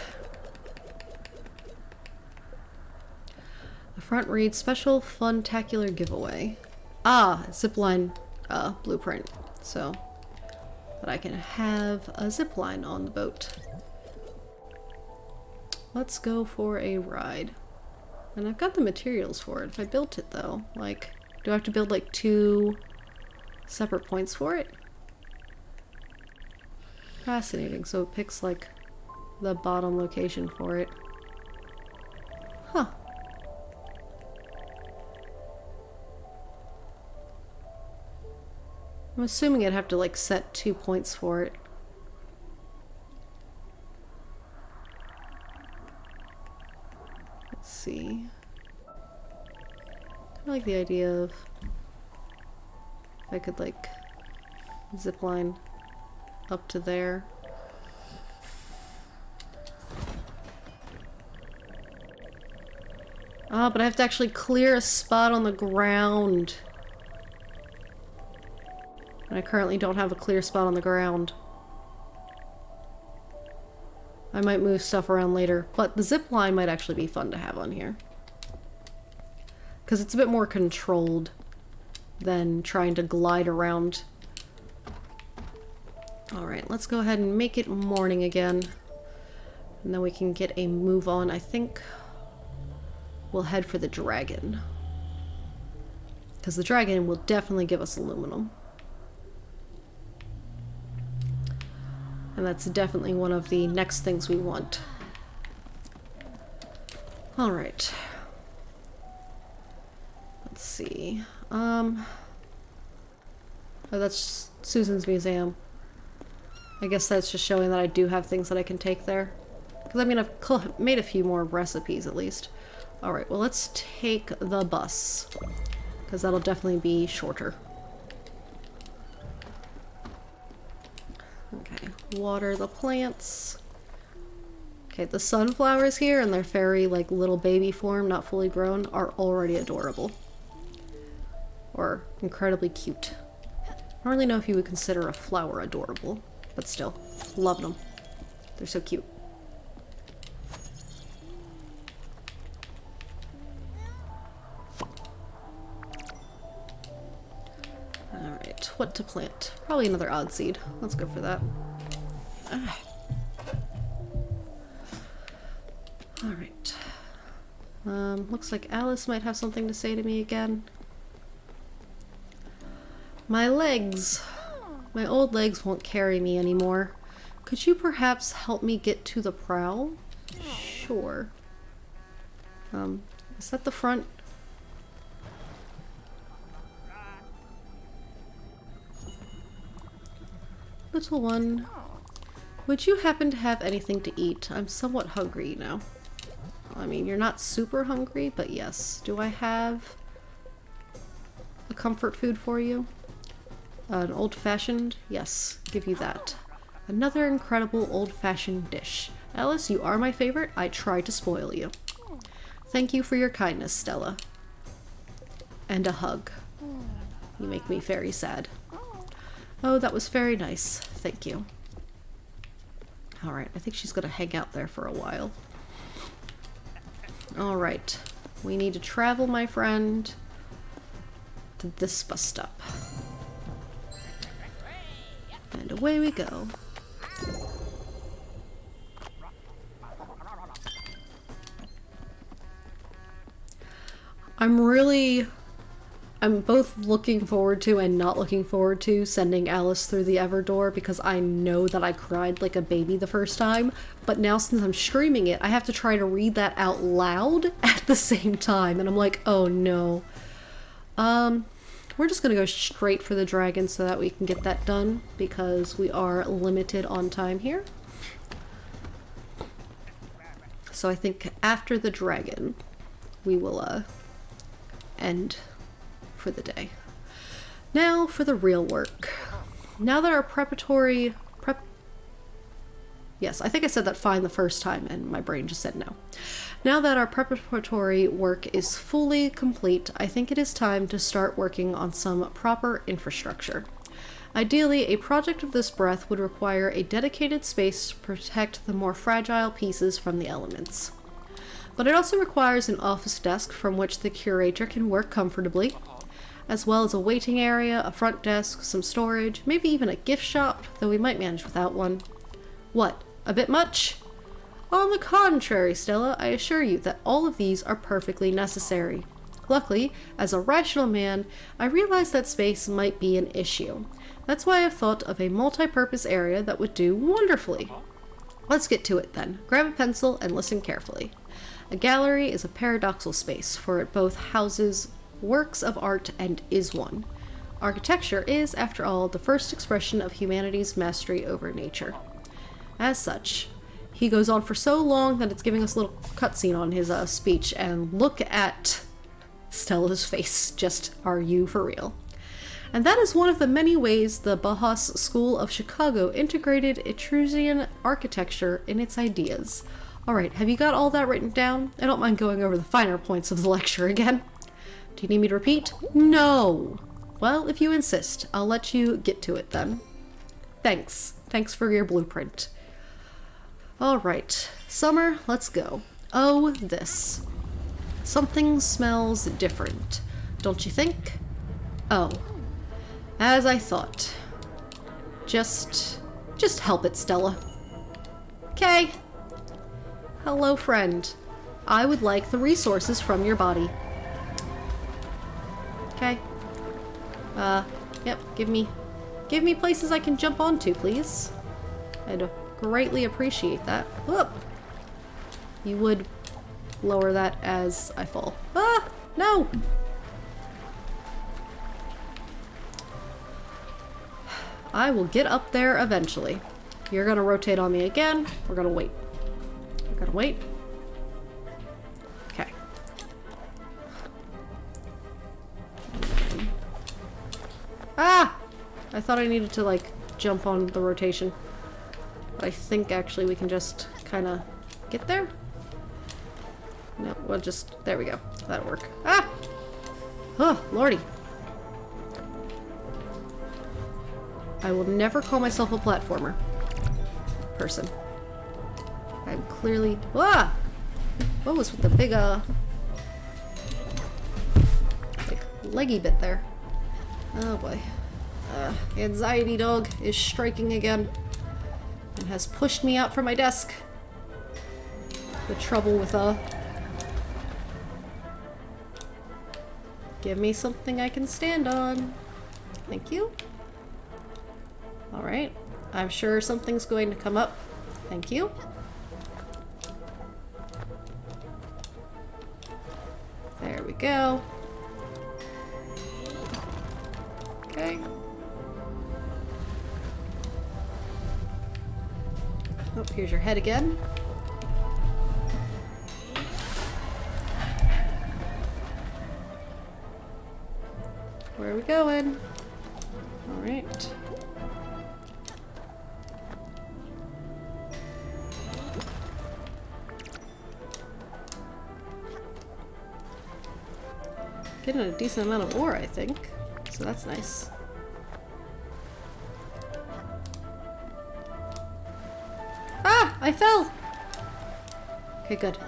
The front reads, special funtacular giveaway. Ah, zipline blueprint. So that I can have a zipline on the boat. Let's go for a ride. And I've got the materials for it. If I built it though, like, do I have to build like 2 separate points for it? Fascinating. So it picks like the bottom location for it. Huh. I'm assuming I'd have to like set 2 points for it. Let's see. I like the idea of if I could like zipline up to there. Ah, but I have to actually clear a spot on the ground. And I currently don't have a clear spot on the ground. I might move stuff around later, but the zip line might actually be fun to have on here. Because it's a bit more controlled than trying to glide around. Alright, let's go ahead and make it morning again. And then we can get a move on. I think we'll head for the dragon. Because the dragon will definitely give us aluminum. And that's definitely one of the next things we want. Alright. Let's see. Oh, that's Susan's museum. I guess that's just showing that I do have things that I can take there. Because I mean, I've made a few more recipes at least. Alright, well let's take the bus. Because that'll definitely be shorter. Okay, water the plants. Okay, the sunflowers here in their fairy, like, little baby form, not fully grown, are already adorable. Or incredibly cute. I don't really know if you would consider a flower adorable, but still, love them. They're so cute. Alright, what to plant? Probably another odd seed. Let's go for that. Ah. Alright. Looks like Alice might have something to say to me again. My legs. My old legs won't carry me anymore. Could you perhaps help me get to the prow? Sure. Is that the front? Little one, would you happen to have anything to eat? I'm somewhat hungry now. I mean, you're not super hungry, but yes. Do I have a comfort food for you? An old-fashioned? Yes, give you that. Another incredible old-fashioned dish. Alice, you are my favorite. I try to spoil you. Thank you for your kindness, Stella. And a hug. You make me very sad. Oh, that was very nice. Thank you. Alright, I think she's gonna hang out there for a while. Alright. We need to travel, my friend, to this bus stop. And away we go. I'm both looking forward to and not looking forward to sending Alice through the Ever door because I know that I cried like a baby the first time, but now since I'm streaming it, I have to try to read that out loud at the same time, and I'm like, oh no. We're just gonna go straight for the dragon so that we can get that done because we are limited on time here. So I think after the dragon, we will end for the day. Now for the real work. Now that our Yes, I think I said that fine the first time and my brain just said no. Now that our preparatory work is fully complete, I think it is time to start working on some proper infrastructure. Ideally, a project of this breadth would require a dedicated space to protect the more fragile pieces from the elements. But it also requires an office desk from which the curator can work comfortably, as well as a waiting area, a front desk, some storage, maybe even a gift shop, though we might manage without one. What? A bit much? On the contrary, Stella, I assure you that all of these are perfectly necessary. Luckily, as a rational man, I realize that space might be an issue. That's why I've thought of a multi-purpose area that would do wonderfully. Let's get to it then. Grab a pencil and listen carefully. A gallery is a paradoxal space, for it both houses works of art and is one. Architecture is, after all, the first expression of humanity's mastery over nature. As such, he goes on for so long that it's giving us a little cutscene on his speech, and look at Stella's face. Just, are you for real? And that is one of the many ways the Bauhaus School of Chicago integrated Etruscan architecture in its ideas. Alright, have you got all that written down? I don't mind going over the finer points of the lecture again. Do you need me to repeat? No! Well, if you insist, I'll let you get to it then. Thanks. Thanks for your blueprint. Alright, Summer, let's go. Oh, this. Something smells different, don't you think? Oh, as I thought. Just help it, Stella. Okay. Hello, friend. I would like the resources from your body. Okay. Yep, give me places I can jump onto, please. I'd greatly appreciate that. Whoop! You would lower that as I fall. Ah! No! I will get up there eventually. You're gonna rotate on me again. We're gonna wait. We're gonna wait. Okay. Ah! I thought I needed to, like, jump on the rotation. But I think actually we can just kind of get there. No, we'll just... There we go. That'll work. Ah! Oh, lordy. I will never call myself a plattformer person. I'm clearly... Ah! What was with the big, like, leggy bit there? Oh boy. Anxiety dog is striking again and has pushed me out from my desk. The trouble with, give me something I can stand on. Thank you. Alright. I'm sure something's going to come up. Thank you. There we go. Okay. Oh, here's your head again. Where are we going? Alright. Getting a decent amount of ore, I think. So that's nice. Ah! I fell! Okay, good.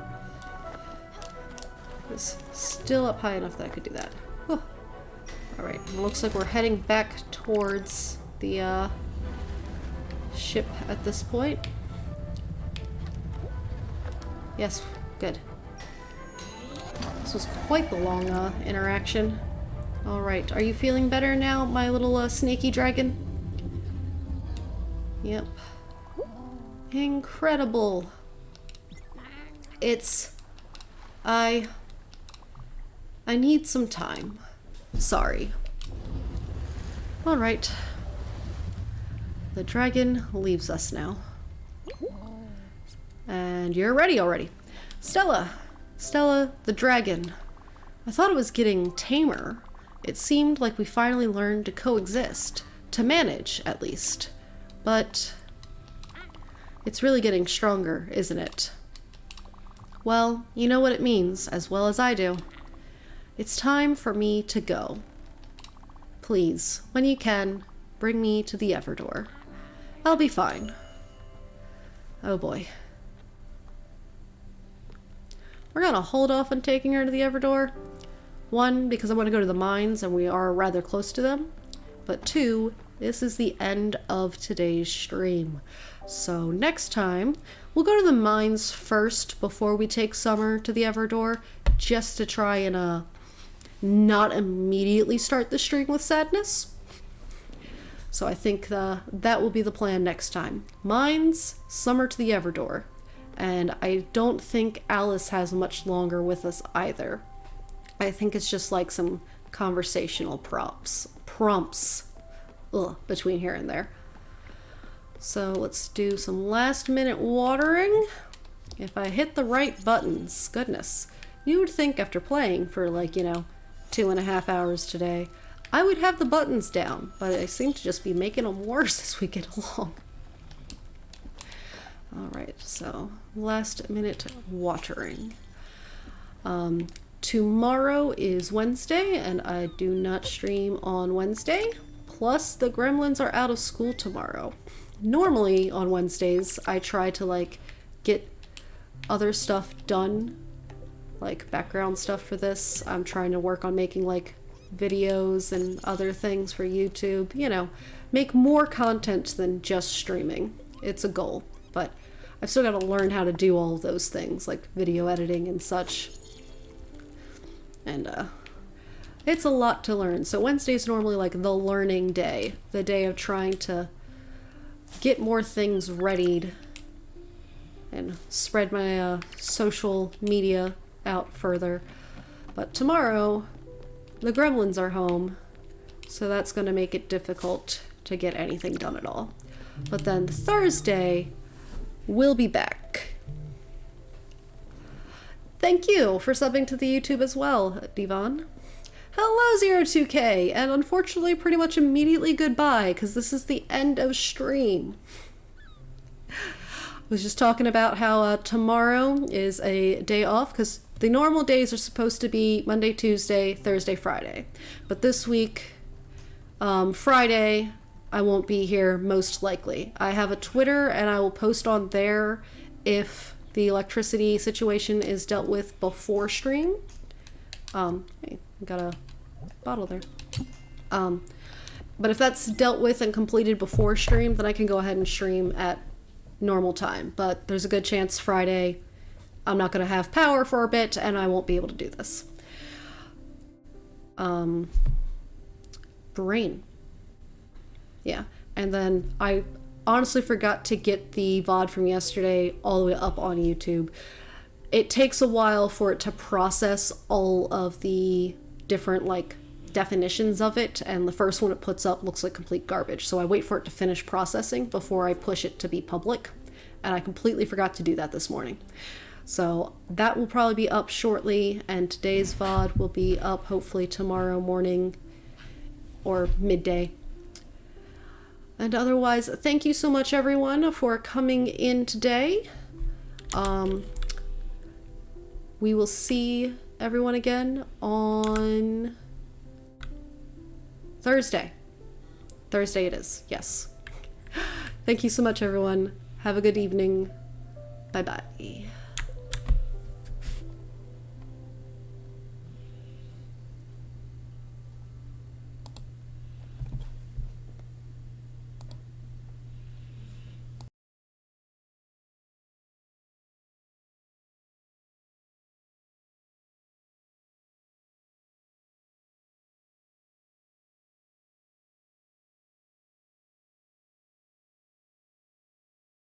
It's still up high enough that I could do that. Whew. Alright, it looks like we're heading back towards the ship at this point. Yes, good. This was quite the long interaction. Alright, are you feeling better now, my little snaky dragon? Yep. Incredible. I need some time. Sorry. Alright. The dragon leaves us now. And you're ready already. Stella the dragon. I thought it was getting tamer. It seemed like we finally learned to coexist. To manage, at least. But it's really getting stronger, isn't it? Well, you know what it means, as well as I do. It's time for me to go. Please, when you can, bring me to the Everdor. I'll be fine. Oh boy. We're gonna hold off on taking her to the Everdor. One, because I want to go to the mines and we are rather close to them. But two, this is the end of today's stream. So next time, we'll go to the mines first before we take Summer to the Everdor, just to try and not immediately start the stream with sadness. So I think that will be the plan next time. Mines, Summer to the Everdor. And I don't think Alice has much longer with us either. I think it's just like some conversational prompts between here and there. So let's do some last minute watering. If I hit the right buttons, goodness, you would think after playing for 2.5 hours today, I would have the buttons down, but I seem to just be making them worse as we get along. Alright, so last minute watering. Tomorrow is Wednesday, and I do not stream on Wednesday. Plus, the gremlins are out of school tomorrow. Normally, on Wednesdays, I try to, get other stuff done. Like, background stuff for this. I'm trying to work on making, videos and other things for YouTube. You know, make more content than just streaming. It's a goal. But I've still got to learn how to do all of those things, like video editing and such. And, it's a lot to learn. So Wednesday's normally the learning day. The day of trying to get more things readied and spread my social media out further. But tomorrow, the gremlins are home, so that's going to make it difficult to get anything done at all. But then Thursday, we'll be back. Thank you for subbing to the YouTube as well, Divan. Hello, 02K, and unfortunately pretty much immediately goodbye, because this is the end of stream. I was just talking about how tomorrow is a day off, because the normal days are supposed to be Monday, Tuesday, Thursday, Friday. But this week, Friday, I won't be here most likely. I have a Twitter, and I will post on there if the electricity situation is dealt with before stream. Hey, got a bottle there. But if that's dealt with and completed before stream, then I can go ahead and stream at normal time. But there's a good chance Friday I'm not going to have power for a bit and I won't be able to do this. Brain. Yeah. And then I honestly forgot to get the VOD from yesterday all the way up on YouTube. It takes a while for it to process all of the different definitions of it, and the first one it puts up looks like complete garbage. So I wait for it to finish processing before I push it to be public, and I completely forgot to do that this morning. So that will probably be up shortly, and today's VOD will be up hopefully tomorrow morning or midday. And otherwise, thank you so much everyone for coming in today. We will see everyone again on Thursday. Thursday it is, yes. Thank you so much everyone. Have a good evening. Bye-bye.